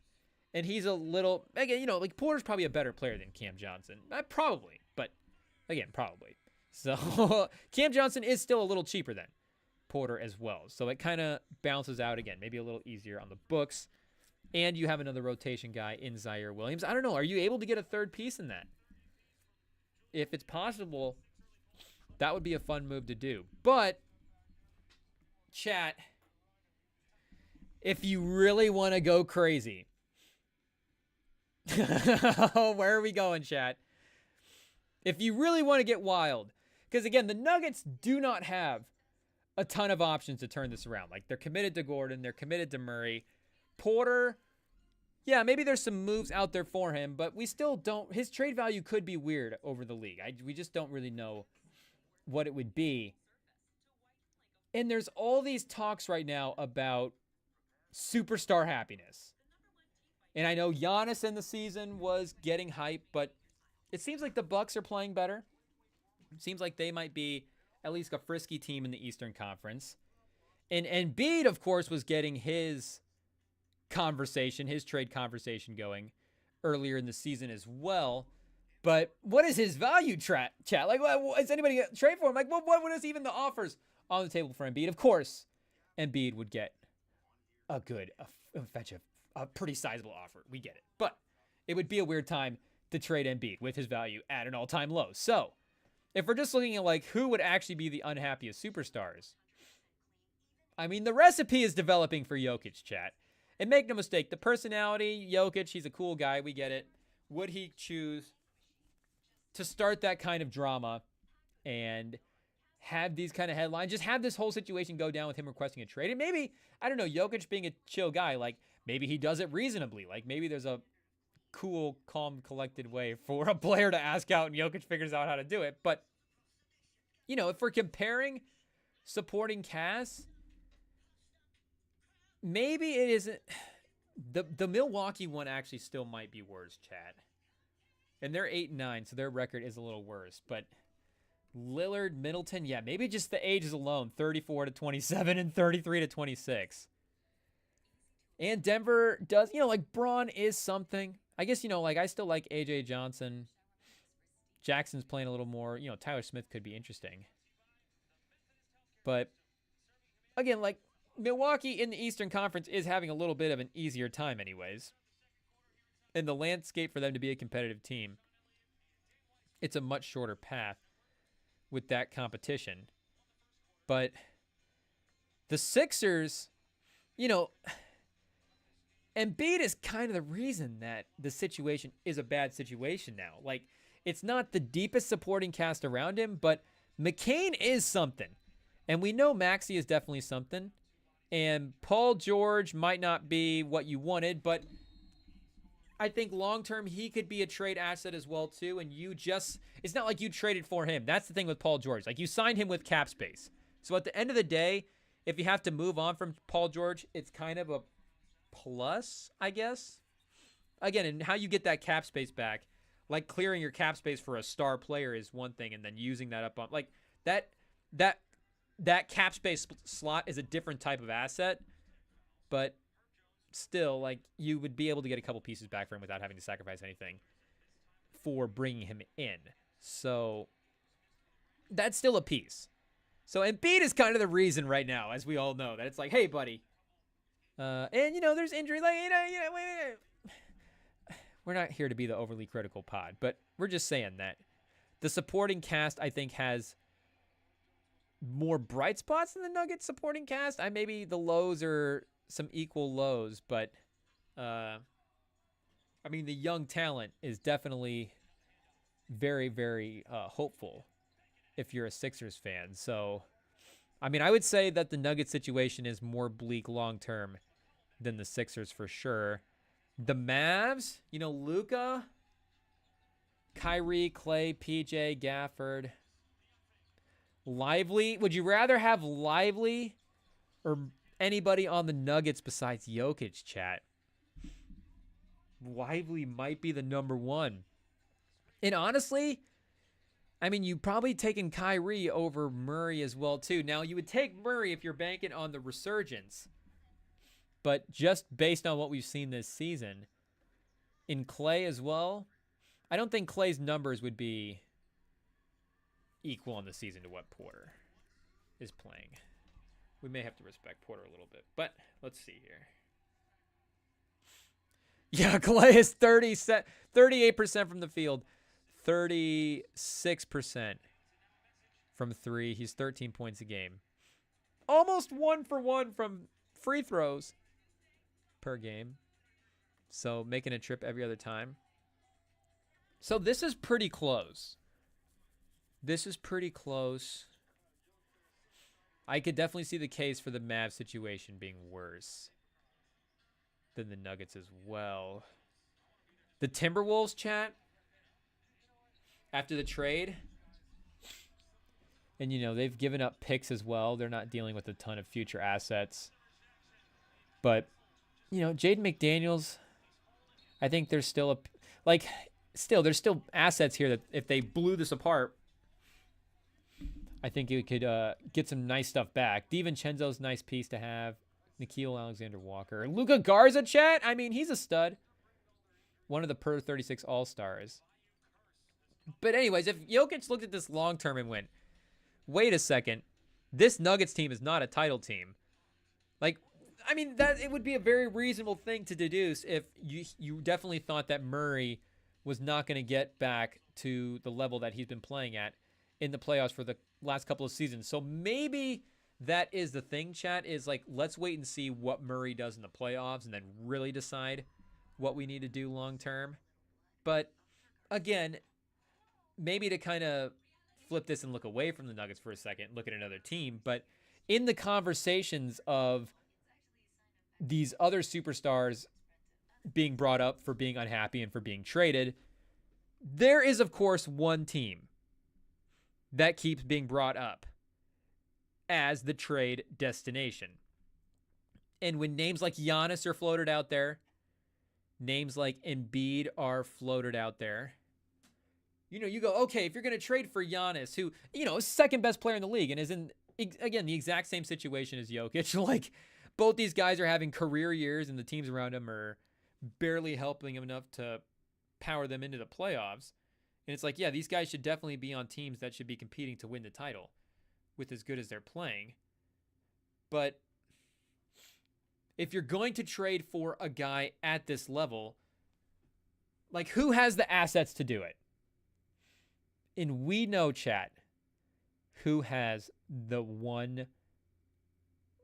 [SPEAKER 1] and he's a little, again, you know, like Porter's probably a better player than Cam Johnson. Probably, but again, probably. So Cam Johnson is still a little cheaper than Porter as well. So it kind of bounces out again, maybe a little easier on the books. And you have another rotation guy in Zaire Williams. I don't know. Are you able to get a third piece in that? If it's possible, that would be a fun move to do. But chat, if you really want to go crazy, where are we going, chat? If you really want to get wild, because again, the Nuggets do not have a ton of options to turn this around. Like, they're committed to Gordon, they're committed to Murray. Porter, yeah, maybe there's some moves out there for him, but we still don't. His trade value could be weird over the league. We just don't really know what it would be. And there's all these talks right now about superstar happiness. And I know Giannis in the season was getting hype, but it seems like the Bucks are playing better. It seems like they might be at least a frisky team in the Eastern Conference. And Embiid, of course, was getting his trade conversation going earlier in the season as well. But what is his value, chat? Like, is anybody going to trade for him? Like, what is even the offers on the table for Embiid? Of course, Embiid would get a pretty sizable offer. We get it. But it would be a weird time to trade Embiid with his value at an all-time low. So if we're just looking at like who would actually be the unhappiest superstars, I mean, the recipe is developing for Jokic, chat. And make no mistake, the personality, Jokic, he's a cool guy. We get it. Would he choose to start that kind of drama and have these kind of headlines, just have this whole situation go down with him requesting a trade? And maybe, I don't know, Jokic being a chill guy, like maybe he does it reasonably. Like maybe there's a cool, calm, collected way for a player to ask out and Jokic figures out how to do it. But, you know, if we're comparing supporting cast, maybe it isn't. The Milwaukee one actually still might be worse, Chad. And they're 8-9, so their record is a little worse. But Lillard, Middleton, yeah, maybe just the ages alone, 34-27 and 33-26. And Denver does, you know, like Braun is something. I guess, you know, like I still like AJ Johnson. Jackson's playing a little more. You know, Tyler Smith could be interesting. But again, like Milwaukee in the Eastern Conference is having a little bit of an easier time anyways. And the landscape for them to be a competitive team it's a much shorter path with that competition. But the Sixers, you know, Embiid is kind of the reason that the situation is a bad situation now. Like, it's not the deepest supporting cast around him, but McCain is something. And we know Maxey is definitely something. And Paul George might not be what you wanted, but I think long-term he could be a trade asset as well, too. And it's not like you traded for him. That's the thing with Paul George. Like, you signed him with cap space. So at the end of the day, if you have to move on from Paul George, it's kind of a plus, I guess. Again, and how you get that cap space back, like clearing your cap space for a star player is one thing, and then using that up on like that cap space slot is a different type of asset, but still, like, you would be able to get a couple pieces back for him without having to sacrifice anything for bringing him in. So that's still a piece. So Embiid is kind of the reason right now, as we all know, that it's like, hey, buddy. And, there's injury. Like, wait. We're not here to be the overly critical pod, but we're just saying that the supporting cast, I think, has more bright spots than the Nuggets supporting cast. Maybe the lows are some equal lows, but, the young talent is definitely very, very hopeful if you're a Sixers fan. So, I would say that the Nuggets situation is more bleak long-term than the Sixers for sure. The Mavs, Luka, Kyrie, Clay, PJ, Gafford, Lively. Would you rather have Lively or anybody on the Nuggets besides Jokic, chat? Lively might be the number one. And honestly, you probably taken Kyrie over Murray as well, too. Now, you would take Murray if you're banking on the resurgence. But just based on what we've seen this season, in Clay as well, I don't think Clay's numbers would be equal in the season to what Porter is playing. We may have to respect Porter a little bit, but let's see here. Yeah, Clay is 38% from the field, 36% from three. He's 13 points a game. Almost 1 for 1 from free throws per game. So making a trip every other time. So this is pretty close. I could definitely see the case for the Mavs situation being worse than the Nuggets as well. The Timberwolves, chat, after the trade, and they've given up picks as well. They're not dealing with a ton of future assets. But Jaden McDaniels, I think there's still there's still assets here that if they blew this apart, I think you could get some nice stuff back. DiVincenzo's a nice piece to have. Nickeil Alexander-Walker. Luka Garza, chat. He's a stud. One of the per 36 All-Stars. But anyways, if Jokic looked at this long-term and went, wait a second, this Nuggets team is not a title team. That it would be a very reasonable thing to deduce if you definitely thought that Murray was not going to get back to the level that he's been playing at in the playoffs for the last couple of seasons. So maybe that is the thing, chat, is let's wait and see what Murray does in the playoffs and then really decide what we need to do long term. But again, maybe to kind of flip this and look away from the Nuggets for a second, look at another team, but in the conversations of these other superstars being brought up for being unhappy and for being traded, there is, of course, one team that keeps being brought up as the trade destination. And when names like Giannis are floated out there, names like Embiid are floated out there, you go, okay, if you're going to trade for Giannis, who, is second best player in the league and is in, again, the exact same situation as Jokic, both these guys are having career years and the teams around them are barely helping them enough to power them into the playoffs. And it's yeah, these guys should definitely be on teams that should be competing to win the title with as good as they're playing. But if you're going to trade for a guy at this level, who has the assets to do it? And we know, chat, who has the one.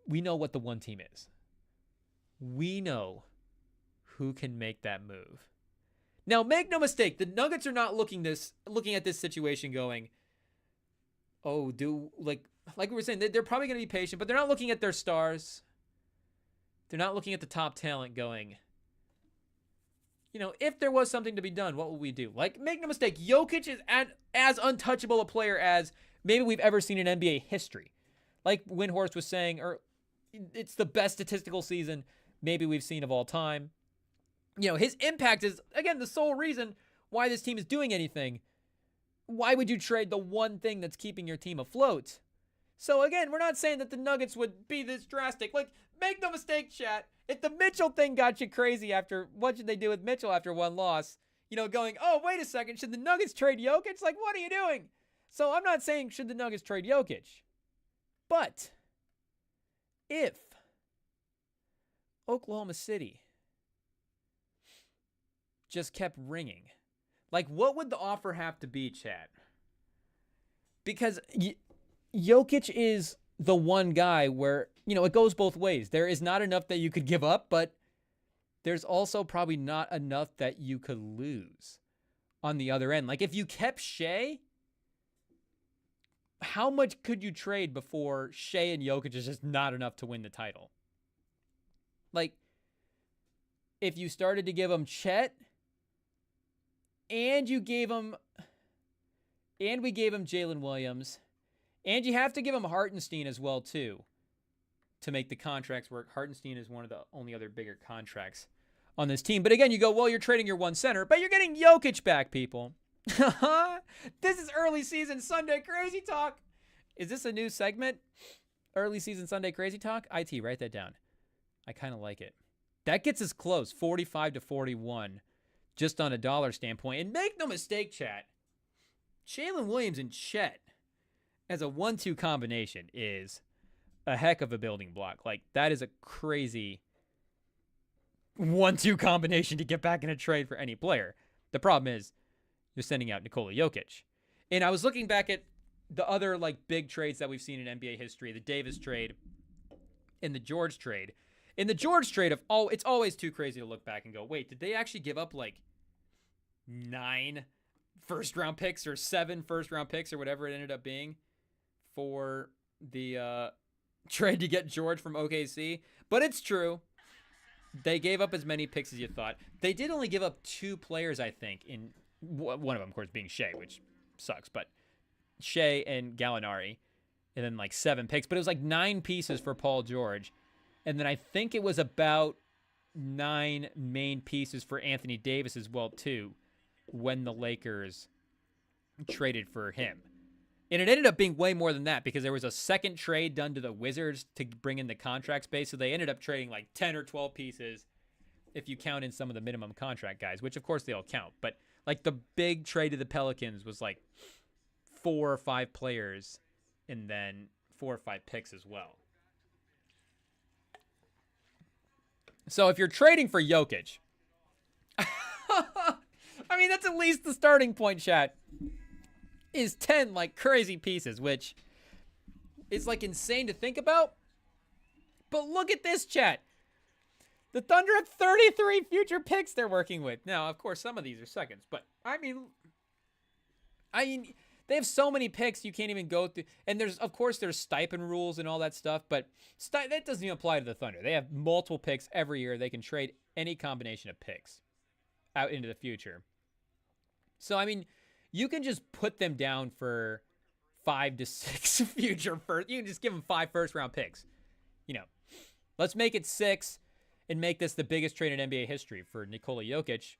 [SPEAKER 1] We know what the one team is. We know who can make that move. Now, make no mistake, the Nuggets are not looking at this situation going, oh, like we were saying, they're probably going to be patient, but they're not looking at their stars. They're not looking at the top talent going, if there was something to be done, what would we do? Like, make no mistake, Jokic is as untouchable a player as maybe we've ever seen in NBA history. Like Windhorst was saying, or it's the best statistical season maybe we've seen of all time. His impact is, again, the sole reason why this team is doing anything. Why would you trade the one thing that's keeping your team afloat? So, again, we're not saying that the Nuggets would be this drastic. Like, make no mistake, chat. If the Mitchell thing got you crazy after, what should they do with Mitchell after one loss? Going, oh, wait a second, should the Nuggets trade Jokic? Like, what are you doing? So, I'm not saying should the Nuggets trade Jokic. But if Oklahoma City just kept ringing, like, what would the offer have to be, chat? Because Jokic is the one guy where, it goes both ways. There is not enough that you could give up, but there's also probably not enough that you could lose on the other end. Like, if you kept Shea, how much could you trade before Shea and Jokic is just not enough to win the title? Like, if you started to give him Chet, and we gave him Jalen Williams, and you have to give him Hartenstein as well, too, to make the contracts work. Hartenstein is one of the only other bigger contracts on this team. But again, you go, well, you're trading your one center, but you're getting Jokic back, people. This is early season Sunday Crazy Talk. Is this a new segment? Early season Sunday Crazy Talk? IT, write that down. I kind of like it. That gets us close, 45-41, just on a dollar standpoint. And make no mistake, chat, Jalen Williams and Chet as a 1-2 combination is a heck of a building block. Like, that is a crazy 1-2 combination to get back in a trade for any player. The problem is you're sending out Nikola Jokic. And I was looking back at the other, like, big trades that we've seen in NBA history, the Davis trade and the George trade. In the George trade, it's always too crazy to look back and go, wait, did they actually give up, like, 9 first-round picks or 7 first-round picks or whatever it ended up being for the trade to get George from OKC? But it's true. They gave up as many picks as you thought. They did only give up 2 players, I think, in one of them, of course, being Shea, which sucks, but Shea and Gallinari, and then like 7 picks. But it was like 9 pieces for Paul George. And then I think it was about 9 main pieces for Anthony Davis as well, too, when the Lakers traded for him. And it ended up being way more than that because there was a second trade done to the Wizards to bring in the contract space. So they ended up trading like 10 or 12 pieces if you count in some of the minimum contract guys, which of course they all count. But like the big trade to the Pelicans was like 4 or 5 players and then 4 or 5 picks as well. So if you're trading for Jokic, I mean, that's at least the starting point, chat, is 10 like crazy pieces, which is like insane to think about. But look at this, chat. The Thunder have 33 future picks they're working with. Now, of course, some of these are seconds, but I mean, they have so many picks you can't even go through. And there's stipend rules and all that stuff, but that doesn't even apply to the Thunder. They have multiple picks every year. They can trade any combination of picks out into the future. So, I mean, you can just put them down for 5 to 6 future first. You can just give them 5 first-round picks. Let's make it 6 and make this the biggest trade in NBA history for Nikola Jokic.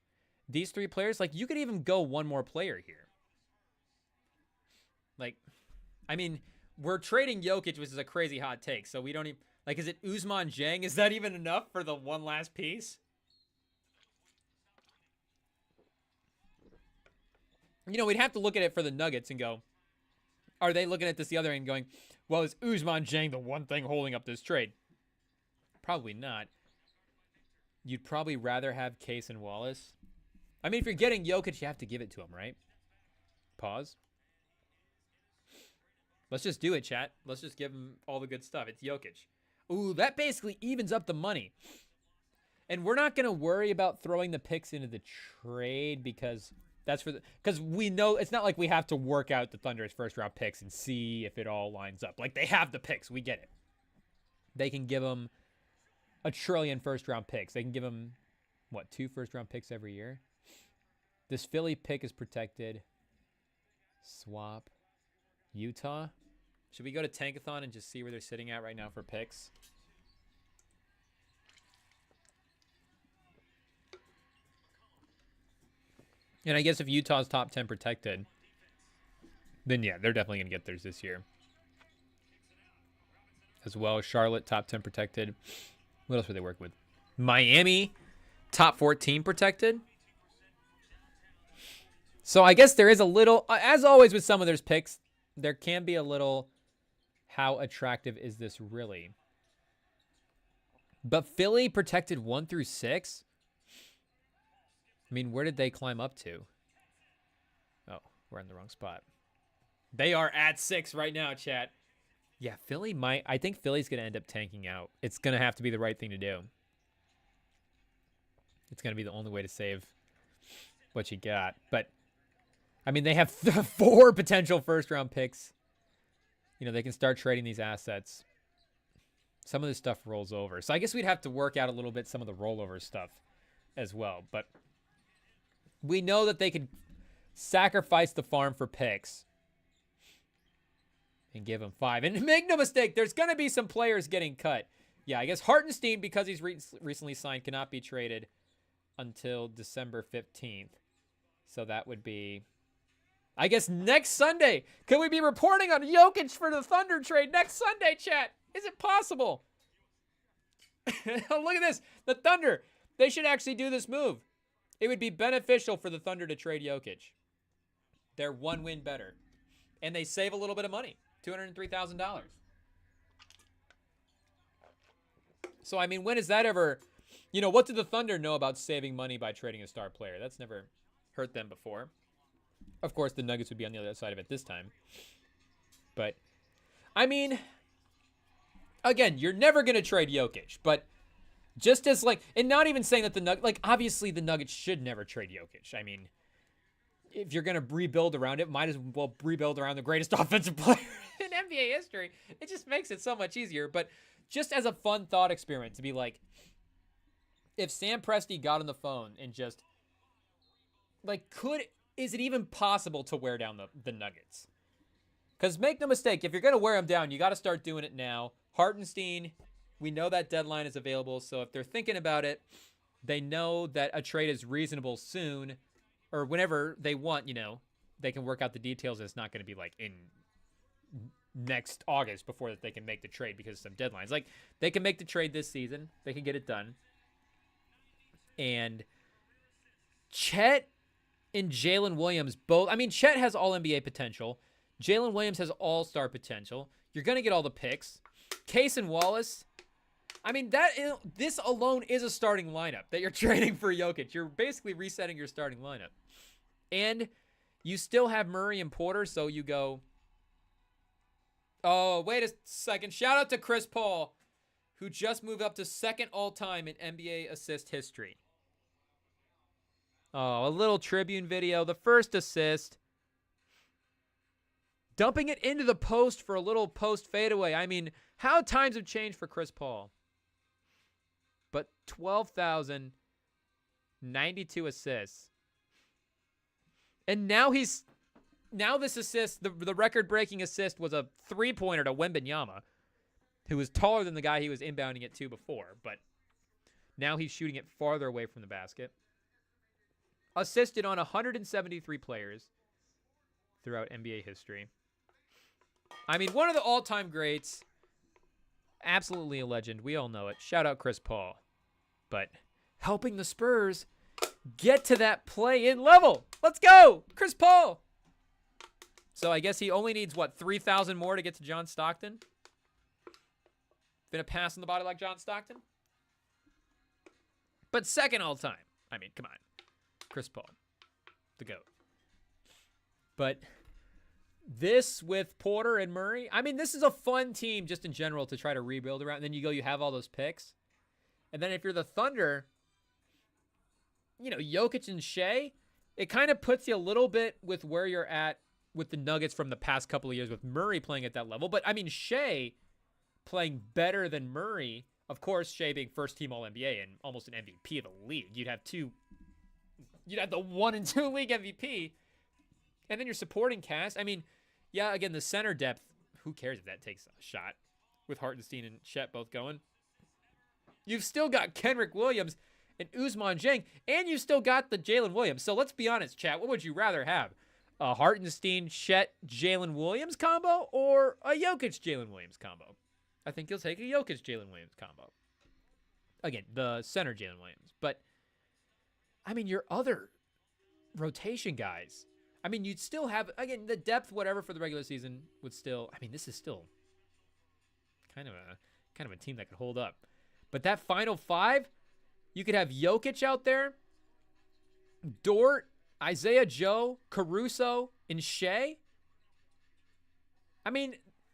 [SPEAKER 1] These 3 players, like, you could even go one more player here. Like, I mean, we're trading Jokic, which is a crazy hot take. So we don't even, like, is it Ousmane Dieng? Is that even enough for the one last piece? We'd have to look at it for the Nuggets and go, are they looking at this the other end going, well, is Ousmane Dieng the one thing holding up this trade? Probably not. You'd probably rather have Case and Wallace. I mean, if you're getting Jokic, you have to give it to him, right? Pause. Let's just do it, chat. Let's just give him all the good stuff. It's Jokic. Ooh, that basically evens up the money. And we're not going to worry about throwing the picks into the trade because that's because we know it's not like we have to work out the Thunder's first round picks and see if it all lines up. Like, they have the picks. We get it. They can give them a trillion first round picks. They can give them, what, 2 first round picks every year? This Philly pick is protected. Swap. Utah. Should we go to Tankathon and just see where they're sitting at right now for picks? And I guess if Utah's top 10 protected, then yeah, they're definitely going to get theirs this year. As well, Charlotte, top 10 protected. What else were they working with? Miami, top 14 protected. So I guess there is a little, as always with some of those picks, there can be a little, how attractive is this really? But Philly protected 1 through 6? I mean, where did they climb up to? Oh, we're in the wrong spot. They are at 6 right now, chat. Yeah, Philly might. I think Philly's going to end up tanking out. It's going to have to be the right thing to do. It's going to be the only way to save what you got. But, I mean, they have 4 potential first-round picks. You know, they can start trading these assets. Some of this stuff rolls over. So I guess we'd have to work out a little bit some of the rollover stuff as well. But we know that they could sacrifice the farm for picks and give them 5. And make no mistake, there's going to be some players getting cut. Yeah, I guess Hartenstein, because he's recently signed, cannot be traded until December 15th. So that would be, I guess, next Sunday. Can we be reporting on Jokic for the Thunder trade next Sunday, chat? Is it possible? Look at this. The Thunder, they should actually do this move. It would be beneficial for the Thunder to trade Jokic. They're 1 win better. And they save a little bit of money. $203,000. So, I mean, when is that ever... You know, what did the Thunder know about saving money by trading a star player? That's never hurt them before. Of course, the Nuggets would be on the other side of it this time. But, I mean... Again, you're never going to trade Jokic. But... Just as, like, and not even saying that the Nuggets, like, obviously the Nuggets should never trade Jokic. I mean, if you're going to rebuild around it, might as well rebuild around the greatest offensive player in NBA history. It just makes it so much easier. But just as a fun thought experiment to be like, if Sam Presti got on the phone and just, like, is it even possible to wear down the Nuggets? Because make no mistake, if you're going to wear them down, you got to start doing it now. Hartenstein... We know that deadline is available, so if they're thinking about it, they know that a trade is reasonable soon, or whenever they want, you know, they can work out the details. It's not going to be like in next August before that they can make the trade because of some deadlines. Like, they can make the trade this season. They can get it done. And Chet and Jalen Williams both, I mean, Chet has all NBA potential. Jalen Williams has all-star potential. You're going to get all the picks. Case and Wallace, I mean, this alone is a starting lineup that you're trading for Jokic. You're basically resetting your starting lineup. And you still have Murray and Porter, so you go... Oh, wait a second. Shout out to Chris Paul, who just moved up to 2nd all-time in NBA assist history. Oh, a little Tribune video. The first assist. Dumping it into the post for a little post fadeaway. I mean, how times have changed for Chris Paul. But 12,092 assists. And now this assist, the record-breaking assist was a three-pointer to Wembanyama, who was taller than the guy he was inbounding it to before. But now he's shooting it farther away from the basket. Assisted on 173 players throughout NBA history. I mean, one of the all-time greats. Absolutely a legend. We all know it. Shout out Chris Paul. But helping the Spurs get to that play-in level. Let's go, Chris Paul. So I guess he only needs, what, 3,000 more to get to John Stockton? Been a pass on the body like John Stockton? But 2nd all-time. I mean, come on. Chris Paul. The GOAT. But this with Porter and Murray, I mean, this is a fun team just in general to try to rebuild around. And then you have all those picks. And then if you're the Thunder, Jokic and Shea, it kind of puts you a little bit with where you're at with the Nuggets from the past couple of years with Murray playing at that level. But, I mean, Shea playing better than Murray, of course, Shea being first-team All-NBA and almost an MVP of the league. You'd have the 1 and 2 league MVP. And then your supporting cast. I mean, yeah, again, the center depth, who cares if that takes a shot with Hartenstein and Chet both going? You've still got Kenrich Williams and Ousmane Dieng, and you've still got the Jalen Williams. So let's be honest, chat. What would you rather have? A Hartenstein, Chet, Jalen Williams combo or a Jokic, Jalen Williams combo? I think you'll take a Jokic, Jalen Williams combo. Again, the center Jalen Williams. But, I mean, your other rotation guys, I mean, you'd still have, again, the depth, whatever, for the regular season would still, I mean, this is still kind of a team that could hold up. But that final five, you could have Jokic out there, Dort, Isaiah Joe, Caruso, and Shea. I mean,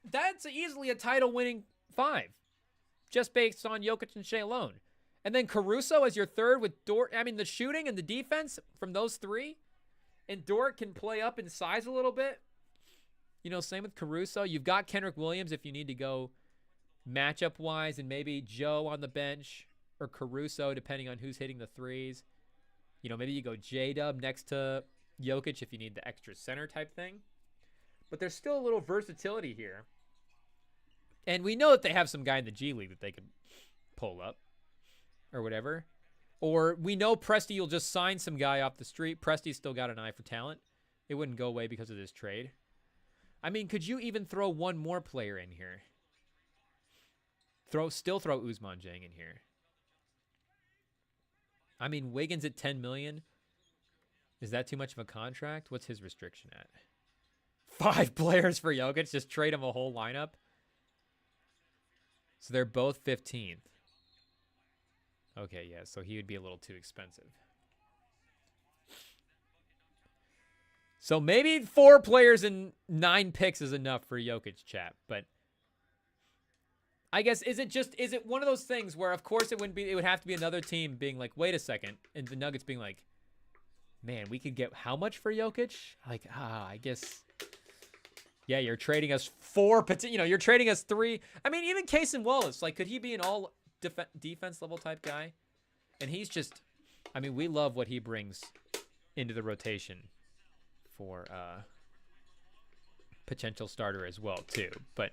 [SPEAKER 1] that's easily a title-winning five, just based on Jokic and Shea alone. And then Caruso as your third with Dort. I mean, the shooting and the defense from those three. And Dort can play up in size a little bit. Same with Caruso. You've got Kenrich Williams if you need to go matchup-wise, and maybe Joe on the bench or Caruso, depending on who's hitting the threes. Maybe you go J-Dub next to Jokic if you need the extra center type thing. But there's still a little versatility here. And we know that they have some guy in the G League that they could pull up or whatever. Or we know Presti will just sign some guy off the street. Presti's still got an eye for talent. It wouldn't go away because of this trade. I mean, could you even throw one more player in here? Still throw Ousmane Dieng in here. I mean, Wiggins at $10 million. Is that too much of a contract? What's his restriction at? 5 players for Jokic. Just trade him a whole lineup. So they're both 15th. Okay, yeah, so he would be a little too expensive. So maybe 4 players and 9 picks is enough for Jokic, chat. But I guess, is it one of those things where, of course, it would have to be another team being like, wait a second, and the Nuggets being like, man, we could get how much for Jokic? Like, I guess, yeah, you're trading us 4, you're trading us 3. I mean, even Case and Wallace, like, could he be an all defense level type guy? And he's just, I mean, we love what he brings into the rotation for potential starter as well too. But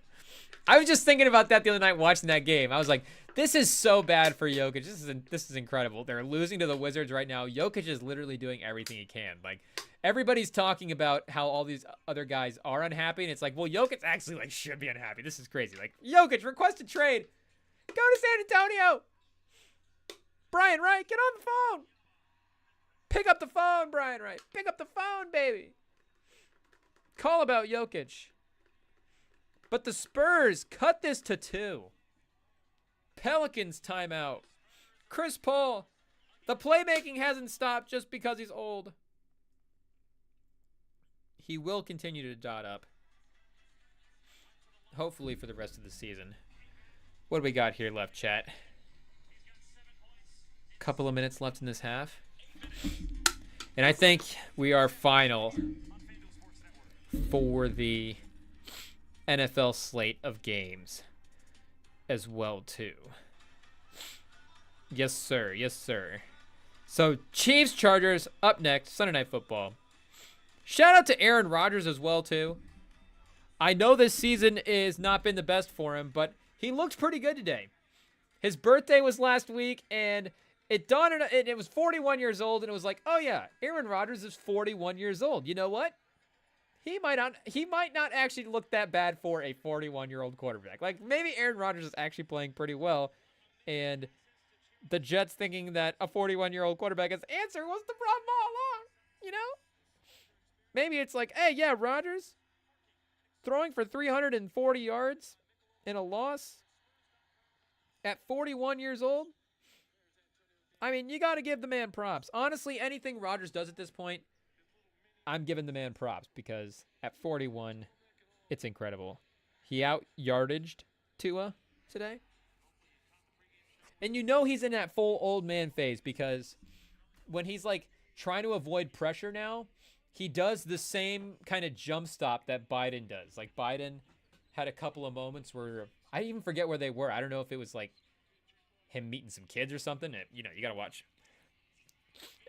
[SPEAKER 1] I was just thinking about that the other night watching that game. I was like, this is so bad for Jokic. This is incredible. They're losing to the Wizards right now. Jokic is literally doing everything he can. Like, everybody's talking about how all these other guys are unhappy, and it's like, well, Jokic actually should be unhappy. This is crazy. Like, Jokic requested trade. Go to San Antonio. Brian Wright, get on the phone. Pick up the phone, Brian Wright. Pick up the phone, baby. Call about Jokic. But the Spurs cut this to 2. Pelicans timeout. Chris Paul. The playmaking hasn't stopped just because he's old. He will continue to dot up. Hopefully for the rest of the season. What do we got here left, chat? Couple of minutes left in this half. And I think we are final for the NFL slate of games as well, too. Yes, sir. Yes, sir. So, Chiefs, Chargers, up next, Sunday Night Football. Shout out to Aaron Rodgers as well, too. I know this season has not been the best for him, but he looked pretty good today. His birthday was last week, and it dawned on it was 41 years old, and it was like, oh yeah, Aaron Rodgers is 41 years old. You know what? He might not actually look that bad for a 41-year-old quarterback. Like, maybe Aaron Rodgers is actually playing pretty well, and the Jets thinking that a 41-year-old quarterback's answer was the problem all along, you know? Maybe it's like, hey, yeah, Rodgers throwing for 340 yards in a loss at 41 years old. I mean, you got to give the man props. Honestly, anything Rodgers does at this point, I'm giving the man props because at 41, it's incredible. He out-yardaged Tua today. And you know he's in that full old man phase because when he's like trying to avoid pressure now, he does the same kind of jump stop that Biden does. Like Biden had a couple of moments where I even forget where they were. I don't know if it was like him meeting some kids or something. You know, you got to watch.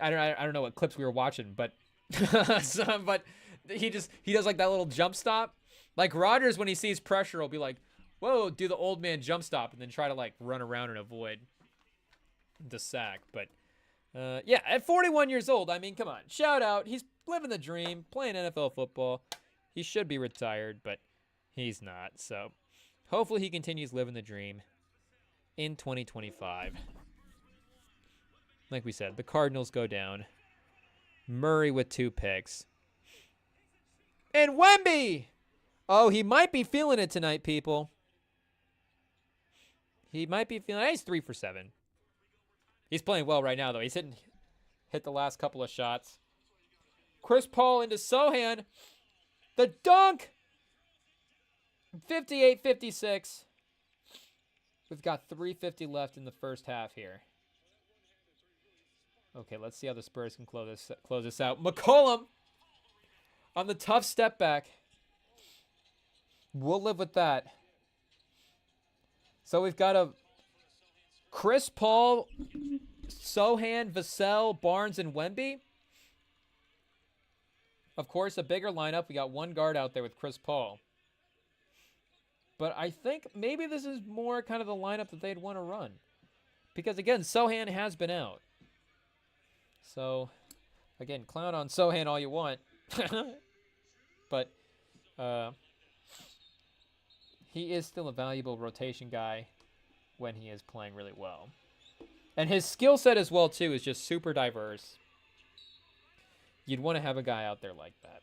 [SPEAKER 1] I don't know what clips we were watching, but but he does like that little jump stop. Like Rodgers, when he sees pressure, will be like, whoa, do the old man jump stop and then try to like run around and avoid the sack. But yeah, at 41 years old, I mean, come on, shout out. He's living the dream, playing NFL football. He should be retired, but he's not. So hopefully he continues living the dream in 2025. Like we said, the Cardinals go down. Murray with 2 picks. And Wemby! Oh, he might be feeling it tonight, people. He might be feeling it. He's 3 for 7. He's playing well right now, though. He's hit the last couple of shots. Chris Paul into Sohan. The dunk! 58-56. We've got 3:50 left in the first half here. Okay, let's see how the Spurs can close this out. McCollum on the tough step back. We'll live with that. So we've got a Chris Paul, Sohan, Vassell, Barnes, and Wemby. Of course, a bigger lineup. We got one guard out there with Chris Paul. But I think maybe this is more kind of the lineup that they'd want to run. Because, again, Sohan has been out. So, again, clown on Sohan all you want. But he is still a valuable rotation guy when he is playing really well. And his skill set as well, too, is just super diverse. You'd want to have a guy out there like that.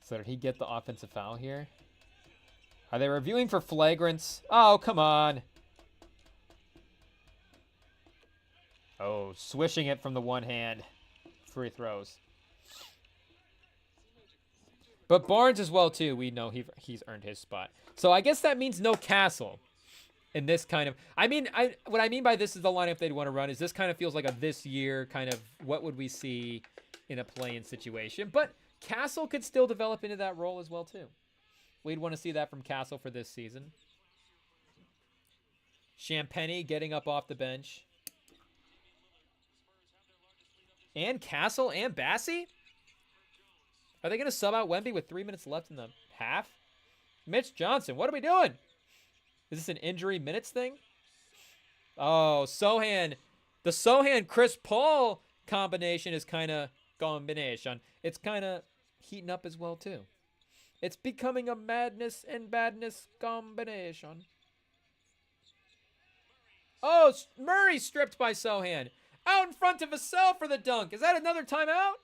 [SPEAKER 1] So did he get the offensive foul here? Are they reviewing for flagrants? Oh, come on. Oh, swishing it from the one hand. Free throws. But Barnes as well, too. We know he's earned his spot. So I guess that means no Castle in this kind of... I mean, what I mean by this is the lineup they'd want to run is this kind of feels like a this year kind of what would we see in a play-in situation. But Castle could still develop into that role as well, too. We'd want to see that from Castle for this season. Champagny getting up off the bench. And Castle and Bassey? Are they going to sub out Wemby with 3 minutes left in the half? Mitch Johnson, what are we doing? Is this an injury minutes thing? Oh, Sohan. The Sohan-Chris Paul combination is kind of combination. It's kind of heating up as well, too. It's becoming a madness and badness combination. Oh, Murray stripped by Sohan. Out in front of Vassell for the dunk. Is that another timeout?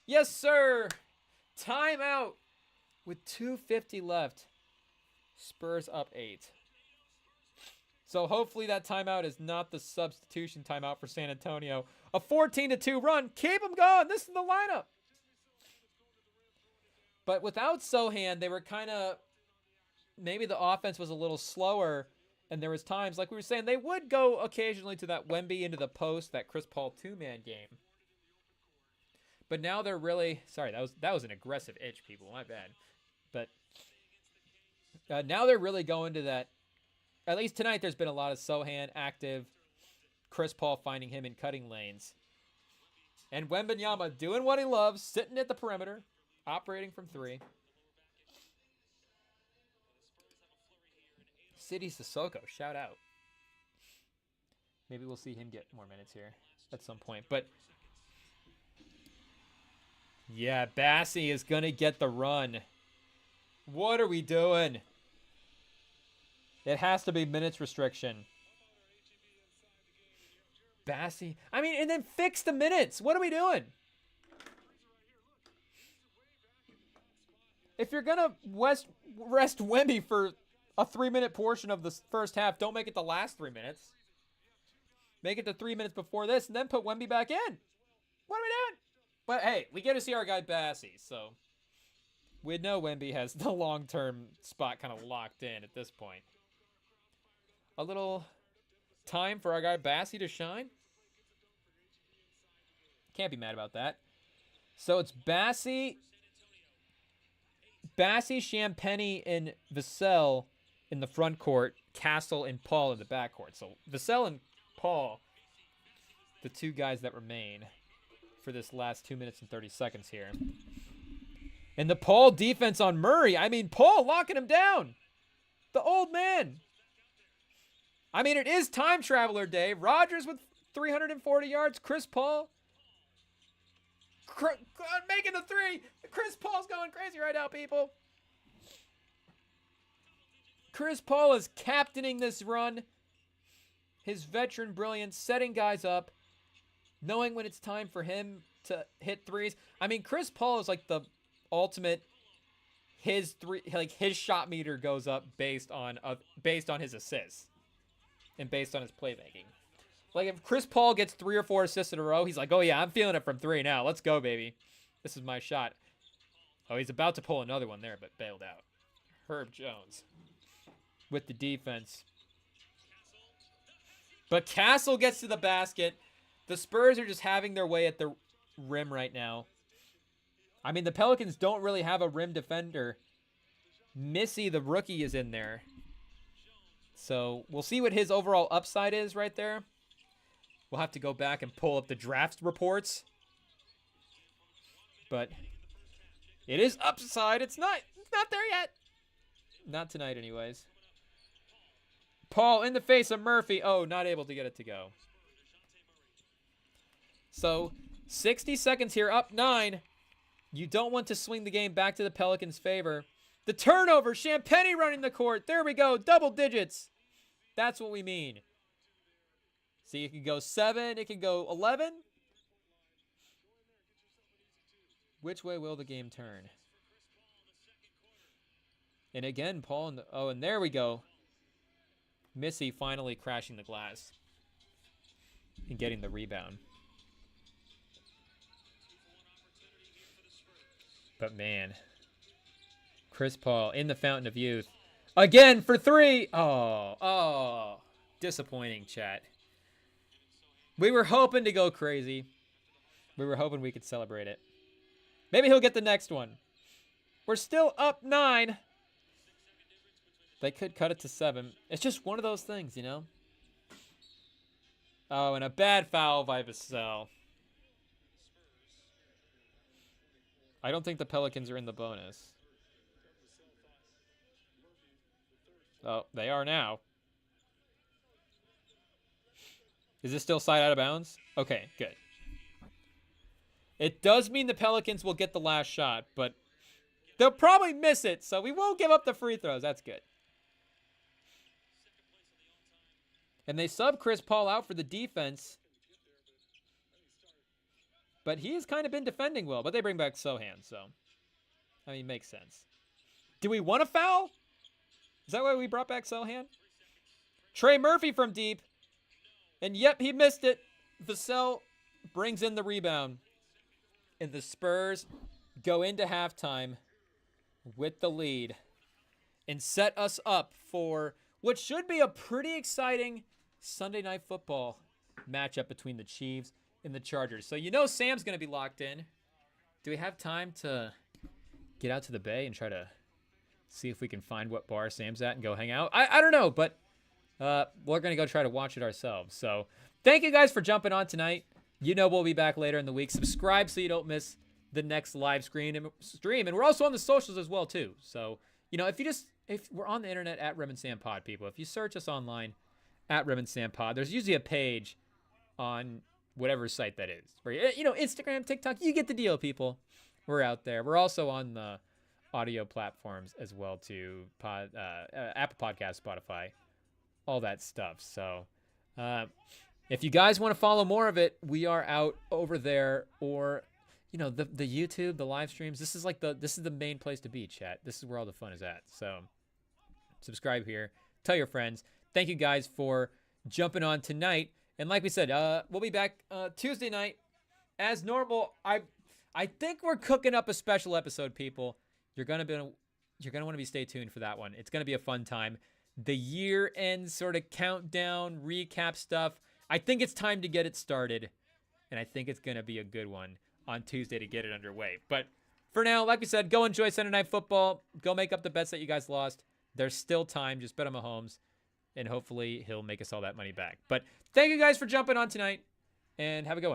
[SPEAKER 1] Yes, sir. Timeout with 2:50 left. Spurs up 8. So hopefully that timeout is not the substitution timeout for San Antonio. A 14-2 run. Keep them going. This is the lineup. But without Sohan, they were kind of... Maybe the offense was a little slower. And there was times, like we were saying, they would go occasionally to that Wemby into the post, that Chris Paul two-man game. But now they're really... Sorry, that was an aggressive itch, people. My bad. But now they're really going to that... At least tonight, there's been a lot of Sohan active. Chris Paul finding him in cutting lanes. And Wembanyama doing what he loves, sitting at the perimeter, operating from 3. City Sissoko, shout out. Maybe we'll see him get more minutes here at some point. But, yeah, Bassey is going to get the run. What are we doing? It has to be minutes restriction. Bassey. I mean, and then fix the minutes. What are we doing? If you're going to rest Wemby for a 3-minute portion of the first half, don't make it the last 3 minutes. Make it to 3 minutes before this, and then put Wemby back in. What are we doing? But hey, we get to see our guy Bassey, so we know Wemby has the long-term spot kind of locked in at this point. A little time for our guy Bassey to shine. Can't be mad about that. So it's Bassey, Champagnie, and Vassell in the front court, Castle and Paul in the backcourt. So Vassell and Paul, the two guys that remain for this last 2 minutes and 30 seconds here. And the Paul defense on Murray. I mean, Paul locking him down. The old man. I mean, it is time traveler day. Rodgers with 340 yards. Chris Paul making the three. Chris Paul's going crazy right now, people. Chris Paul is captaining this run. His veteran brilliance, setting guys up, knowing when it's time for him to hit threes. I mean, Chris Paul is like the ultimate. His shot meter goes up based on his assists and based on his playmaking. Like, if Chris Paul gets 3 or 4 assists in a row, he's like, oh yeah, I'm feeling it from 3 now. Let's go, baby. This is my shot. Oh, he's about to pull another one there, but bailed out. Herb Jones with the defense. But Castle gets to the basket. The Spurs are just having their way at the rim right now. I mean, the Pelicans don't really have a rim defender. Missy, the rookie, is in there. So we'll see what his overall upside is right there. We'll have to go back and pull up the draft reports. But it is upside. It's not there yet. Not tonight, anyways. Paul in the face of Murphy. Oh, not able to get it to go. So 60 seconds here, up 9. You don't want to swing the game back to the Pelicans' favor. The turnover, Champagnie running the court. There we go, double digits. That's what we mean. See, it can go 7, it can go 11. Which way will the game turn? And again, Paul, and there we go. Missy finally crashing the glass and getting the rebound. But man, Chris Paul in the fountain of youth. Again for 3. Oh, disappointing, chat. We were hoping to go crazy. We were hoping we could celebrate it. Maybe he'll get the next one. We're still up 9. They could cut it to 7. It's just one of those things, you know? Oh, and a bad foul by Vassell. I don't think the Pelicans are in the bonus. Oh, they are now. Is this still side out of bounds? Okay, good. It does mean the Pelicans will get the last shot, but they'll probably miss it, so we won't give up the free throws. That's good. And they sub Chris Paul out for the defense. But he's kind of been defending well. But they bring back Sohan, so. I mean, makes sense. Do we want a foul? Is that why we brought back Sohan? Trey Murphy from deep. And yep, he missed it. Vassell brings in the rebound. And the Spurs go into halftime with the lead. And set us up for what should be a pretty exciting Sunday Night Football matchup between the Chiefs and the Chargers. So you know Sam's going to be locked in. Do we have time to get out to the Bay and try to see if we can find what bar Sam's at and go hang out? I don't know, but we're going to go try to watch it ourselves. So thank you guys for jumping on tonight. You know we'll be back later in the week. Subscribe so you don't miss the next live stream. And we're also on the socials as well, too. So, you know, if we're on the internet at Rem and Sam Pod, people, if you search us online at Rem and Sam Pod, there's usually a page on whatever site that is. Where, you know, Instagram, TikTok, you get the deal, people. We're out there. We're also on the audio platforms as well, too. Apple Podcasts, Spotify, all that stuff. So if you guys want to follow more of it, we are out over there. Or, you know, the YouTube, the live streams. This is the main place to be, chat. This is where all the fun is at. So subscribe here. Tell your friends. Thank you guys for jumping on tonight. And like we said, we'll be back Tuesday night as normal. I think we're cooking up a special episode, people. You're gonna want to be stay tuned for that one. It's gonna be a fun time. The year-end sort of countdown recap stuff. I think it's time to get it started, and I think it's gonna be a good one on Tuesday to get it underway. But for now, like we said, go enjoy Sunday Night Football. Go make up the bets that you guys lost. There's still time. Just bet on Mahomes, and hopefully he'll make us all that money back. But thank you guys for jumping on tonight, and have a good one.